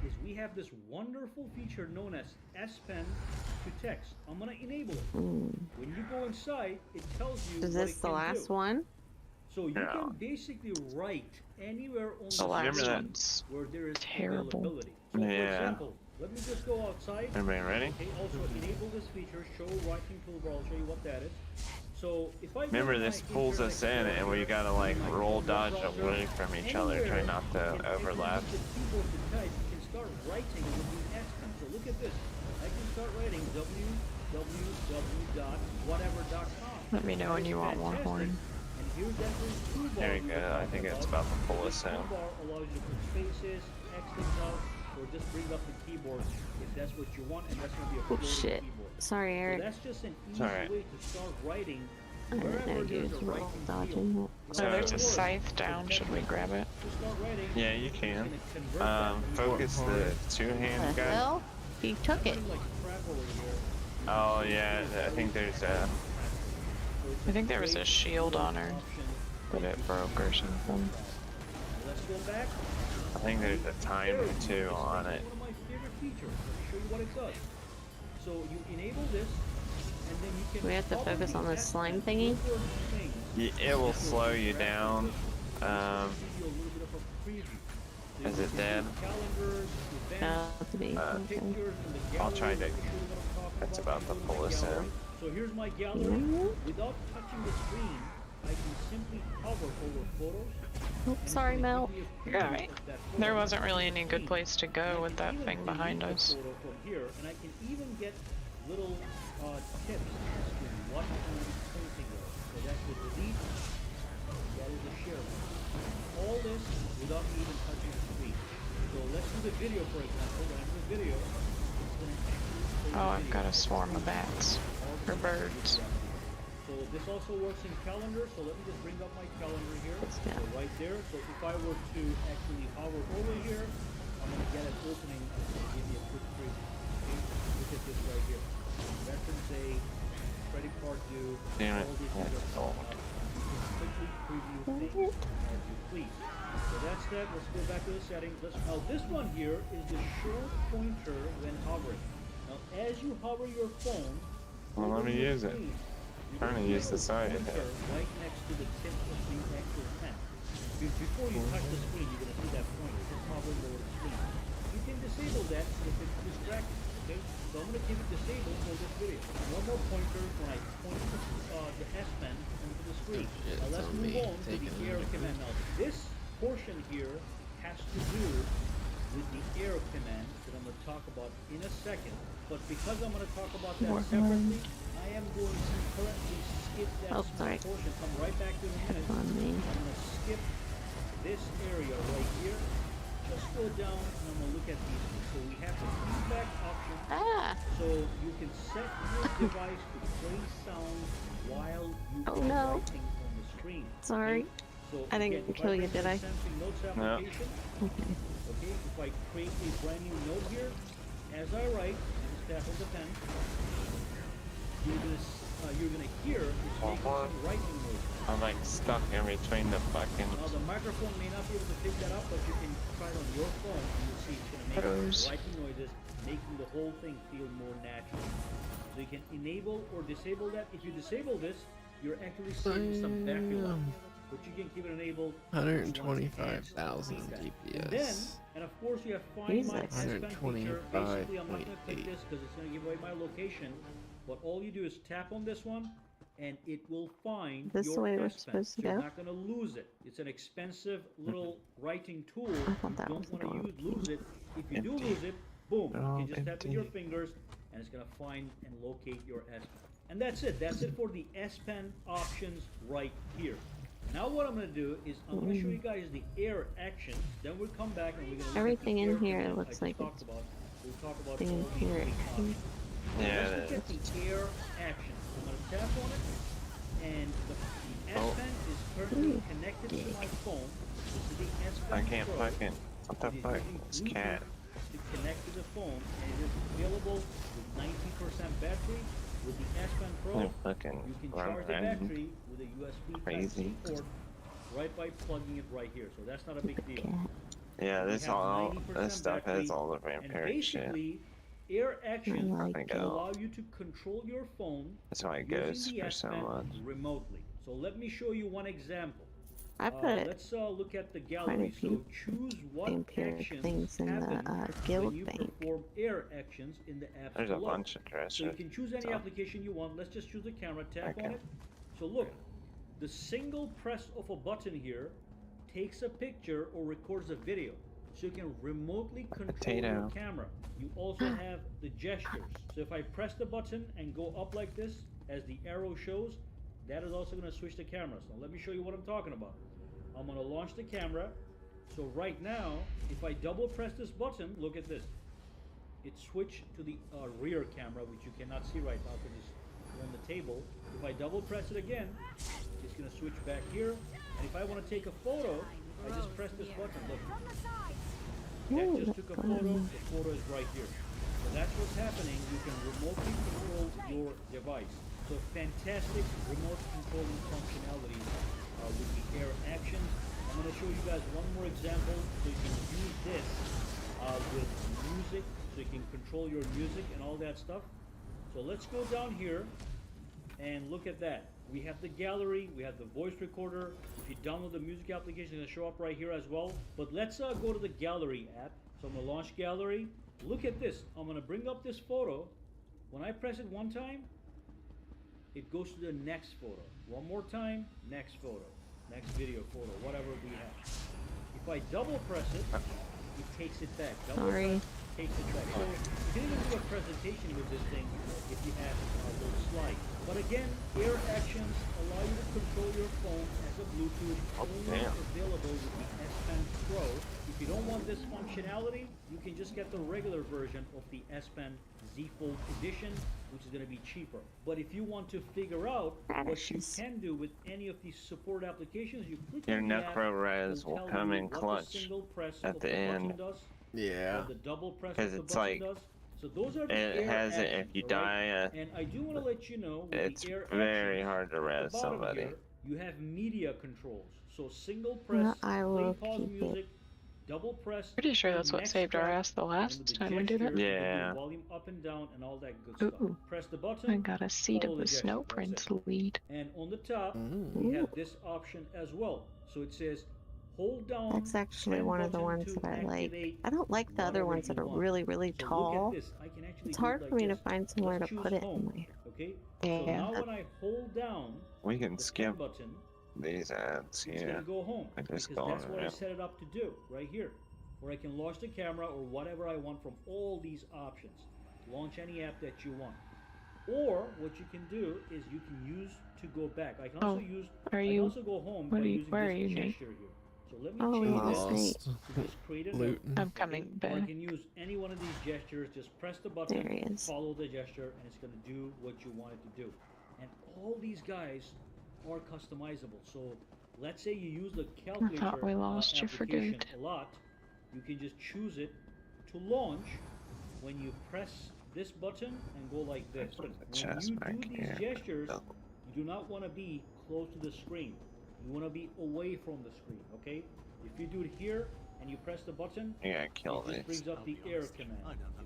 S7: is we have this wonderful feature known as S Pen to text. I'm gonna enable it.
S3: Mm.
S7: When you go inside, it tells you
S3: Is
S7: what
S3: this
S7: it
S3: the
S7: can
S3: last
S7: do.
S3: one?
S7: So you
S1: Yeah.
S7: can basically write anywhere on
S8: The
S7: the
S8: last
S7: screen
S8: one's
S7: where there is
S8: terrible.
S7: availability. So for
S1: Yeah.
S7: example, let me just go outside.
S1: Everybody ready?
S7: Okay, also enable this feature, show writing toolbar. I'll show you what that is. So if I go
S1: Remember,
S7: to my
S1: this pulls
S7: Internet
S1: us in, and
S7: Explorer
S1: we gotta like
S7: in my
S1: roll
S7: web
S1: dodge
S7: browser,
S1: away from each other, try
S7: anywhere
S1: not
S7: you
S1: to
S7: can-
S1: overlap.
S7: If you use the keyboard to type, you can start writing with the S Pen. So look at this. I can start writing www.whatever.com.
S8: Let me know when you want more horn.
S7: And here's that little toolbar
S1: There you
S7: we
S1: go,
S7: were
S1: I
S7: talking
S1: think it's
S7: about.
S1: about to pull
S7: This
S1: us in.
S7: toolbar allows you to put spaces, X things out, or just bring up the keyboard if that's what you want, and that's going to be a
S3: Oh
S7: floating
S3: shit.
S7: keyboard.
S3: Sorry,
S7: So
S3: Eric.
S7: that's just an easy
S1: alright.
S7: way to start writing
S3: I didn't know
S7: wherever
S3: you
S7: there's
S3: was
S7: a
S3: roll
S7: writing field.
S3: dodging that.
S8: So there's a scythe down. Should we grab it?
S7: To start writing,
S1: Yeah, you
S7: it's
S1: can.
S7: gonna convert that when you
S1: Focus
S7: start
S1: the
S7: writing.
S3: What
S1: two-hand
S3: the
S1: guy.
S3: hell? He took it.
S7: Writing like crap over here.
S1: Oh yeah, I think there's a.
S7: So it's
S8: I think there was a
S7: great
S8: shield on her,
S7: option.
S8: but it broke or something.
S7: Let's go back.
S1: I think there's a timer too on it.
S7: One of my favorite features. Let me show you what it does. So you enable this, and then you can.
S3: We have to
S7: hover
S3: focus
S7: the
S3: on this
S7: S
S3: slime
S7: pen
S3: thingy?
S7: over things.
S1: It will slow you down.
S7: Give you a little bit of a preview. So
S1: Is
S7: you
S1: it
S7: can
S1: dead?
S7: do calendars, events,
S3: Got to be.
S1: Uh,
S3: Okay.
S7: pictures in the
S1: I'll
S7: gallery,
S1: try to-
S7: if you know what I'm talking
S1: That's
S7: about,
S1: about to
S7: you go
S1: pull
S7: my
S1: us in.
S7: gallery. So So here's my gallery. Without touching the screen, I can simply hover over photos.
S3: Oh, sorry, Mel.
S8: You're alright. There wasn't really any good place to go with that thing behind us.
S7: Photo from here, and I can even get little tips as to what I'm pointing at. So that's the delete. That is the share. All this without me even touching the screen. So let's do the video, for example. When I do the video, it's going to actually play the
S8: Oh, I've
S7: video.
S8: got a swarm of bats. Or birds.
S7: So this also works in calendar, so let me just bring up my calendar here.
S3: Yeah.
S7: So right there. So if I were to actually hover over here, I'm going to get an opening. I'm going to give you a quick preview. Okay? Look at this right here. Veterans Day, credit card due,
S1: Damn it.
S7: all these things are
S1: Oh.
S7: coming up. You can quickly preview things as you please. So that's that. Let's go back to the settings. Now this one here is the short pointer when hovering. Now as you hover your phone,
S1: Well, let me use it. Trying to use the side.
S7: right next to the tip of the actual pen. Before you touch the screen, you're going to see that pointer. Just hovering over the screen. You can disable that if it's distracting. Okay, so I'm going to keep it disabled for this video. One more pointer when I point the S Pen into the screen.
S4: Shit,
S7: Now let's
S4: it's on
S7: move
S4: me.
S7: on to
S4: Taking
S7: the arrow
S4: it.
S7: command. Now this portion here has to do with the arrow command that I'm going to talk about in a second. But because I'm going to talk about that separately, I am going to currently skip that
S3: Oh,
S7: small
S3: sorry.
S7: portion. Come right back to it in a minute.
S3: On me.
S7: I'm going to skip this area right here. Just go down and I'm going to look at these. So we have the feedback option.
S3: Ah!
S7: So you can set your device to play sound while you
S3: Oh,
S7: are
S3: no.
S7: writing on the screen.
S3: Sorry.
S7: Okay? So
S3: I didn't
S7: again, if
S3: kill you,
S7: bring
S3: did
S7: the
S3: I?
S7: Sensing Notes
S1: No.
S7: application,
S3: Okay.
S7: okay, if I create a brand new note here, as I write, and just tap on the pen, you're gonna hear it's making
S1: Uh-huh.
S7: some writing noise.
S1: I'm like stuck in between the fucking.
S7: Now the microphone may not be able to pick that up, but you can try it on your phone and you'll see it's gonna make
S8: Rose.
S7: writing noises, making the whole thing feel more natural. So you can enable or disable that. If you disable this, you're actually saving some battery life. But you can keep it enabled. if you want to enhance
S4: 125,000
S7: feedback. And then,
S4: DPS.
S7: and of course you have Find My
S3: Jesus.
S7: S Pen feature. Basically, I'm not gonna click
S4: 125.8.
S7: this because it's gonna give away my location. But all you do is tap on this one, and it will find
S3: This
S7: your
S3: the way we're
S7: S Pen.
S3: supposed to
S7: So you're
S3: go?
S7: not gonna lose it. It's an expensive little writing tool.
S3: I thought
S7: You
S3: that
S7: don't
S3: was the
S7: want
S3: door.
S7: to lose it. If you do
S1: Empty.
S7: lose it, boom,
S1: They're
S7: you
S1: all
S7: can just tap with your
S1: empty.
S7: fingers, and it's gonna find and locate your S Pen. And that's it. That's it for the S Pen options right here. Now what I'm gonna do is I'm gonna show you guys the air actions. Then we'll come back and we're gonna look
S3: Everything
S7: at the
S3: in
S7: air
S3: here
S7: command I
S3: looks
S7: just
S3: like
S7: talked
S3: it's
S7: about. We'll talk about
S3: thing
S7: all
S3: in
S7: these
S3: here.
S7: big options.
S1: Yeah,
S7: Let's
S1: it
S7: look at the air action. I'm gonna tap on it, and the S
S1: Oh.
S7: Pen is currently connected to my phone. This is the S Pen
S1: I can't
S7: Pro.
S1: fucking. What the
S7: It is
S1: fuck?
S7: using
S1: This
S7: Bluetooth
S1: cat.
S7: to connect to the phone, and it is available with 90% battery. With the S Pen Pro,
S1: They're fucking
S7: you can
S1: run
S7: charge the
S1: around.
S7: battery with a USB
S1: Crazy.
S7: Type-C port right by plugging it right here. So that's not a big deal.
S3: Cat.
S1: Yeah,
S7: We
S1: this
S7: have
S1: all.
S7: 90%
S1: This stuff
S7: battery,
S1: has all the
S7: And
S1: vampiric shit.
S7: basically, air action
S3: I like
S1: Like,
S7: will
S1: oh.
S7: allow you to control your phone
S1: That's why it
S7: using
S1: goes
S7: the
S1: for
S7: S
S1: so
S7: Pen
S1: much.
S7: remotely. So let me show you one example.
S3: I put
S7: Let's look at the
S3: quite a
S7: gallery. So
S3: few
S7: choose what
S3: vampiric
S7: actions
S3: things in the
S7: happen
S3: guild
S7: when you
S3: bank.
S7: perform air actions in the apps
S1: There's a
S7: below.
S1: bunch of
S7: So you
S1: dressers.
S7: can choose any
S1: So-
S7: application you want. Let's just choose the camera, tap on
S1: Okay.
S7: it. So look, the single press of a button here takes a picture or records a video. So you can remotely control your
S1: Potato.
S7: camera. You also have the gestures. So if I press the button and go up like this, as the arrow shows, that is also going to switch the camera. So let me show you what I'm talking about. I'm going to launch the camera. So right now, if I double press this button, look at this. It switched to the rear camera, which you cannot see right now because it's on the table. If I double press it again, it's going to switch back here. And if I want to take a photo, I just press this button. Look, that
S3: Ooh,
S7: just took a
S3: that's
S7: photo.
S3: fun.
S7: The photo is right here. So that's what's happening. You can remotely control your device. So fantastic remote controlling functionalities with the air actions. I'm going to show you guys one more example so you can use this with music, so you can control your music and all that stuff. So let's go down here and look at that. We have the gallery, we have the voice recorder. If you download the music application, it's going to show up right here as well. But let's go to the gallery app. So I'm going to launch gallery. Look at this. I'm going to bring up this photo. When I press it one time, it goes to the next photo. One more time, next photo, next video photo, whatever we have. If I double press it, it takes it back. Double
S3: Sorry.
S7: press, takes it back. So you can even do a presentation with this thing if you have a little slide. But again, air actions allow you to control your phone as a Bluetooth, only available with the S Pen Pro. If you don't want this functionality, you can just get the regular version of the S Pen Z Fold Edition, which is going to be cheaper. But if you want to figure out what you can do with any of these support applications, you click
S1: Your
S7: on the app,
S1: Necro-Res
S7: it'll
S1: will
S7: tell
S1: come
S7: you
S1: in
S7: what the
S1: clutch
S7: single press
S1: at
S7: of
S1: the
S7: button
S1: end.
S7: does,
S4: Yeah.
S7: or the double press
S1: 'Cause
S7: of the
S1: it's
S7: button
S1: like-
S7: does. So those are the
S1: It
S7: air
S1: has it if
S7: actions,
S1: you
S7: all right?
S1: die.
S7: And I do want to let you know with
S1: It's
S7: the air
S1: very
S7: actions,
S1: hard to
S7: at the
S1: res
S7: bottom
S1: somebody.
S7: here, you have media controls. So single
S3: Well,
S7: press,
S3: I
S7: play
S3: will
S7: pause
S3: keep it.
S7: music, double press.
S8: Pretty sure
S7: the
S8: that's what
S7: next
S8: saved our
S7: track,
S8: ass the
S7: and
S8: last
S7: with the
S8: time we did
S7: gestures,
S8: it.
S7: you can do
S1: Yeah.
S7: volume up and down and all that good stuff.
S8: Ooh,
S7: Press the button.
S8: I got a seed
S7: follow
S8: of
S7: the
S8: the
S7: gesture,
S8: Snow
S7: that's
S8: Prince
S7: it.
S8: lead.
S7: And on the top,
S4: Mm.
S7: we have this option as well. So it says hold down.
S3: That's actually
S7: 10
S3: one of the
S7: button
S3: ones
S7: to
S3: that I like.
S7: activate
S3: I don't like the other
S7: whatever
S3: ones that
S7: you
S3: are
S7: want.
S3: really, really
S7: So
S3: tall.
S7: look at this. I can actually
S3: It's
S7: do it
S3: hard
S7: like
S3: for me to
S7: this.
S3: find somewhere
S7: Let's
S3: to
S7: choose
S3: put it in
S7: home.
S3: my.
S7: Okay. So
S8: Yeah.
S7: now when I hold down
S1: We can
S7: the 10
S1: skip
S7: button,
S1: these ads
S7: it's
S1: here.
S7: gonna go home
S1: I just
S7: because
S1: go
S7: that's
S1: on
S7: what I
S1: it.
S7: set it up to do right here, where I can launch the camera or whatever I want from all these options. Launch any app that you want. Or what you can do is you can use to go back. I can also use.
S8: Are
S7: I can
S8: you?
S7: also go home
S8: What
S7: by
S8: are you-
S7: using
S8: where
S7: this
S8: are you, Nate?
S7: gesture here. So let me
S3: Oh, we
S7: change
S3: lost
S7: this
S3: Nate.
S7: to just create a note.
S4: Looting.
S8: I'm coming,
S7: Or I
S8: babe.
S7: can use any one of these gestures. Just press the button,
S3: There he is.
S7: follow the gesture, and it's going to do what you want it to do. And all these guys are customizable. So let's say you use the calculator
S8: we lost you for
S7: application
S8: good.
S7: a lot. You can just choose it to launch when you press this button and go like this.
S1: Put the
S7: When
S1: chest
S7: you
S1: back
S7: do these
S1: here.
S7: gestures, you do not want to be close to the screen. You want to be away from the screen, okay? If you do it here and you press the button,
S1: You gotta kill
S7: it just
S1: these.
S7: brings up the air command.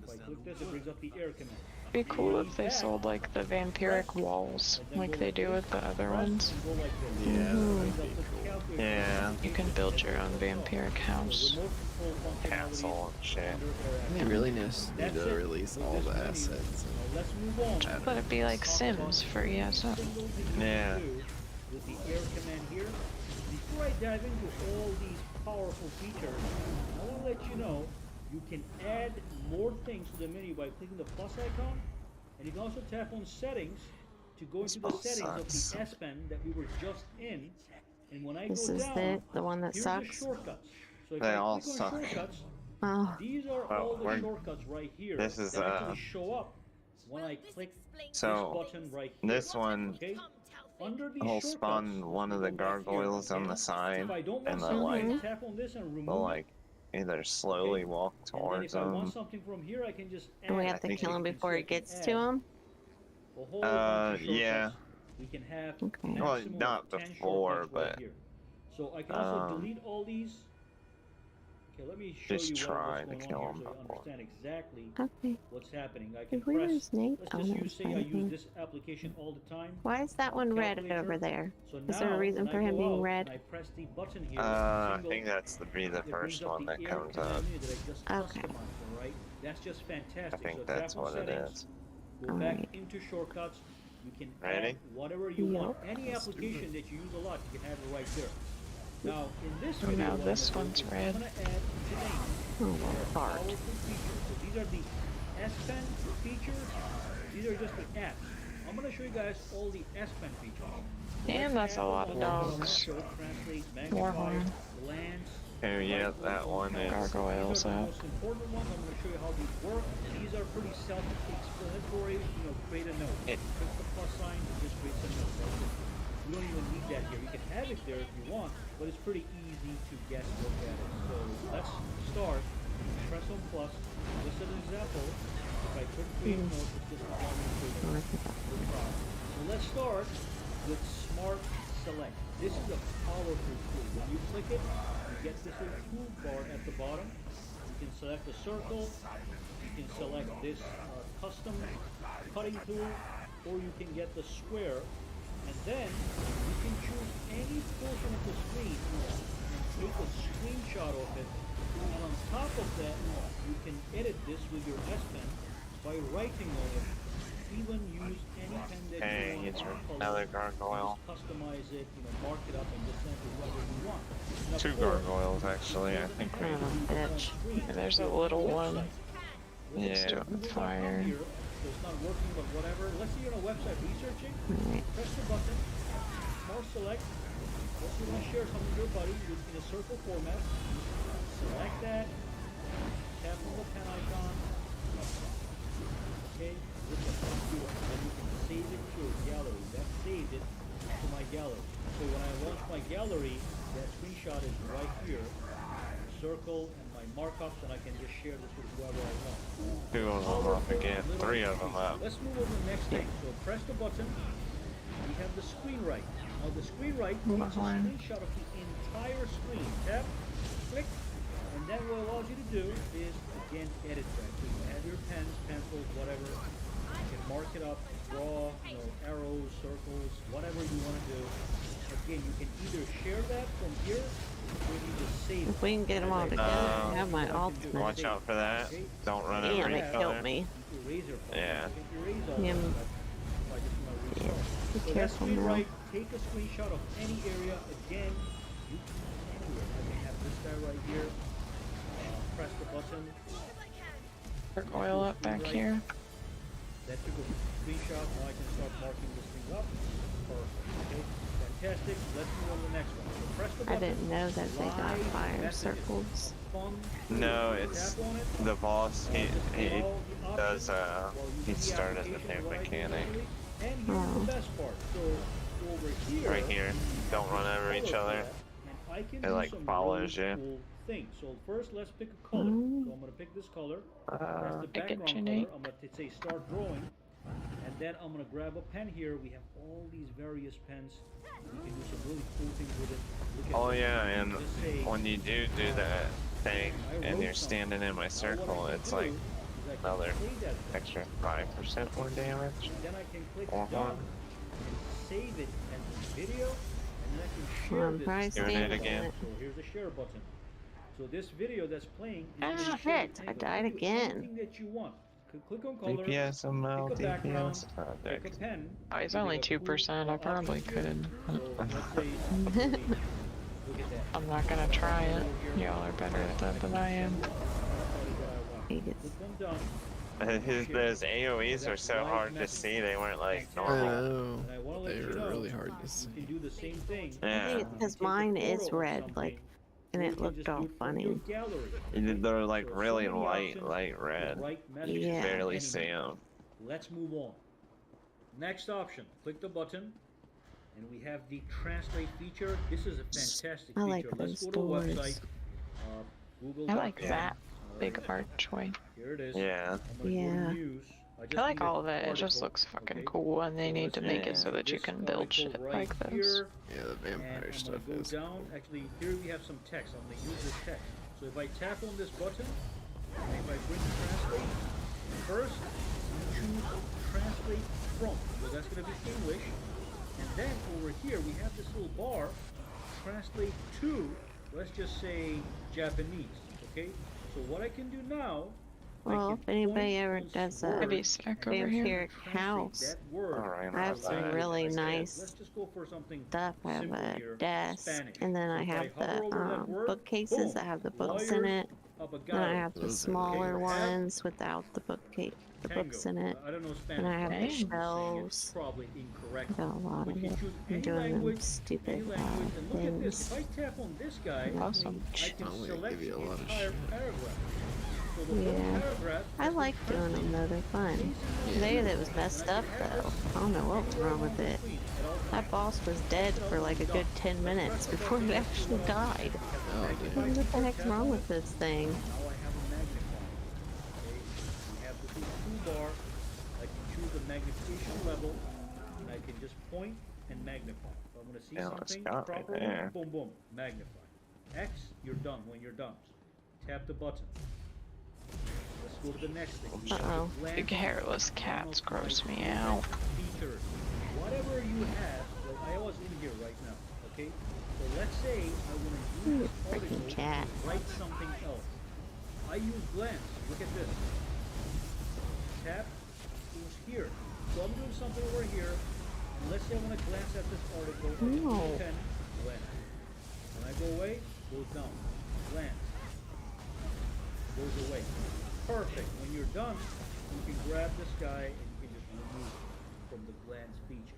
S7: If I click this, it brings up the air command.
S8: It'd be cool if they sold like the vampiric walls, like they do with the other ones.
S7: And go like this.
S4: Yeah, that
S3: Mhm.
S4: would
S7: Brings
S4: be
S7: up the
S4: cool.
S7: calculator.
S1: Yeah.
S8: You can build your own vampiric house.
S7: Remote control functionality
S1: Castle and shit.
S7: under air
S4: They
S7: action.
S4: really need
S7: That's
S4: to
S7: it
S4: release
S7: with
S4: all
S7: this
S4: the
S7: menu.
S4: assets.
S7: Now let's move on.
S8: Let it be like Sims for ESO.
S7: Single thing you
S1: Yeah.
S7: can do with the air command here. Before I dive into all these powerful features, I want to let you know you can add more things to the menu by clicking the plus icon, and you can also tap on settings to go into the
S1: both
S7: settings of
S1: sucks.
S7: the S Pen that we were just in. And when I
S3: This
S7: go
S3: is
S7: down,
S3: the one that
S7: here's
S3: sucks.
S7: the shortcuts. So if
S1: They
S7: I
S1: all
S7: click on
S1: suck.
S7: shortcuts,
S3: Oh,
S7: these are
S1: Well,
S7: all the
S1: we're-
S7: shortcuts right here
S1: this is,
S7: that actually show up when I click
S1: So,
S7: this button right here.
S1: this one
S7: Okay? Under these
S1: will
S7: shortcuts,
S1: spawn one of the
S7: go back here,
S1: gargoyles on
S7: okay?
S1: the side,
S7: If I don't want
S1: and they'll
S7: something,
S1: like,
S7: tap on this and remove
S1: they'll
S7: it.
S1: like either slowly walk
S7: And then
S1: towards
S7: if I want
S1: them.
S7: something from here, I can just add.
S3: and we
S1: I
S3: have to
S1: think
S3: kill
S1: you
S3: him
S7: can
S3: before
S7: see I
S3: it
S7: can
S3: gets
S7: add
S3: to him.
S7: a whole bunch of
S1: Yeah.
S7: shortcuts. We can have
S3: Okay.
S1: Well,
S7: maximum
S1: not
S7: of 10
S1: before,
S7: shortcuts right
S1: but,
S7: here. So I can also
S1: um,
S7: delete all these. Okay, let me show
S1: just
S7: you
S1: try
S7: what's
S1: to
S7: going
S1: kill
S7: on
S1: him
S7: here so you
S1: before.
S7: understand exactly
S3: Okay.
S7: what's happening. I can
S3: Did we
S7: press.
S3: lose Nate?
S7: Let's
S3: Oh,
S7: just
S3: no,
S7: use,
S3: it's
S7: say
S3: fine.
S7: I use this application all the time.
S3: Why is that one red
S7: calculator.
S3: over there?
S7: So
S3: Is there a
S7: now,
S3: reason
S7: when
S3: for
S7: I
S3: him
S7: go
S3: being
S7: out
S3: red?
S7: and I press the button here.
S1: I
S7: single,
S1: think that's the
S7: it brings
S1: first
S7: up
S1: one
S7: the
S1: that
S7: air
S1: comes
S7: command
S1: up.
S7: menu that I just
S3: Okay.
S7: customized, all right? That's just fantastic.
S1: I think
S7: so
S1: that's
S7: tap on
S1: what it
S7: settings,
S1: is.
S7: go back
S3: Alright.
S7: into shortcuts. You can
S1: Ready?
S7: add whatever you
S3: Yep.
S7: want. Any
S4: Let's do
S7: application that you use a lot, you can have it right there. Now, in this
S8: Oh,
S7: video,
S8: now
S7: what I'm
S8: this
S7: gonna do
S8: one's
S7: is
S8: red.
S7: I'm gonna add today
S3: Oh, well, fart.
S7: powerful features. So these are the S Pen features. These are just the apps. I'm gonna show you guys all the S Pen features. So
S8: And
S7: let's
S8: that's a
S7: add
S8: lot
S7: the
S8: of
S7: ones that I'm gonna
S8: dogs.
S7: show, translate,
S8: More
S7: magnify,
S8: horn.
S7: glance.
S1: Oh yeah, that one is.
S8: Gargoyles
S7: These are the
S8: up.
S7: most important ones. I'm going to show you how these work. These are pretty self-explanatory. You know, create a note.
S1: It-
S7: Click the plus sign, it just creates a note. That's it. You don't even need that here. You can have it there if you want, but it's pretty easy to guess look at it. So let's start. Press on plus. Just as an example, if I click create note, it's just a one
S3: Oh, I think that-
S7: no problem. So let's start with Smart Select. This is a powerful tool. When you click it, you get this little toolbar at the bottom. You can select a circle, you can select this custom cutting tool, or you can get the square, and then you can choose any portion of the screen and take a screenshot of it. And on top of that, you can edit this with your S Pen by writing on it even use any pen that
S1: Hey,
S7: you want.
S1: it's
S7: any color,
S1: another
S7: and
S1: gargoyle.
S7: just customize it, mark it up and just send it whoever you want. And of
S1: Two
S7: course,
S1: gargoyles, actually. I
S7: doesn't
S1: think
S7: have
S1: we.
S7: to
S3: Son of a
S7: be on
S3: bitch.
S7: screen.
S8: And there's a
S7: If you're on
S8: little
S7: a
S8: one.
S7: website, let's
S1: Yeah.
S7: say
S8: Doing
S7: Google.com
S8: fire.
S7: here, so it's not working, but whatever. Let's say you're on a website researching,
S3: Alright.
S7: press the button, smart select. Let's say you want to share something with your buddy in a circle format. Select that, tap on the pen icon. Okay, look at that. Then you can save it to your gallery. That saved it to my gallery. So when I launch my gallery, that screenshot is right here. Circle and my markups, and I can just share this with whoever I want.
S1: Two of them up again. Three of them up.
S7: Let's move on to the next thing. So press the button. We have the screen right. Now the screen right takes a screenshot of the entire screen. Tap, click, and then what it allows you to do is again edit that. So you can add your pens, pencils, whatever. You can mark it up, draw, arrows, circles, whatever you want to do. Again, you can either share that from here, or you just save it.
S3: If we can get them all together, I have my ultimate.
S1: Watch out for that. Don't run
S3: Damn,
S1: over
S3: it
S1: each
S3: killed
S1: other.
S3: me.
S7: Eraser point.
S1: Yeah.
S7: You can erase all
S3: Him.
S7: that, but I just want to
S3: Yeah.
S7: restart.
S3: Be
S7: So that's
S3: careful
S7: screen
S3: now.
S7: right. Take a screenshot of any area. Again, you can anywhere. I can have this guy right here. Press the button.
S8: Gargoyle up back here.
S7: That took a screenshot. Now I can start marking this thing up. Perfect. Okay. Fantastic. Let's move on to the next one. So press the
S3: I
S7: button.
S3: didn't know that they got
S7: Live
S3: fire
S7: messages.
S3: circles.
S7: Fun.
S1: No, it's
S7: Tap on it.
S1: the boss. He
S7: All the
S1: does.
S7: options. Well, you
S1: He
S7: do the
S1: started the
S7: application
S1: new
S7: right
S1: mechanic.
S7: manually. And here's
S3: Oh.
S7: the best part. So over here,
S1: Right here. Don't run over each
S7: color
S1: other.
S7: palette, and I can
S1: It,
S7: do
S1: like,
S7: some
S1: follows
S7: really
S1: you.
S7: cool things. So first, let's pick a color.
S3: Mm.
S7: So I'm gonna pick this color. Press
S1: Uh,
S7: the
S8: I get
S7: background
S8: you,
S7: color.
S8: Nate.
S7: I'm gonna say start drawing, and then I'm gonna grab a pen here. We have all these various pens. You can do some really cool things with it. Look at
S1: oh
S7: this.
S1: yeah,
S7: You
S1: and
S7: can just say,
S1: when you do that thing and you're standing in my
S7: now what I
S1: circle,
S7: can
S1: it's
S7: do
S1: like
S7: is I can
S1: another
S7: save that pen.
S1: extra 5% more damage.
S7: Then I can click
S1: Uh-huh.
S7: done and save it as a video, and then I can share
S3: I'm probably
S7: this.
S1: Doing it
S3: standing
S1: again.
S3: in it.
S7: So here's the share button. So this video that's playing is
S3: Ah,
S7: gonna show you
S3: shit, I
S7: anything.
S3: died
S7: You can do
S3: again.
S7: anything that you want. Click on color,
S1: DPS, ML,
S7: pick a background,
S1: DPS,
S7: pick a
S1: project.
S7: pen.
S8: Oh, he's
S7: They
S8: only
S7: got
S8: 2%.
S7: cool,
S8: I probably
S7: options here.
S8: could.
S7: So let's say, look at that.
S8: I'm not gonna try it. Y'all are better at that than I am.
S3: He gets
S7: Click on done.
S1: Those AoEs are so hard to see, they weren't like
S4: I
S1: normal.
S4: know.
S7: And I want to let
S4: They
S7: you
S4: were
S7: know,
S4: really hard to see.
S7: you can do the same thing.
S3: I
S1: Yeah.
S3: think it's because
S7: Take a
S3: mine is
S7: photo of
S3: red,
S7: something,
S3: like, and
S7: or you
S3: it
S7: can
S3: looked
S7: just
S3: all
S7: do it from your
S3: funny.
S7: gallery.
S1: They're like
S7: So
S1: really
S7: many
S1: light
S7: options,
S1: red.
S7: write messages
S3: Yeah.
S7: to
S1: Barely
S7: anyone.
S1: see them.
S7: Let's move on. Next option, click the button, and we have the translate feature. This is a fantastic
S3: I like
S7: feature. Let's
S3: those
S7: go to a
S3: doors.
S7: website, Google.
S8: I like
S1: Yeah.
S8: that big archway.
S7: Here it is.
S1: Yeah.
S7: I'm gonna go
S3: Yeah.
S7: to news. just
S8: I like
S7: need an
S8: all of it. It just
S7: article,
S8: looks fucking
S7: okay?
S8: cool, and they
S7: So
S8: need
S7: let's
S8: to make
S7: do
S8: it so that you
S7: this
S8: can build
S7: article
S8: shit
S7: right
S8: like this.
S7: here,
S4: Yeah, the
S7: and
S4: vampire
S7: I'm
S4: stuff
S7: gonna go
S4: is.
S7: down. Actually, here we have some text. I'm gonna use this text. So if I tap on this button, and if I bring translate, first you choose translate from, so that's gonna be English, and then over here we have this little bar, translate to, let's just say Japanese. Okay. So what I can do now. I
S3: Well,
S7: can
S3: if anybody
S7: point
S3: ever
S7: those
S3: does a
S7: words
S8: Heavy stack
S7: and
S8: over
S7: then
S8: here.
S3: vampiric
S7: translate
S3: house,
S7: that word
S1: Alright,
S3: I have
S1: not
S3: some
S1: bad.
S3: really
S7: Let's
S3: nice
S7: just go for something
S3: stuff. I have
S7: simple
S3: a
S7: here,
S3: desk,
S7: Spanish.
S3: and then I
S7: If
S3: have
S7: hover
S3: the
S7: over that word,
S3: bookcases
S7: boom,
S3: that have the books in
S7: wired
S3: it.
S7: up a
S3: Then I
S7: gallery.
S3: have the
S4: Those are
S3: smaller
S7: okay.
S3: ones without the the
S7: Tango.
S3: books in it.
S7: I don't know Spanish.
S3: And I have
S7: but
S3: the
S7: I'm saying it's
S3: shelves.
S7: probably incorrect.
S3: I got a lot
S7: But
S3: of
S7: you
S3: it.
S7: choose
S3: I'm
S7: any
S3: doing them
S7: language, any
S3: stupid
S7: language, and look at this.
S3: things.
S7: If I tap on this guy,
S8: Awesome.
S7: I can
S4: I'm gonna
S7: select
S4: give you a
S7: the
S4: lot of
S7: entire
S4: shit.
S7: paragraph. So the whole
S3: Yeah.
S7: paragraph
S3: I
S7: has been
S3: like doing them
S7: translated.
S3: though, they're fun. Today that was messed up though. I don't know what was wrong with it. That boss was dead for like a good 10 minutes before it actually died.
S4: Oh,
S3: What the heck's wrong with this thing?
S7: Now I have a magnifier. Okay, we have this little toolbar. I can choose the magnification level, and I can just point and magnify. If I'm going to see
S1: Yeah, it's
S7: something
S1: got right
S7: properly,
S1: there.
S7: boom, boom, magnify. X, you're done when you're done. Tap the button. Let's go to the next thing. We have the
S3: Uh-oh.
S7: glance
S8: Big hairless cats gross me out.
S7: features. Whatever you have, well, I was in here right now, okay? So let's say I want to use this
S3: Freaking
S7: article
S3: cat.
S7: to write something else. I use glance. Look at this. Tap goes here. So I'm doing something over here, and let's say I want to glance at this article.
S3: No.
S7: Pen, glance. When I go away, goes down. Glance. Goes away. Perfect. When you're done, you can grab this guy and you can just remove it from the glance feature.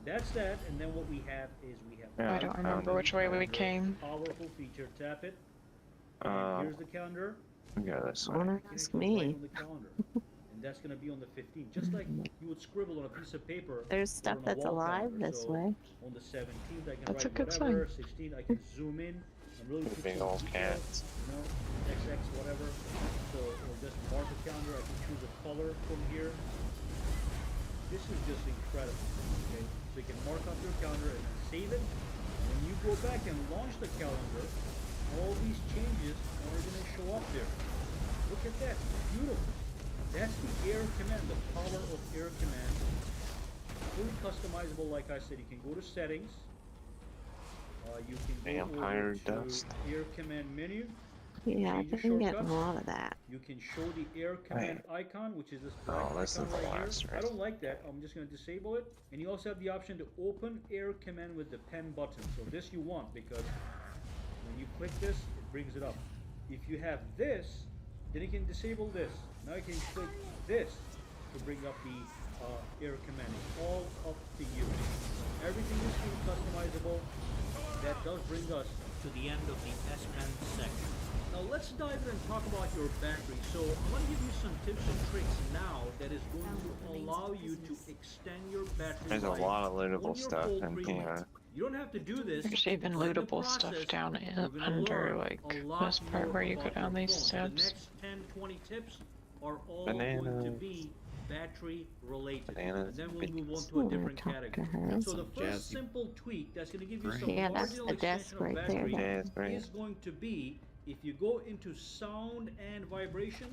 S7: That's that, and then what we have is we have.
S8: I don't remember which way we came.
S7: Powerful feature. Tap it. And here's the calendar.
S1: Go this way.
S3: Don't
S7: You
S3: ask
S7: can actually write
S3: me.
S7: on the calendar. And that's going to be on the 15th. Just like you would scribble on a piece of paper.
S3: There's
S7: or
S3: stuff
S7: on a
S3: that's
S7: wall
S3: alive
S7: calendar.
S3: this
S7: So
S3: way.
S7: on the 17th, I can
S8: That's a
S7: write
S8: good
S7: whatever. 16th, I can zoom in. I'm really
S1: The
S7: put
S1: big
S7: some
S1: old
S7: detail,
S1: cats.
S7: You know, XX, whatever. So, or just mark a calendar. I can choose a color from here. This is just incredible. Okay, so you can mark up your calendar and then save it. And when you go back and launch the calendar, all these changes are going to show up there. Look at that, beautiful. That's the Air Command, the power of Air Command. Fully customizable, like I said. You can go to settings. You can go
S1: Vampire
S7: over to
S1: dust.
S7: Air Command menu.
S3: Yeah, I've
S7: Change
S3: been getting
S7: shortcuts.
S3: a lot of that.
S7: You can show the Air Command icon, which is this
S1: Oh,
S7: black
S1: this
S7: icon
S1: is the
S7: right
S1: last
S7: here. I
S1: right.
S7: don't like that. I'm just going to disable it. And you also have the option to open Air Command with the pen button. So this you want, because when you click this, it brings it up. If you have this, then you can disable this. Now you can click this to bring up the Air Command. It's all up to you. Everything is fully customizable. That does bring us to the end of the S Pen section. Now let's dive in and talk about your battery. So I'm going to give you some tips and tricks now that is going to allow you to extend your battery
S1: There's a
S7: life
S1: lot of
S7: on
S1: lootable
S7: your
S1: stuff
S7: Fold
S1: in
S7: 3
S1: here.
S7: Max. You don't have to do this.
S8: There's even
S7: but in the
S8: lootable stuff
S7: process,
S8: down
S7: you're gonna
S8: under
S7: learn
S8: like
S7: a lot
S8: this part
S7: more
S8: where you go
S7: about
S8: down
S7: your
S8: these
S7: phone. The
S8: steps.
S7: next 10, 20 tips are all going to
S1: Bananas.
S7: be battery related.
S1: Bananas
S7: And then
S1: and
S7: we'll move on
S1: beans.
S7: to a
S3: Oh,
S7: different
S3: talk to
S7: category.
S3: her.
S7: So the
S4: Some
S7: first
S4: jazzy
S7: simple tweak that's going to give you
S4: brain.
S7: some
S3: Yeah, that's
S7: marginal
S3: the desk
S7: extension of
S3: right there.
S7: battery
S1: Yeah, it's great.
S7: is going to be if you go into sound and vibration,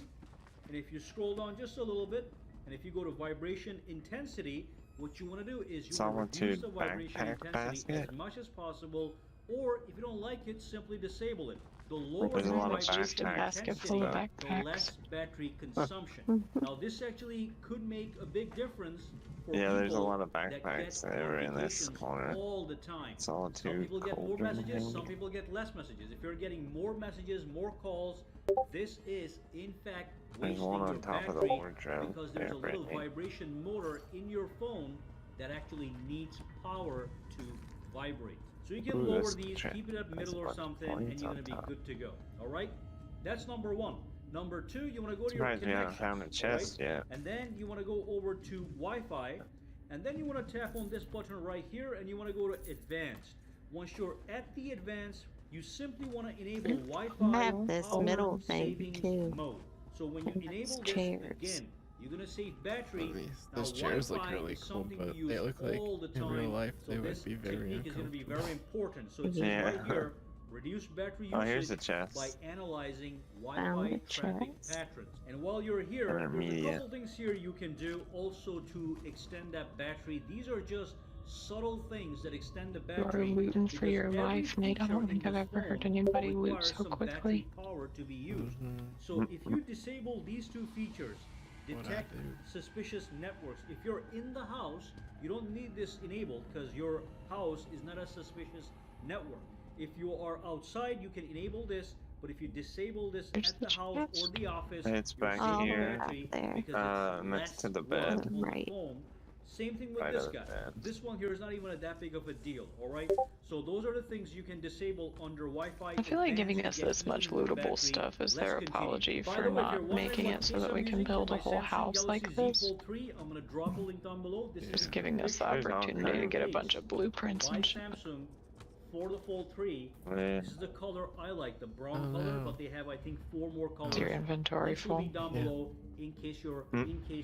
S7: and if you scroll down just a little bit, and if you go to vibration intensity, what you want to do is you want to reduce
S1: Solitude
S7: the vibration
S1: backpack
S7: intensity
S1: basket.
S7: as much as possible, or if you don't like it, simply disable it. The lower
S1: There's
S7: the
S1: a lot of
S7: vibration
S8: just a
S1: backpacks
S8: basket
S7: intensity,
S8: full of
S1: stuff.
S7: the
S8: backpacks.
S7: less battery consumption. Now this actually could make a big difference for
S1: Yeah, there's a
S7: people
S1: lot of
S7: that
S1: backpacks
S7: get
S1: that are in this
S7: notifications
S1: corner.
S7: all the time. Some
S1: Solitude,
S7: people get more
S1: cauldron,
S7: messages, some
S1: maybe?
S7: people get less messages. If you're getting more messages, more calls, this is in fact
S1: There's
S7: wasting
S1: one on
S7: your
S1: top of the
S7: battery
S1: wardrobe
S7: because there's
S1: there,
S7: a little
S1: Brittany.
S7: vibration motor in your phone that actually needs power to vibrate. So you can
S1: Ooh,
S7: lower
S1: that's
S7: these,
S1: check.
S7: keep it at
S1: That's
S7: middle
S1: a
S7: or
S1: bunch of
S7: something, and
S1: points
S7: you're
S1: on
S7: gonna be
S1: top.
S7: good to go. Alright? That's number one. Number two, you wanna go to your
S1: Surprised we haven't
S7: connections.
S1: found a
S7: alright?
S1: chest yet.
S7: And then you want to go over to Wi-Fi, and then you want to tap on this button right here, and you want to go to Advanced. Once you're at the Advanced, you simply want to enable Wi-Fi
S3: I have this
S7: power
S3: middle thing,
S7: savings
S3: too.
S7: mode. So when you enable this,
S3: chairs.
S7: again, you're gonna save battery.
S4: Those
S7: Now,
S4: chairs look
S7: Wi-Fi
S4: really
S7: is
S4: cool,
S7: something
S4: but
S7: you
S4: they
S7: use
S4: look like
S7: all the
S4: in real
S7: time,
S4: life
S7: so
S4: they
S7: this
S4: would be very
S7: technique is going to be
S4: uncomfortable.
S7: very important. So it says
S1: Yeah.
S7: right here, reduce battery
S1: Oh, here's the
S7: usage
S1: chest.
S7: by analyzing
S3: Found
S7: Wi-Fi
S3: the
S7: traffic
S3: chest.
S7: patterns. And while you're here, there's a
S1: Intermediate.
S7: couple things here you can do also to extend that battery. These are just subtle things that extend the
S8: You are
S7: battery.
S8: looting for
S7: because
S8: your
S7: every
S8: life, Nate. I
S7: feature
S8: don't
S7: in
S8: think I've
S7: this
S8: ever heard
S7: phone
S8: anybody loot
S7: requires
S8: so
S7: some battery
S8: quickly.
S7: power to be used.
S4: Mhm.
S7: So if you disable these two features,
S4: What'd I
S7: detect
S4: do?
S7: suspicious networks. If you're in the house, you don't need this enabled because your house is not a suspicious network. If you are outside, you can enable this, but if you disable this
S8: There's
S7: at the
S8: the
S7: house
S8: chest.
S7: or the office,
S1: It's
S7: you're
S1: back
S7: saving
S1: here.
S7: battery
S3: Back there.
S7: because it's
S1: Next
S7: less
S1: to the
S7: work
S1: bed.
S7: on the
S3: Right.
S7: phone. Same thing with
S1: Right
S7: this
S1: of the
S7: guy.
S1: bed.
S7: This one here is not even that big of a deal, alright? So those are the things you can disable under Wi-Fi.
S8: I feel like
S7: Advanced
S8: giving
S7: to
S8: us
S7: get
S8: this much
S7: even more
S8: lootable
S7: battery.
S8: stuff is
S7: Let's
S8: their
S7: continue.
S8: apology
S7: By
S8: for
S7: the way, if you're
S8: not
S7: wondering
S8: making
S7: what
S8: it so
S7: case
S8: that
S7: I'm
S8: we can
S7: using
S8: build
S7: for
S8: a
S7: my
S8: whole
S7: Samsung
S8: house like
S7: Galaxy
S8: this.
S7: Z Fold 3, I'm gonna drop a link down below. This
S8: Just
S7: is
S8: giving us the
S1: There's all
S8: opportunity to
S1: kinds.
S8: get a bunch of blueprints
S7: by
S8: and shit.
S7: Samsung for the Fold 3.
S1: Yeah.
S7: This is the color I like, the brown
S4: Oh,
S7: color,
S4: no.
S7: but they have I think 4 more colors.
S8: Is your inventory
S7: Links will be
S8: full?
S7: down
S4: Yeah.
S7: below in case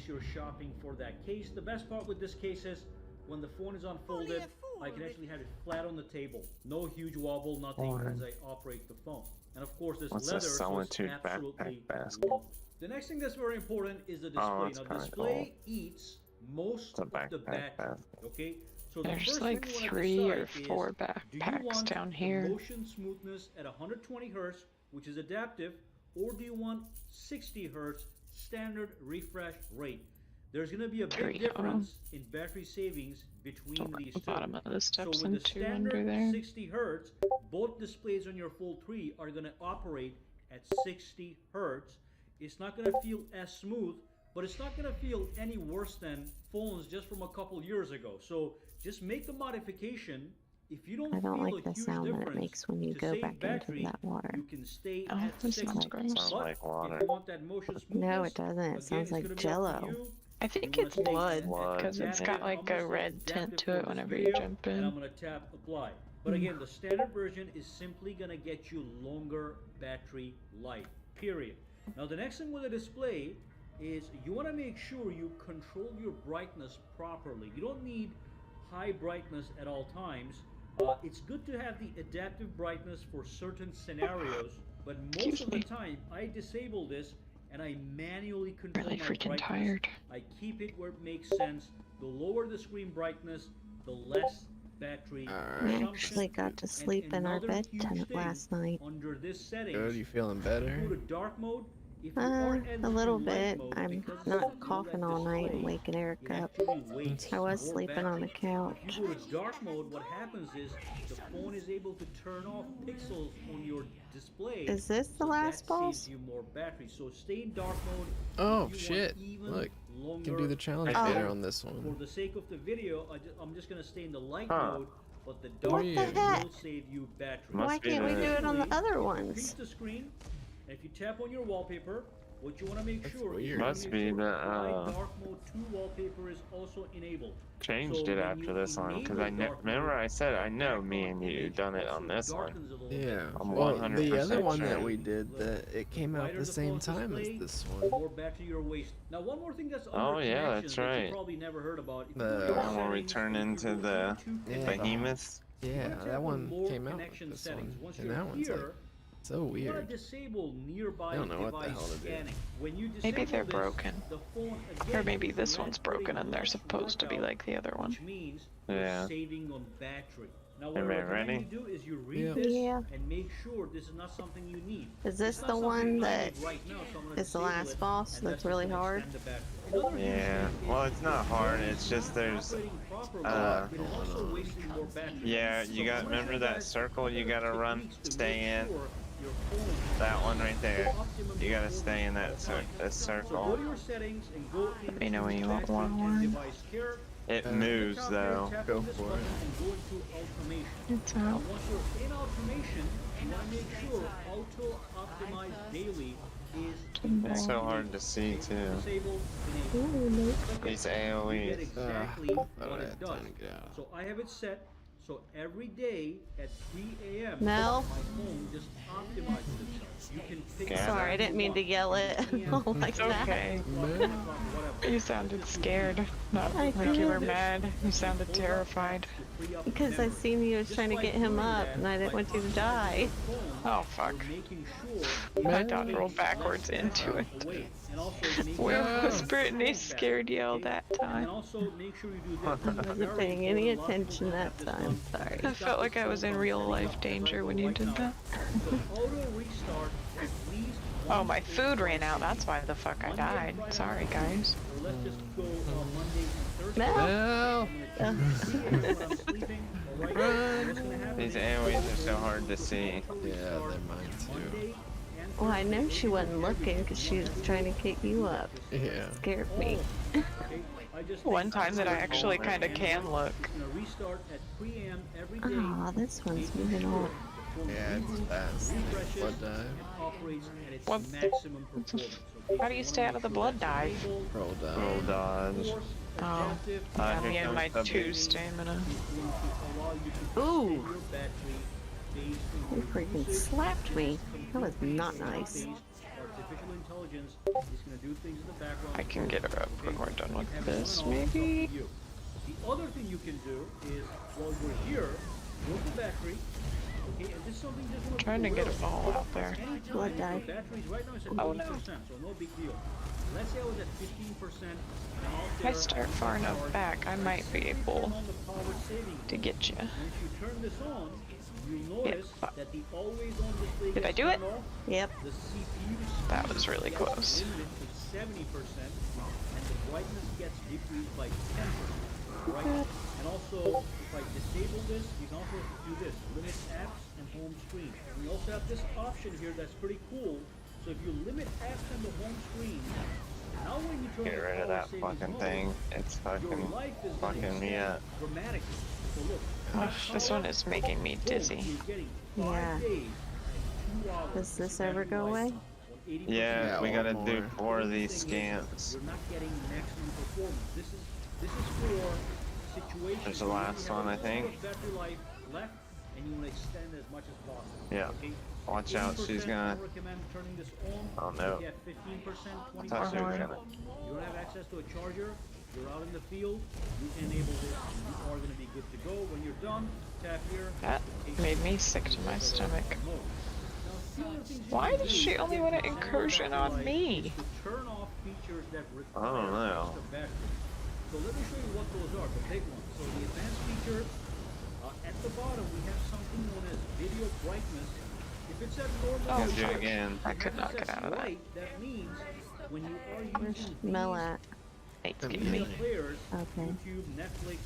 S7: you're shopping for that case. The best part with this case is when the phone is unfolded, I can actually have it flat on the table. No huge wobble, nothing as I operate the phone. And of course this
S1: What's
S7: leather,
S1: this
S7: so it's
S1: solitude
S7: absolutely
S1: backpack basket?
S7: lovely. The next thing that's very important is the display.
S1: that's
S7: Now
S1: kinda
S7: display eats most
S1: It's a
S7: of the
S1: backpack
S7: battery.
S1: basket.
S7: Okay? So the
S8: There's
S7: first
S8: like
S7: thing you want to
S8: 3 or
S7: decide
S8: 4
S7: is, do you
S8: backpacks
S7: want
S8: down
S7: the
S8: here.
S7: motion smoothness at 120 hertz, which is adaptive, or do you want 60 hertz standard refresh rate? there's going to be a big
S8: 3.
S7: difference in battery savings between
S8: Over
S7: these
S8: the
S7: two.
S8: bottom of the
S7: So
S8: steps
S7: with the
S8: and 2 under
S7: standard
S8: there.
S7: 60 hertz, both displays on your full 3 are going to operate at 60 hertz. It's not going to feel as smooth, but it's not going to feel any worse than phones just from a couple years ago. So just make the modification. If you don't
S3: I don't
S7: feel
S3: like
S7: a
S3: the
S7: huge
S3: sound that it
S7: difference
S3: makes when you
S7: to
S3: go
S7: save
S3: back
S7: battery,
S3: into that water.
S7: you can stay
S8: Oh,
S7: at
S8: this
S7: 60.
S8: sounds gross.
S1: Sounds
S7: But
S1: like water.
S7: if you want that motion smoothness,
S3: No, it doesn't. It
S7: again,
S3: sounds
S7: it's
S3: like
S7: gonna be up to
S3: Jello.
S7: you.
S8: I think
S7: You wanna
S8: it's
S7: stay
S8: blood
S1: Blood.
S8: because it's
S7: adaptive.
S8: got like
S7: I'm gonna
S8: a
S7: say
S8: red tint
S7: adaptive
S8: to
S7: for
S8: it
S7: this
S8: whenever you
S7: video,
S8: jump
S7: and
S8: in.
S7: I'm gonna tap apply. But again, the standard version is simply gonna get you longer battery life, period. Now the next thing with the display is you wanna make sure you control your brightness properly. You don't need high brightness at all times. It's good to have the adaptive brightness for certain scenarios, but most of the time I disable this and I manually control
S8: Really
S7: my
S8: freaking
S7: brightness.
S8: tired.
S7: I keep it where it makes sense. The lower the screen brightness, the less battery
S3: We
S7: consumption.
S3: actually got to
S7: And
S3: sleep in our
S7: another
S3: bed
S7: huge
S3: tent
S7: thing
S3: last night.
S7: under this settings,
S4: Good, you feeling
S7: go
S4: better?
S7: to dark mode. If you are
S3: A
S7: editing
S3: little
S7: in light
S3: bit.
S7: mode,
S3: I'm
S7: because it's
S3: not
S7: a
S3: coughing
S7: OLED
S3: all night and
S7: display,
S3: waking Eric
S7: it
S3: up.
S7: actually wastes
S3: I was
S7: more
S3: sleeping on the
S7: battery.
S3: couch.
S7: If you go to dark mode, what happens is the phone is able to turn off pixels on your display.
S3: Is this the
S7: so
S3: last
S7: that
S3: boss?
S7: saves you more battery. So stay in dark mode.
S4: Oh
S7: if you
S4: shit!
S7: Want even
S4: Look,
S7: longer
S4: can do the challenge
S3: Oh.
S4: later on this
S7: For
S4: one.
S7: the sake of the video, I'm just gonna stay in the light
S1: Huh.
S7: mode, but the dark
S4: the
S7: mode
S3: heck?
S7: will save you battery.
S1: Must
S3: Why
S1: be
S3: can't we
S1: the-
S3: do it on the
S7: Additionally,
S3: other
S7: if you
S3: ones?
S7: pinch the screen, and if you tap on your wallpaper, what you want to make
S4: That's
S7: sure is
S4: weird.
S7: you wanna
S1: Must
S7: make
S1: be
S7: sure
S1: the,
S7: Light Dark Mode 2 wallpaper is also enabled.
S1: Changed
S7: So
S1: it
S7: when
S1: after
S7: you
S1: this one because
S7: enable dark
S1: remember
S7: mode,
S1: I said I know me
S7: background
S1: and you
S7: image
S1: done it
S7: also
S1: on this one.
S7: darkens a little bit.
S4: Yeah.
S1: I'm
S4: Well,
S1: 100%
S4: the other one
S1: sure.
S4: that we did, it came out
S7: brighter
S4: the same
S7: phone's
S4: time as
S7: display,
S4: this
S7: the
S4: one.
S7: more battery you're wasting. Now, one more thing that's
S1: Oh,
S7: under
S1: yeah,
S7: connections
S1: that's
S7: that you
S1: right.
S7: probably never heard about. If you
S4: The-
S7: go to
S1: The
S7: your
S1: one where we
S7: settings,
S1: turn
S7: and if
S1: into
S7: you go
S1: the
S7: into
S4: Yeah.
S7: connections,
S1: behemoths.
S7: you
S4: Yeah,
S7: wanna tap
S4: that
S7: on
S4: one
S7: more
S4: came out with
S7: connection
S4: this
S7: settings.
S4: one,
S7: Once
S4: and
S7: you're
S4: that one's like
S7: here,
S4: so
S7: you want to
S4: weird.
S7: disable nearby
S4: I don't know what the
S7: device
S4: hell to do.
S7: scanning. When you
S8: Maybe
S7: disable
S8: they're
S7: this,
S8: broken.
S7: the phone
S8: Or
S7: again
S8: maybe
S7: is
S8: this
S7: not
S8: one's broken
S7: putting
S8: and they're
S7: less
S8: supposed to be
S7: workout,
S8: like the other one.
S7: which means
S1: Yeah.
S7: you're saving on battery. Now, what I
S1: Everybody
S7: recommend
S1: ready?
S7: you do is you read
S4: Yeah.
S7: this
S3: Yeah.
S7: and make sure this is not something you need.
S3: Is this
S7: It's not
S3: the
S7: something
S3: one
S7: I
S3: that
S7: need right now, so I'm gonna
S3: is the
S7: disable
S3: last
S7: it,
S3: boss
S7: and
S3: that's
S7: just
S3: really
S7: gonna
S3: hard?
S7: extend the battery. Another huge
S1: Yeah.
S7: thing
S1: Well,
S7: is
S1: it's not hard. It's just there's
S7: operating properly,
S1: uh,
S7: it is also wasting more battery.
S1: yeah. You
S7: So
S1: got
S7: I'm gonna
S1: remember
S7: show
S1: that
S7: guys
S1: circle you gotta
S7: techniques
S1: run,
S7: to
S1: stay
S7: make
S1: in.
S7: sure your phone
S1: That one right there.
S7: optimum
S1: You gotta
S7: performance
S1: stay in that
S7: all the time.
S1: this
S7: So go
S1: circle.
S7: to your settings and go into
S8: me know when you want
S7: battery
S8: one
S7: and
S8: more.
S7: device care.
S1: It
S4: Uh,
S1: moves
S7: Top here,
S1: though.
S7: tap
S4: Go
S7: on this
S4: for
S7: button
S4: it.
S7: and go into automation.
S8: It's
S7: Now,
S8: out.
S7: once you're in automation, you want to make sure auto optimize daily is
S1: It's so hard to see too.
S7: disabled, enabled.
S3: Ooh, nope.
S1: These
S7: You get
S1: AOE's.
S7: exactly
S4: I
S7: what
S4: don't
S7: it
S4: have
S7: does.
S4: time to get out.
S7: So I have it set so every day at 3 a.m.
S3: Mel?
S7: my phone just optimizes itself. You can pick
S1: Yeah.
S3: Sorry, I didn't mean to yell it like
S8: It's
S3: that.
S8: okay.
S7: whatever.
S8: You sounded scared. Not
S3: I
S8: like you were
S3: did.
S8: mad. You sounded terrified.
S3: Because I seen you was trying to get him up and I didn't want you to die.
S8: Oh fuck. My dog rolled backwards into it. Where was Brittany scared yell that
S7: And
S8: time?
S7: also make sure you do this.
S3: I wasn't paying any attention that time. Sorry.
S8: I felt like I was in real life danger when you did that.
S7: Auto restart at least
S8: Oh, my food ran out. That's why the fuck I died. Sorry, guys.
S7: or let's just go Monday and Thursday.
S3: Mel?
S4: Well,
S7: I'm sleeping. All right. What's gonna happen
S1: These
S7: is
S1: AOE's are so hard to see.
S4: yeah, they're mine too.
S7: Monday and
S3: Well, I know she wasn't looking because she was trying to kick you up.
S4: Yeah.
S3: Scared me.
S7: okay, I just
S8: One time that I actually kind of can look.
S7: gonna restart at 3 a.m. every day.
S3: Aw, this one's moving on.
S4: Yeah, it's fast.
S7: Refreshes
S4: Blood dive.
S7: and operates at its
S8: What?
S7: maximum performance. Okay,
S8: How do you stay out of the blood dive?
S4: Roll down.
S1: Roll dodge.
S8: Oh,
S1: here
S8: got me in
S1: comes
S8: my
S1: the
S8: 2
S1: big-
S8: stamina.
S3: Ooh! You freaking slapped me. That was not nice.
S7: Artificial intelligence is going to do things in the background.
S8: I can get her up when we're done with
S7: Have
S8: this,
S7: everyone else
S8: maybe?
S7: talk to you. The other thing you can do is, while you're here, look at the battery. Okay, and this is something just want
S8: Trying to get a ball out there.
S3: Blood dive.
S7: Batteries right now is at
S8: Oh,
S7: 80%,
S8: no.
S7: so no big deal. Let's say I was at 15%. And out
S8: If I
S7: there,
S8: start far enough back, I might be able
S7: on the power saving
S8: to get you.
S7: And if you turn this on, you'll notice that the always on display
S8: Did I
S7: gets
S8: do it?
S7: turned off.
S3: Yep.
S7: The CPU speed
S8: That was really
S7: gets
S8: close.
S7: limited to 70%, and the brightness gets decreased by 10%. Right? And also, if I disable this, you can also do this: limit apps and home screen. And we also have this option here that's pretty cool. So if you limit apps on the home screen, now when you turn
S1: Get
S7: the
S1: rid of
S7: power
S1: that
S7: savings
S1: fucking
S7: mode,
S1: thing. It's
S7: your
S1: fucking
S7: life is going to
S1: fucking me
S7: extend
S1: up.
S7: dramatically. So look,
S8: Ugh, this one is making me dizzy.
S7: you're getting
S3: Yeah.
S7: 5 days, 2 hours.
S3: Does this
S7: battery
S3: ever go
S7: life
S3: away?
S7: on 80%.
S1: Yeah,
S4: Yeah,
S1: we
S4: one
S1: gotta
S4: more.
S1: do 4 of
S7: The
S1: these
S7: thing is,
S1: scans.
S7: you're not getting maximum performance. This is for situations
S1: There's the
S7: where you
S1: last
S7: have
S1: one,
S7: a
S1: I
S7: little
S1: think.
S7: bit of battery life left, and you want to extend as much as possible.
S1: Yeah.
S7: Okay?
S1: Watch out, she's
S7: 80%,
S1: gonna.
S7: I recommend turning this on.
S1: Oh, no.
S7: If you have 15%,
S1: I
S7: 20%,
S1: thought she was
S8: Horn.
S1: gonna.
S7: you don't have access to a charger, you're out in the field, you enable this, and you are going to be good to go. When you're done, tap here.
S8: That made me sick to my stomach.
S7: Now, a few other things you
S8: Why
S7: can
S8: does
S7: do
S8: she
S7: to
S8: only
S7: get
S8: want to
S7: extended
S8: incursion
S7: battery
S8: on
S7: life
S8: me?
S7: is to turn off features that
S1: I
S7: require
S1: don't know.
S7: extra battery. So let me show you what those are, the big ones. So the advanced features, at the bottom we have something known as video brightness. If it's at normal,
S8: Oh,
S1: Gotta do it
S8: fuck.
S1: again.
S8: I could not get
S7: set
S8: out of that.
S7: light, that means when you are
S3: Where's
S7: using
S3: Mel
S7: these
S3: at?
S8: It's
S4: I'm
S8: getting
S7: media
S8: me.
S7: players,
S3: Okay.
S7: YouTube, Netflix,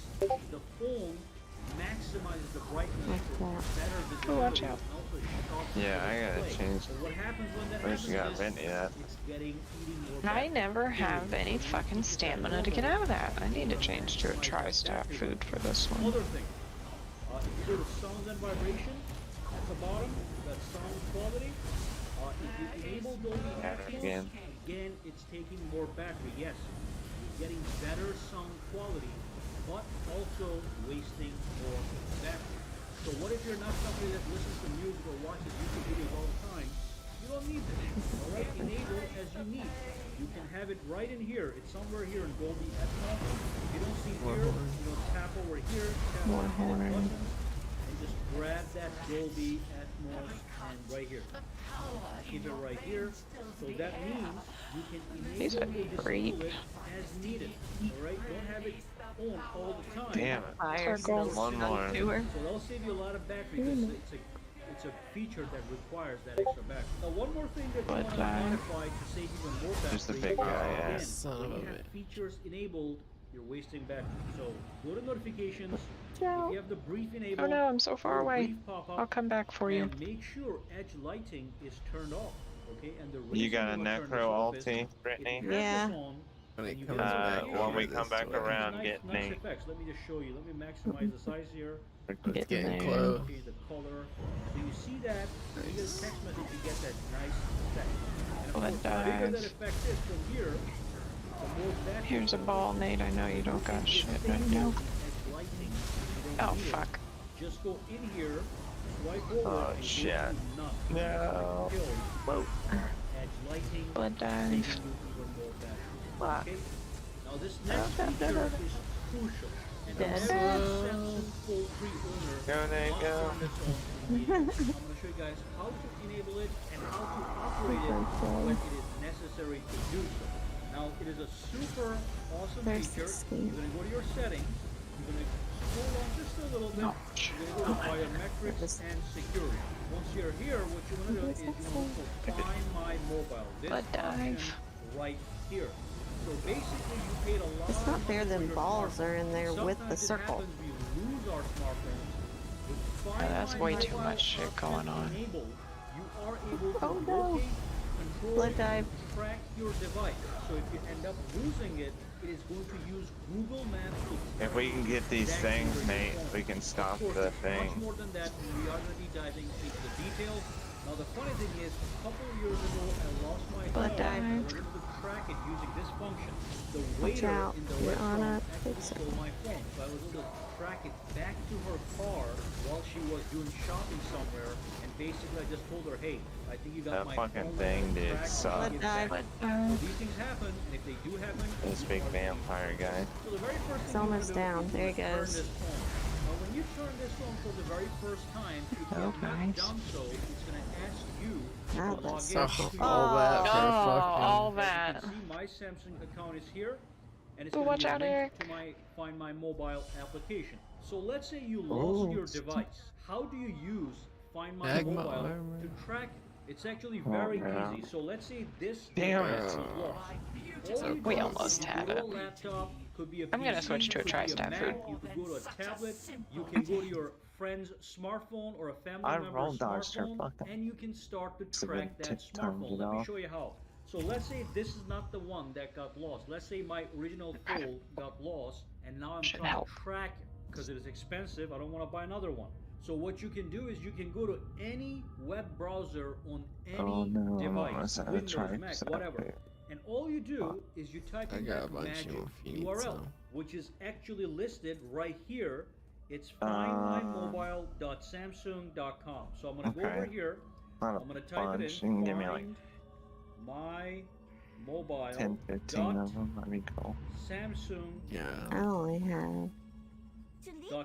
S7: the phone maximizes the brightness for
S3: What's
S7: better
S8: Oh,
S7: visibility.
S8: watch out.
S7: and also sharper
S1: Yeah, I gotta
S7: display.
S1: change.
S7: So what happens when that
S1: Where's
S7: happens
S1: you got
S7: is
S1: Vinny at?
S7: it's eating more
S8: I
S7: battery.
S8: never have any fucking stamina to get out of that. I need to change to a tri-stat food for this one.
S7: Other thing, if you go to sounds and vibration, at the bottom, that sound quality, if you enable Dolby Atmos,
S1: again.
S7: again, it's taking more battery. Yes, you're getting better sound quality, but also wasting more battery. So what if you're not somebody that listens to music or watches YouTube videos all the time? You don't need this. All right, enable as you need. You can have it right in here. It's somewhere here in Dolby Atmos. If you don't see it here, tap over here, tap
S8: More
S7: on the
S8: horn.
S7: buttons, and just grab that Dolby Atmos and right here. Keep it right here. So that means you can
S8: These are
S7: enable or
S8: great.
S7: disable it as needed. All right, don't have it on all the time.
S1: Damn it.
S3: Fire
S8: Circle.
S3: still
S1: One
S3: stuck
S1: more.
S3: to her.
S7: So that'll save you a lot of battery because it's a feature that requires that extra battery. Now one more thing that you
S8: But,
S7: want to modify to save even more battery.
S1: There's the big guy, yeah.
S7: Again,
S4: Son
S7: when
S4: of
S7: you
S4: a
S7: have
S4: bitch.
S7: features enabled, you're wasting battery. So go to notifications.
S8: No.
S7: If you have the brief
S8: Oh
S7: enabled,
S8: no, I'm so far
S7: or
S8: away.
S7: brief pop-up,
S8: I'll come back for you.
S7: and make sure edge lighting is turned off. Okay, and the
S1: You
S7: reason
S1: got a
S7: you wanna turn this
S1: necro
S7: off is
S1: ulti,
S7: if
S1: Brittany?
S7: you have
S3: Yeah.
S7: this on,
S4: When it
S7: and you
S4: comes
S7: get a
S4: back
S7: notification,
S1: when we
S4: over
S1: come
S4: this
S1: back
S4: way.
S1: around,
S7: nice,
S1: get
S7: nice
S1: me.
S7: effects. Let me just show you. Let me maximize the size here.
S4: It's
S8: Getting
S4: getting
S8: there.
S4: close.
S7: Change the color. So you see that when you get a text message, you get that nice effect. And of
S8: Well,
S7: course,
S8: that
S7: the bigger that
S8: dies.
S7: effect is from here, the more battery.
S8: Here's a ball, Nate. I know you don't got shit right now.
S7: Lighting, you
S8: Oh,
S7: don't need it.
S8: fuck.
S7: Just go in here, swipe over,
S1: Oh,
S7: and go
S1: shit.
S7: to none.
S1: No.
S7: Kill.
S1: Whoa.
S7: Edge lighting,
S8: Blood
S7: saving
S8: dive.
S7: you even more battery.
S3: Fuck.
S7: Okay? Now this next feature is crucial. And
S3: Dead.
S7: every Samsung Fold 3 owner
S1: Go, Nate,
S7: must
S1: go.
S7: turn this on immediately. I'm going to show you guys how to enable it and how to operate it when it is necessary to do so. Now it is a super awesome
S3: There's
S7: feature.
S3: 16.
S7: You're going to go to your settings. You're going to scroll on just a little bit.
S8: Ouch.
S7: You're going to go to biometrics and security. Once you're here, what you want to do is you want to find my mobile. This
S8: Blood dive.
S7: option right here. So basically, you paid a lot.
S3: It's not
S7: of
S3: fair
S7: money for
S3: them
S7: your
S3: balls
S7: smartphone.
S3: are in there with the
S7: Sometimes it
S3: circle.
S7: happens we lose our smartphones. With
S8: Oh,
S7: Find
S8: that's
S7: My
S8: way too
S7: Mobile
S8: much shit
S7: option
S8: going on.
S7: enabled, you are able to
S3: Oh, no.
S7: locate, control,
S3: Blood dive.
S7: and track your device. So if you end up losing it, it is going to use Google Maps to
S1: If we can get these
S7: track
S1: things,
S7: your
S1: Nate,
S7: phone.
S1: we can stop
S7: Of course,
S1: the
S7: it's
S1: thing.
S7: much more than that. We are going to be diving into the details. Now the funny thing is, a couple of years ago, I lost my
S3: Blood
S7: phone. I
S3: dive.
S7: was able to track it using this function. The
S3: Watch
S7: waiter
S3: out.
S7: in the
S3: You're on
S7: restaurant
S3: a
S7: actually
S3: pizza.
S7: stole my phone, so I was able to track it back to her car while she was doing shopping somewhere. And basically, I just told her, "Hey, I think you got
S1: That
S7: my
S1: fucking
S7: phone
S1: thing did
S7: tracked.
S1: suck.
S7: I'll
S3: Blood
S7: get back."
S3: dive.
S7: So these things happen, and if they do happen,
S1: This
S7: you
S1: big
S7: are gonna be
S1: vampire guy.
S7: so the very first
S3: It's
S7: thing you
S3: almost
S7: wanna do
S3: down.
S7: is
S3: There he
S7: turn
S3: goes.
S7: this on. Now when you turn this on for the very first time, if you
S8: Oh,
S7: have not
S8: nice.
S7: done so, it's going to ask you
S3: Ah,
S7: to
S3: that
S7: log in
S3: circle.
S7: to
S4: Oh, all that for
S8: Oh,
S4: fucking.
S8: all
S7: As
S8: that.
S7: you can see, my Samsung account is here, and it's
S8: Oh,
S7: going
S8: watch
S7: to be
S8: out,
S7: linked
S8: Eric.
S7: to my Find My Mobile application. So let's say you lost
S1: Ooh.
S7: your device. how do you use Find My
S4: Magma
S7: Mobile
S4: armor.
S7: to track it? It's actually
S1: Oh,
S7: very
S1: yeah.
S7: easy. So let's say this
S1: Damn
S7: device
S1: it.
S7: is lost.
S4: So
S7: All you
S8: We
S7: do
S8: almost
S7: is you
S8: had
S7: go to
S8: it.
S7: a laptop, could be a
S8: I'm gonna
S7: PC,
S8: switch to a
S7: could be
S8: tri-stat
S7: Mac,
S8: food.
S7: you could go to a tablet, you can go to your friend's smartphone or a family
S1: I
S7: member's
S1: roll dodged her
S7: smartphone,
S1: fucking
S7: and you can start to
S1: stupid
S7: track that
S1: tick turned
S7: smartphone.
S1: it
S7: Let me
S1: off.
S7: show you how. So let's say this is not the one that got lost. Let's say my original phone got lost, and now I'm
S8: Should
S7: trying
S8: help.
S7: to track it because it is expensive. I don't want to buy another one. So what you can do is you can go to any web browser on any
S1: Oh no, I'm
S7: device,
S1: almost out of
S7: Windows,
S1: tribes.
S7: Mac, whatever. And all you do is you type
S4: I
S7: in
S4: got a
S7: that
S4: bunch
S7: magic
S4: more if you need
S7: URL,
S4: some.
S7: which is actually listed right here. It's findmymobile.samsung.com. So I'm gonna go over
S1: Okay.
S7: here.
S1: Not a
S7: I'm gonna type
S1: bunch.
S7: it
S1: You
S7: in.
S1: can give me like
S7: Find my mobile
S1: 10, 15 of them. That'd be cool.
S7: Samsung.
S3: I
S4: Yeah.
S3: only have
S7: .com.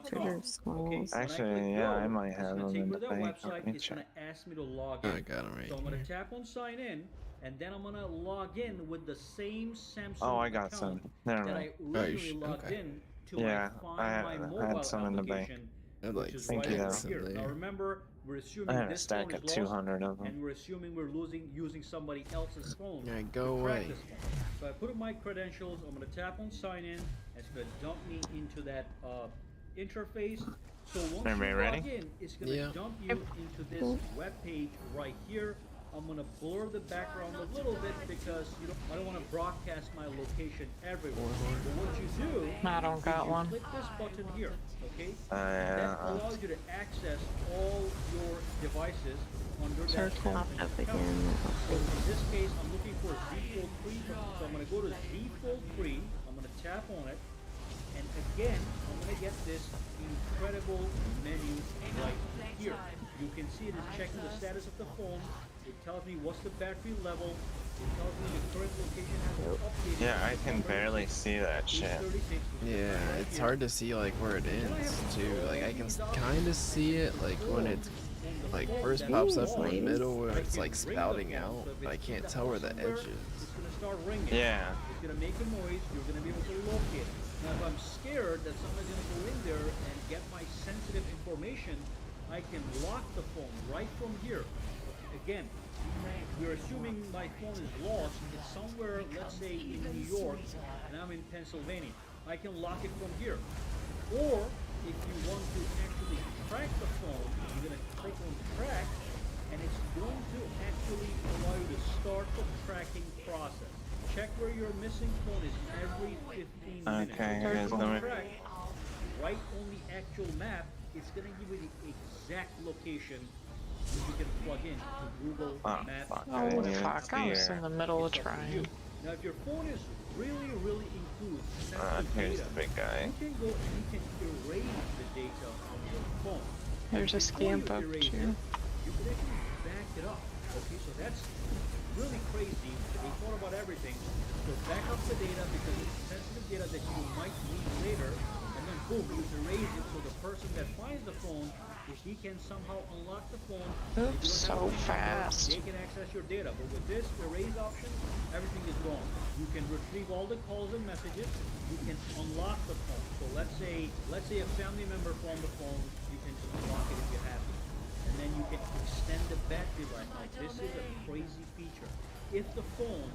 S3: sugar
S7: Okay,
S3: smalls.
S7: when I
S1: Actually,
S7: click
S1: yeah,
S7: go,
S1: I might
S7: it's
S1: have
S7: gonna
S1: them
S7: take
S1: in
S7: me
S1: the
S7: to their
S1: bank.
S7: website.
S1: Let me
S7: It's
S1: check.
S7: gonna ask me to log in.
S4: I got them right
S7: So I'm gonna
S4: here.
S7: tap on sign in, and then I'm gonna log in with the same Samsung
S1: Oh, I got
S7: account
S1: some. Never
S7: that
S1: mind.
S7: I originally
S4: should-
S7: logged
S4: okay.
S7: in to
S1: Yeah,
S7: my
S1: I
S7: Find My
S1: had
S7: Mobile
S1: some in the bank.
S7: application,
S4: I had
S7: which
S4: like
S7: is
S1: Thank
S7: right
S1: you,
S7: over
S1: though.
S7: here.
S4: there.
S7: Now remember, we're
S1: I
S7: assuming
S1: had a
S7: this
S1: stack
S7: phone
S1: of
S7: is lost,
S1: 200 of them.
S7: and we're assuming we're using somebody else's phone
S4: Yeah,
S7: to
S4: go
S7: track
S4: away.
S7: this phone. So I put in my credentials. I'm gonna tap on sign in. It's gonna dump me into that interface. So once
S1: Everybody
S7: you
S1: ready?
S7: log in, it's gonna
S4: Yeah.
S7: dump you into this web page right here. I'm gonna blur the background a little bit because I don't want to broadcast my location everywhere. But what you do
S8: I don't
S7: is
S8: got
S7: you
S8: one.
S7: click this button here, okay?
S1: Yeah.
S7: That allows you to access all your devices under that
S3: Circle
S7: Samsung
S3: popped up
S7: account.
S3: again.
S7: So in this case, I'm looking for default free. So I'm gonna go to default free. I'm gonna tap on it, and again, I'm gonna get this incredible menu right here. You can see it is checking the status of the phone. It tells me what's the battery level. It tells me the current location has been updated.
S1: Yeah, I can barely see that shit.
S7: 8:36, which is
S4: Yeah,
S7: right
S4: it's
S7: here.
S4: hard to see like where it ends too. Like I can kind of see it like when it's like first pops up in the middle where it's like spouting out, but I can't tell where the edge is.
S7: It's gonna start ringing.
S1: Yeah.
S7: It's gonna make a noise. You're gonna be able to locate it. Now, if I'm scared that someone's gonna go in there and get my sensitive information, I can lock the phone right from here. Again, we're assuming my phone is lost. It's somewhere, let's say in New York, and I'm in Pennsylvania. I can lock it from here. Or if you want to actually track the phone, you're gonna click on track, and it's going to actually allow you to start the tracking process. Check where your missing phone is every 15 minutes.
S1: Okay,
S7: So
S1: here's
S7: on
S1: the-
S7: track, right on the actual map, it's gonna give you the exact location that you can plug in to Google
S1: Oh,
S7: Maps.
S1: fuck,
S8: Oh,
S1: I didn't even
S8: fuck, I was
S1: see
S8: in
S1: her.
S8: the middle of
S7: It's up to
S8: trying.
S7: you. Now, if your phone is really includes sensitive
S1: Here's
S7: data,
S1: the big guy.
S7: you can go and you can erase the data on your phone.
S8: There's a
S7: Before you
S8: scam bug
S7: erase
S8: too.
S7: it, you can actually back it up. Okay, so that's really crazy. They thought about everything. So back up the data because it's sensitive data that you might need later, and then boom, you erase it so the person that finds the phone, if he can somehow unlock the phone, if you
S8: Oops,
S7: don't have
S8: so
S7: the phone number,
S8: fast.
S7: they can access your data. But with this erase option, everything is gone. You can retrieve all the calls and messages. You can unlock the phone. So let's say a family member found the phone, you can just unlock it if you have it. And then you can extend the battery life. Now this is a crazy feature. If the phone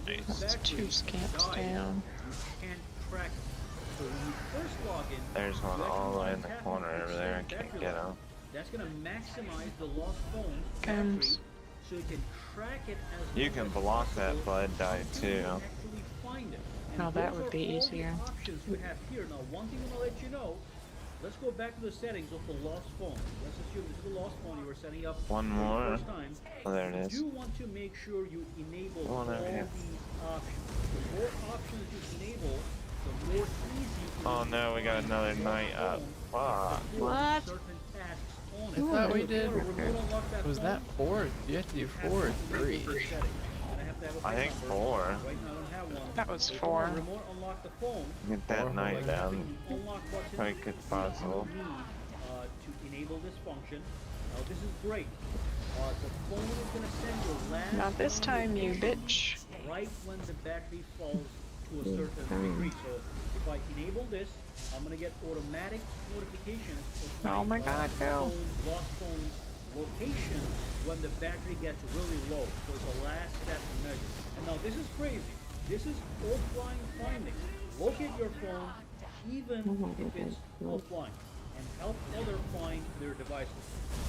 S7: loses
S8: That's
S7: battery,
S8: two scamps
S7: dies,
S8: down.
S7: you can't track it. So when you first log in,
S1: There's one
S7: you actually
S1: all the way in
S7: wanna
S1: the
S7: tap
S1: corner
S7: on
S1: over there. I
S7: extend
S1: can't
S7: battery
S1: get
S7: life.
S1: him.
S7: That's gonna maximize the lost phone
S8: Guns.
S7: battery, so you can track it as
S1: You
S7: long
S1: can
S7: as
S1: block that
S7: possible
S1: blood dye
S7: until you
S1: too.
S7: actually find it. And
S8: Now that
S7: those
S8: would
S7: are
S8: be
S7: all the
S8: easier.
S7: options you have here. Now, one thing I'm gonna let you know. Let's go back to the settings of the lost phone. Let's assume this is the lost phone you were setting up
S1: One
S7: for the
S1: more.
S7: first time.
S1: Oh, there it
S7: You
S1: is.
S7: do want to make sure you enable all
S1: One over
S7: these
S1: here.
S7: options. The more options you enable, the more easy it
S1: Oh
S7: is to
S1: no, we got
S7: find
S1: another
S7: the
S1: night
S7: lost
S1: up.
S7: phone
S1: Fuck.
S7: and perform
S3: What?
S7: certain tasks on
S4: I
S7: it.
S4: thought we
S7: So if you
S4: did.
S7: wanna remote unlock that
S4: Was that
S7: phone,
S4: 4? You have to do
S7: you
S4: 4 or
S7: have to
S4: 3.
S7: enable this setting. And I have to have a
S1: I think
S7: phone number.
S1: 4.
S7: Right now I don't have one.
S8: That was
S7: So if you wanna
S8: 4.
S7: remote unlock the phone,
S1: Get that
S4: Or
S1: night
S7: by
S1: down.
S7: tapping the unlock button,
S1: Quick as
S7: you
S1: possible.
S7: need to enable this function. Now this is great. The phone is gonna send your last
S8: Not this
S7: phone
S8: time, you
S7: location
S8: bitch.
S7: right when the battery falls to a certain degree. So if I enable this, I'm gonna get automatic notifications of
S8: Oh my God, go.
S7: lost phone's location when the battery gets really low. So it's the last step measure. And now this is crazy. This is offline finding. Locate your phone even if it's offline and help others find their devices.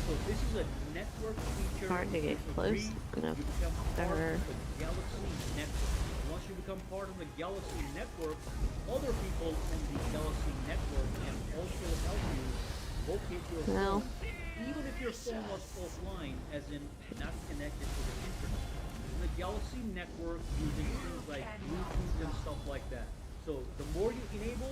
S7: So this is a network feature.
S3: Hard to get close enough
S7: You become
S3: to
S7: part
S3: her.
S7: of the Galaxy network. Once you become part of the Galaxy network, other people in the Galaxy network can also help you locate your
S3: Well.
S7: phone, even if your phone was offline, as in not connected to the internet. In the Galaxy network, using things like Bluetooth and stuff like that. So the more you enable,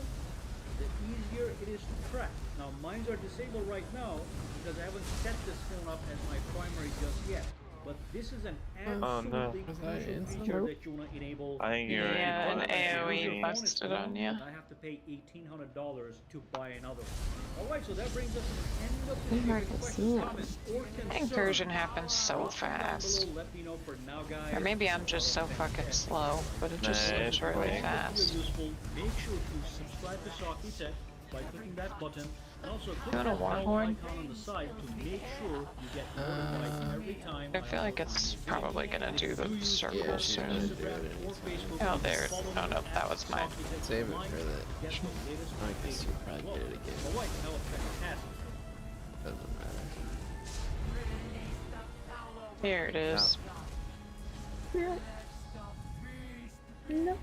S7: the easier it is to track. Now mines are disabled right now because I haven't set this phone up as my primary just yet. But this is an absolutely crucial feature that you want to enable.
S1: I think you're
S8: Yeah,
S1: in
S8: an AoE busted on you.
S7: And I have to pay $1,800 to buy another one. Alright, so that brings us to the end of the
S3: I'm
S7: video.
S3: hard
S7: Any
S3: to
S7: questions,
S3: see
S7: comments, or concerns?
S8: Incursion happens so fast.
S7: Let me know for now, guys.
S8: Or maybe I'm just so fucking slow, but it just
S1: Nah,
S8: seems
S1: it's
S8: really
S1: quick.
S8: fast.
S7: Useful, make sure to subscribe to Saki Tech by clicking that button, and also click
S8: You want a
S7: that bell
S8: warhorn?
S7: icon on the side to make sure you get notified every time
S8: I feel like it's probably gonna do the circle
S4: Yeah, she's gonna
S8: soon.
S4: do it anytime.
S8: Oh, there. Oh no, that was mine.
S4: Save it for the. I guess you'll probably get it again.
S7: Alright, have a fantastic
S4: Doesn't matter.
S8: Here it is.
S3: No.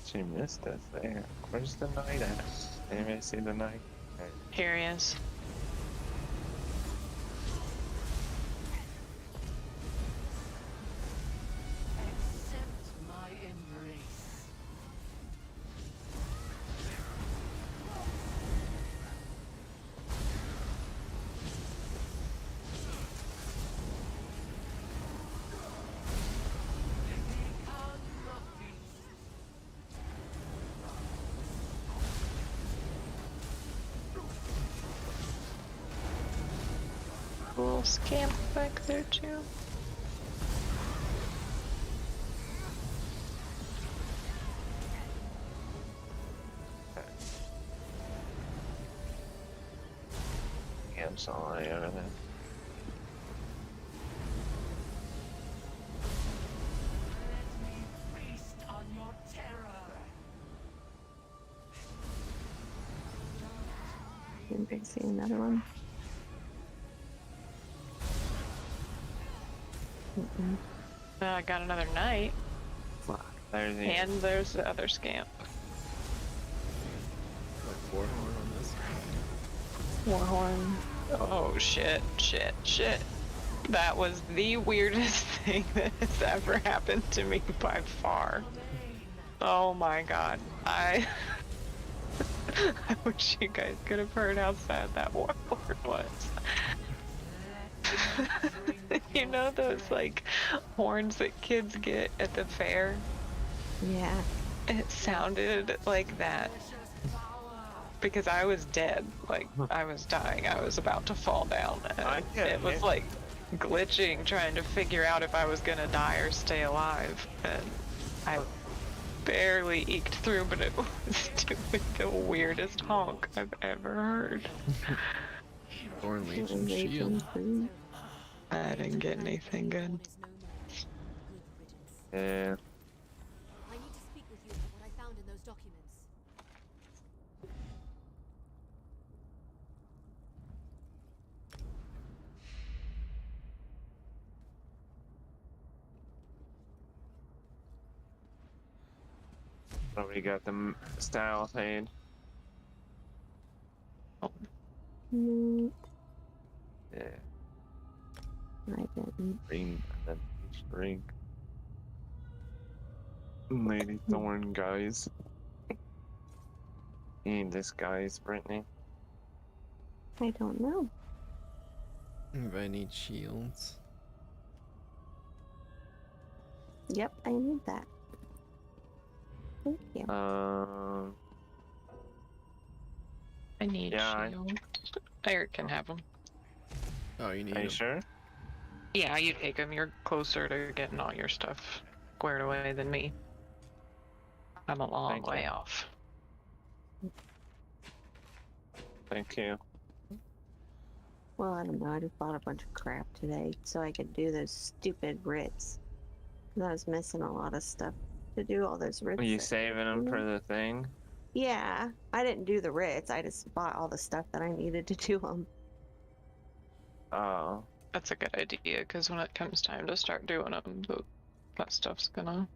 S1: She missed us there. Where's the knight at? Anybody see the knight?
S8: Here he is.
S2: Accept my embrace.
S8: Cool scamp back there too.
S1: Yeah, I'm sorry over there.
S2: Feast on your terror.
S3: Anybody see another one?
S8: I got another knight,
S1: Fuck. There's the
S8: and there's the other scamp.
S4: Like warhorn on this.
S8: Warhorn. Oh shit, shit, shit. That was the weirdest thing that has ever happened to me by far. Oh my god. I wish you guys could have heard how sad that warhorn was. You know those like horns that kids get at the fair?
S3: Yeah.
S8: It sounded like that. Because I was dead. Like, I was dying. I was about to fall down.
S1: I
S8: And
S1: get
S8: it was
S1: it.
S8: like glitching, trying to figure out if I was gonna die or stay alive. And I barely eked through, but it was doing the weirdest honk I've ever heard.
S4: Thorn Legion shield.
S8: I didn't get anything good.
S1: yeah.
S9: I need to speak with you about what I found in those documents.
S1: Nobody got the style fade.
S3: No,
S1: Yeah.
S3: I didn't.
S1: Ring. That ring. Lady Thorn, guys. Need this guy's Brittany.
S3: I don't know.
S4: If I need shields.
S3: Yep, I need that. Thank you.
S8: I need
S1: Yeah,
S8: shield. Eric can have them.
S4: Oh, you need
S1: Are you
S4: them.
S1: sure?
S8: Yeah, you take them. You're closer to getting all your stuff squared away than me. I'm a long
S1: Thank you.
S8: way off.
S1: Thank you.
S3: Well, I don't know. I just bought a bunch of crap today so I could do those stupid writs. 'Cause I was missing a lot of stuff to do all those writs.
S1: Are you
S3: that-
S1: saving them for the thing?
S3: Yeah, I didn't do the writs. I just bought all the stuff that I needed to do them.
S1: Oh.
S8: That's a good idea, because when it comes time to start doing them, that stuff's gonna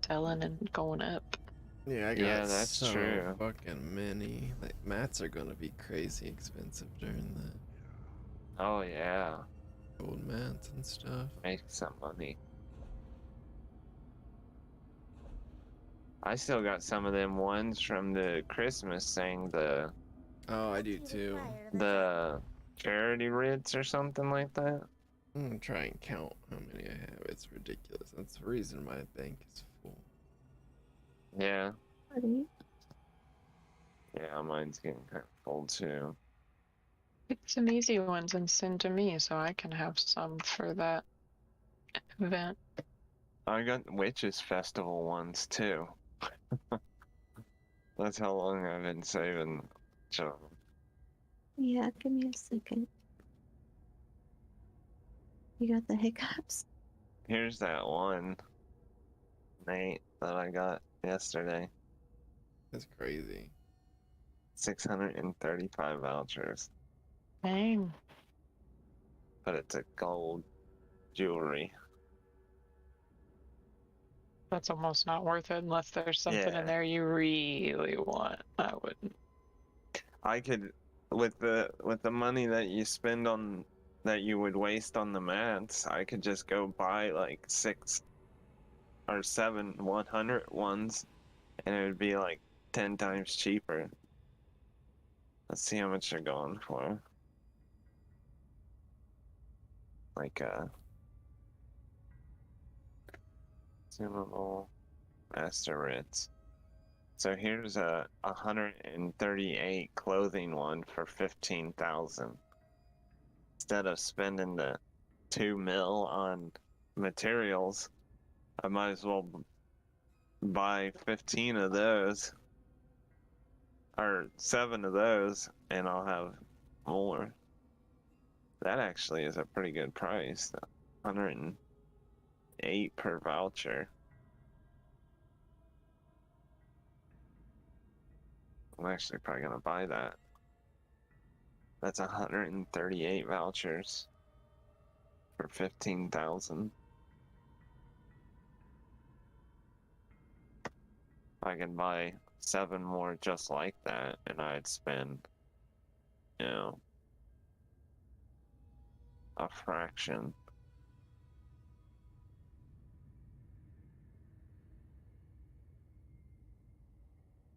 S8: telling and going up.
S4: Yeah, I got
S1: Yeah, that's
S4: so
S1: true.
S4: fucking many. Like mats are gonna be crazy expensive during the
S1: Oh yeah.
S4: gold mats and stuff.
S1: Make some money. I still got some of them ones from the Christmas thing, the
S4: Oh, I do too.
S1: charity writs or something like that.
S4: I'm gonna try and count how many I have. It's ridiculous. That's the reason my bank is full.
S1: Yeah.
S3: Buddy.
S1: Yeah, mine's getting kind of full too.
S8: Pick some easy ones and send to me so I can have some for that event.
S1: I got Witches Festival ones too. That's how long I've been saving. So,
S3: Yeah, give me a second. You got the hiccups?
S1: here's that one, Nate, that I got yesterday.
S4: That's crazy.
S1: 635 vouchers,
S8: Dang.
S1: but it's a gold jewelry.
S8: That's almost not worth it unless there's something
S1: Yeah.
S8: in there you really want. I wouldn't.
S1: I could, with the money that you spend on, that you would waste on the mats, I could just go buy like 6 or 7 100 ones, and it would be like 10 times cheaper. Let's see how much they're going for. Like consumable master writs. So here's a 138 clothing one for 15,000. Instead of spending the 2 mil on materials, I might as well buy 15 of those or 7 of those, and I'll have more. That actually is a pretty good price. 108 per voucher. I'm actually probably gonna buy that. That's 138 vouchers for 15,000. I can buy 7 more just like that, and I'd spend, you know, a fraction.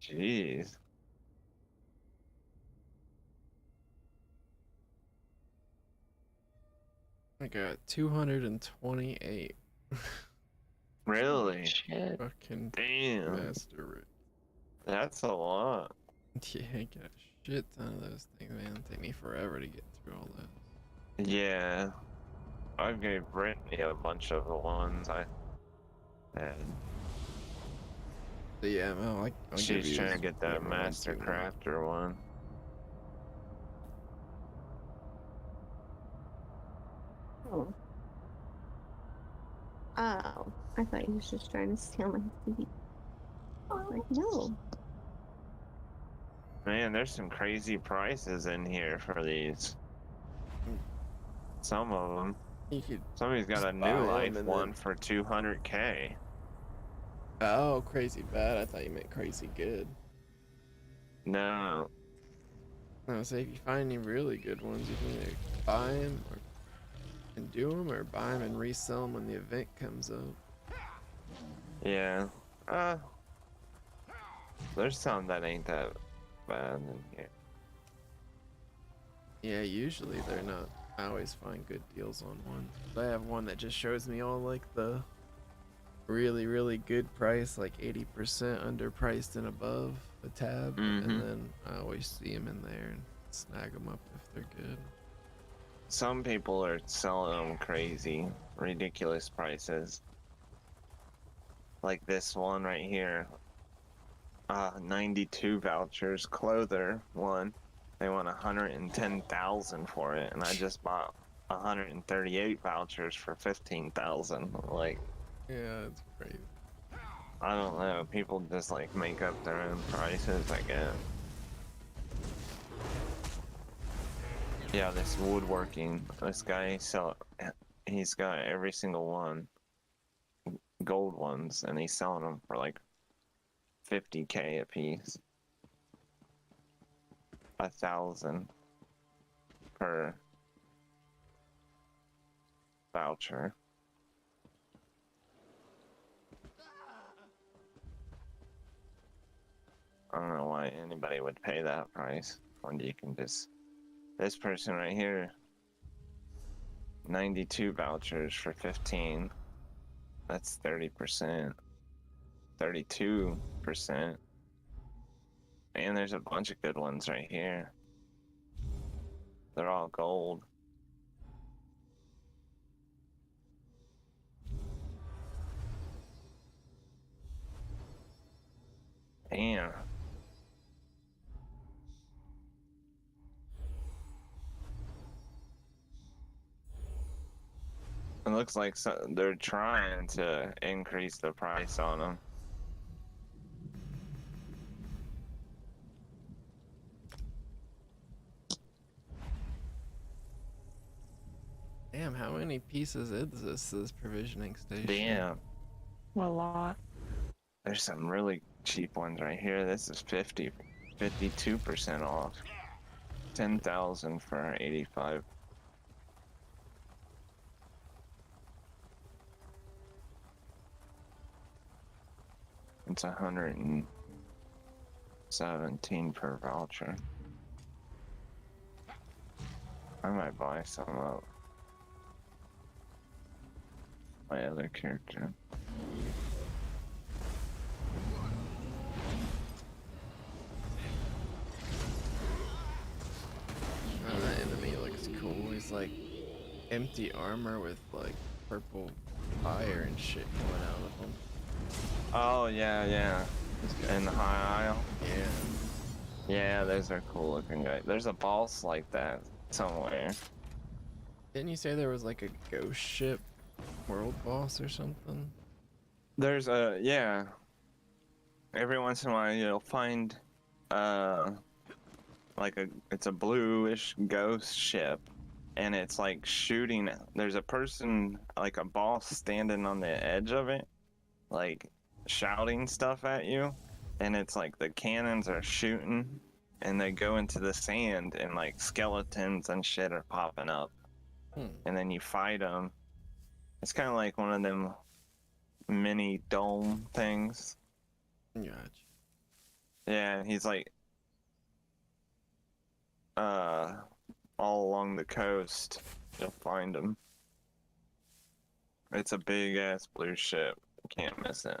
S1: Jeez.
S4: I got 228
S1: Really?
S8: Shit.
S4: fucking
S1: Damn.
S4: master writ.
S1: That's a lot.
S4: Yeah, I got a shit ton of those things, man. It'll take me forever to get through all that.
S1: Yeah. I gave Brittany a bunch of the ones I had.
S4: But yeah, well, I'll give
S1: She's
S4: you
S1: trying to get that
S4: whatever ones
S1: Master
S4: you want.
S1: Crafter one.
S3: Oh. Oh, I thought he was just trying to steal my CD. Like, no.
S1: Man, there's some crazy prices in here for these. Some of them.
S4: You could.
S1: Somebody's got a
S4: Just buy
S1: New
S4: 'em
S1: Life
S4: and
S1: one
S4: then-
S1: for 200K.
S4: Oh, crazy bad. I thought you meant crazy good.
S1: No.
S4: No, say if you find any really good ones, you can either buy them or and do them, or buy them and resell them when the event comes up.
S1: Yeah. There's some that ain't that bad in here.
S4: Yeah, usually they're not. I always find good deals on one. I have one that just shows me all like the really, really good price, like 80% underpriced and above the tab,
S1: Mhm.
S4: and then I always see them in there and snag them up if they're good.
S1: some people are selling them crazy, ridiculous prices. Like this one right here. 92 vouchers, Clother one. They want 110,000 for it, and I just bought 138 vouchers for 15,000. Like,
S4: Yeah, it's crazy.
S1: I don't know. People just like make up their own prices, I guess. Yeah, this woodworking. This guy he's got every single one, gold ones, and he's selling them for like 50K a piece. 1,000 per voucher. I don't know why anybody would pay that price when you can just. This person right here, 92 vouchers for 15. That's 30%. 32%. And there's a bunch of good ones right here. They're all gold. Damn. It looks like they're trying to increase the price on them.
S4: Damn, how many pieces is this provisioning station?
S1: Damn.
S8: A lot.
S1: There's some really cheap ones right here. This is 52% off. 10,000 for 85. It's 117 per voucher. I might buy some of my other character.
S4: That enemy looks cool. He's like empty armor with like purple fire and shit coming out of him.
S1: Oh, yeah. In the high aisle?
S4: Yeah.
S1: Yeah, those are cool looking guys. There's a boss like that somewhere.
S4: Didn't you say there was like a ghost ship world boss or something?
S1: There's yeah. Every once in a while you'll find like it's a bluish ghost ship, and it's like shooting. There's a person, like a boss, standing on the edge of it, like shouting stuff at you, and it's like the cannons are shooting, and they go into the sand, and like skeletons and shit are popping up, and then you fight them. It's kind of like one of them mini dome things.
S4: Gotcha.
S1: Yeah, he's like all along the coast. You'll find him. It's a big ass blue ship. You can't miss it.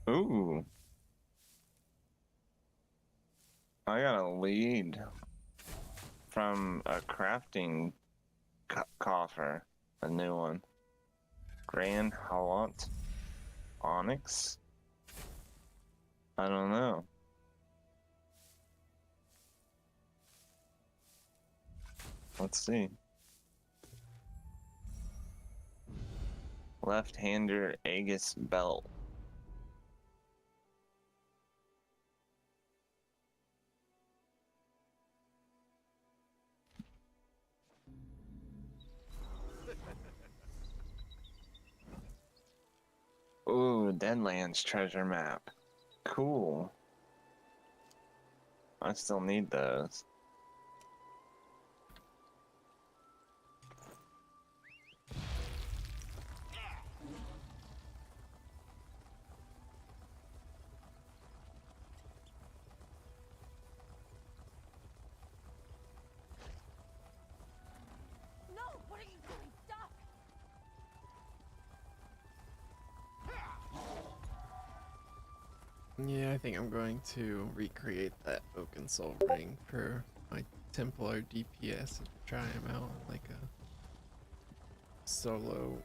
S1: Ooh. I got a lead from a crafting coffer. A new one. Grand Halant Onyx? I don't know. Let's see. Left-hander Aegis belt. Ooh, Deadlands treasure map. Cool. I still need those.
S4: Yeah, I think I'm going to recreate that Oak and Soul ring for my Templar DPS and try him out like a solo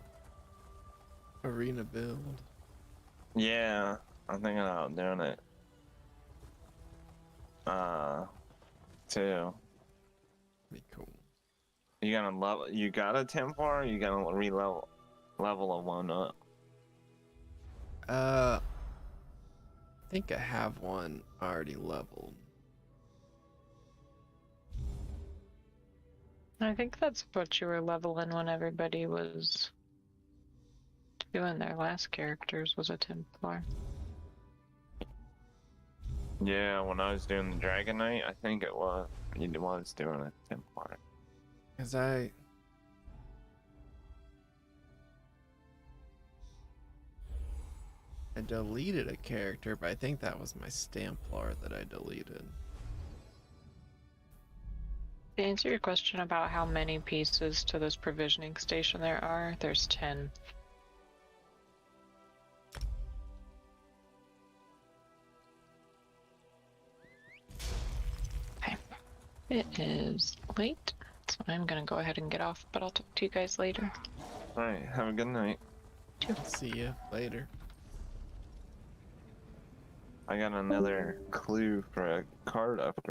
S4: arena build.
S1: Yeah, I'm thinking about doing it. Too.
S4: Be cool.
S1: You gonna level? You got a Templar? Or you gonna level a one up?
S4: I think I have one already leveled.
S8: I think that's what you were leveling when everybody was doing their last characters was a Templar.
S1: Yeah, when I was doing the Dragon Knight, I think it was. He was doing a Templar.
S4: Cause I deleted a character, but I think that was my Stamplar that I deleted.
S8: To answer your question about how many pieces to this provisioning station there are, there's 10. Okay. It is late, so I'm gonna go ahead and get off, but I'll talk to you guys later.
S1: Alright, have a good night.
S4: See ya later.
S1: I got another clue for a card upgrade.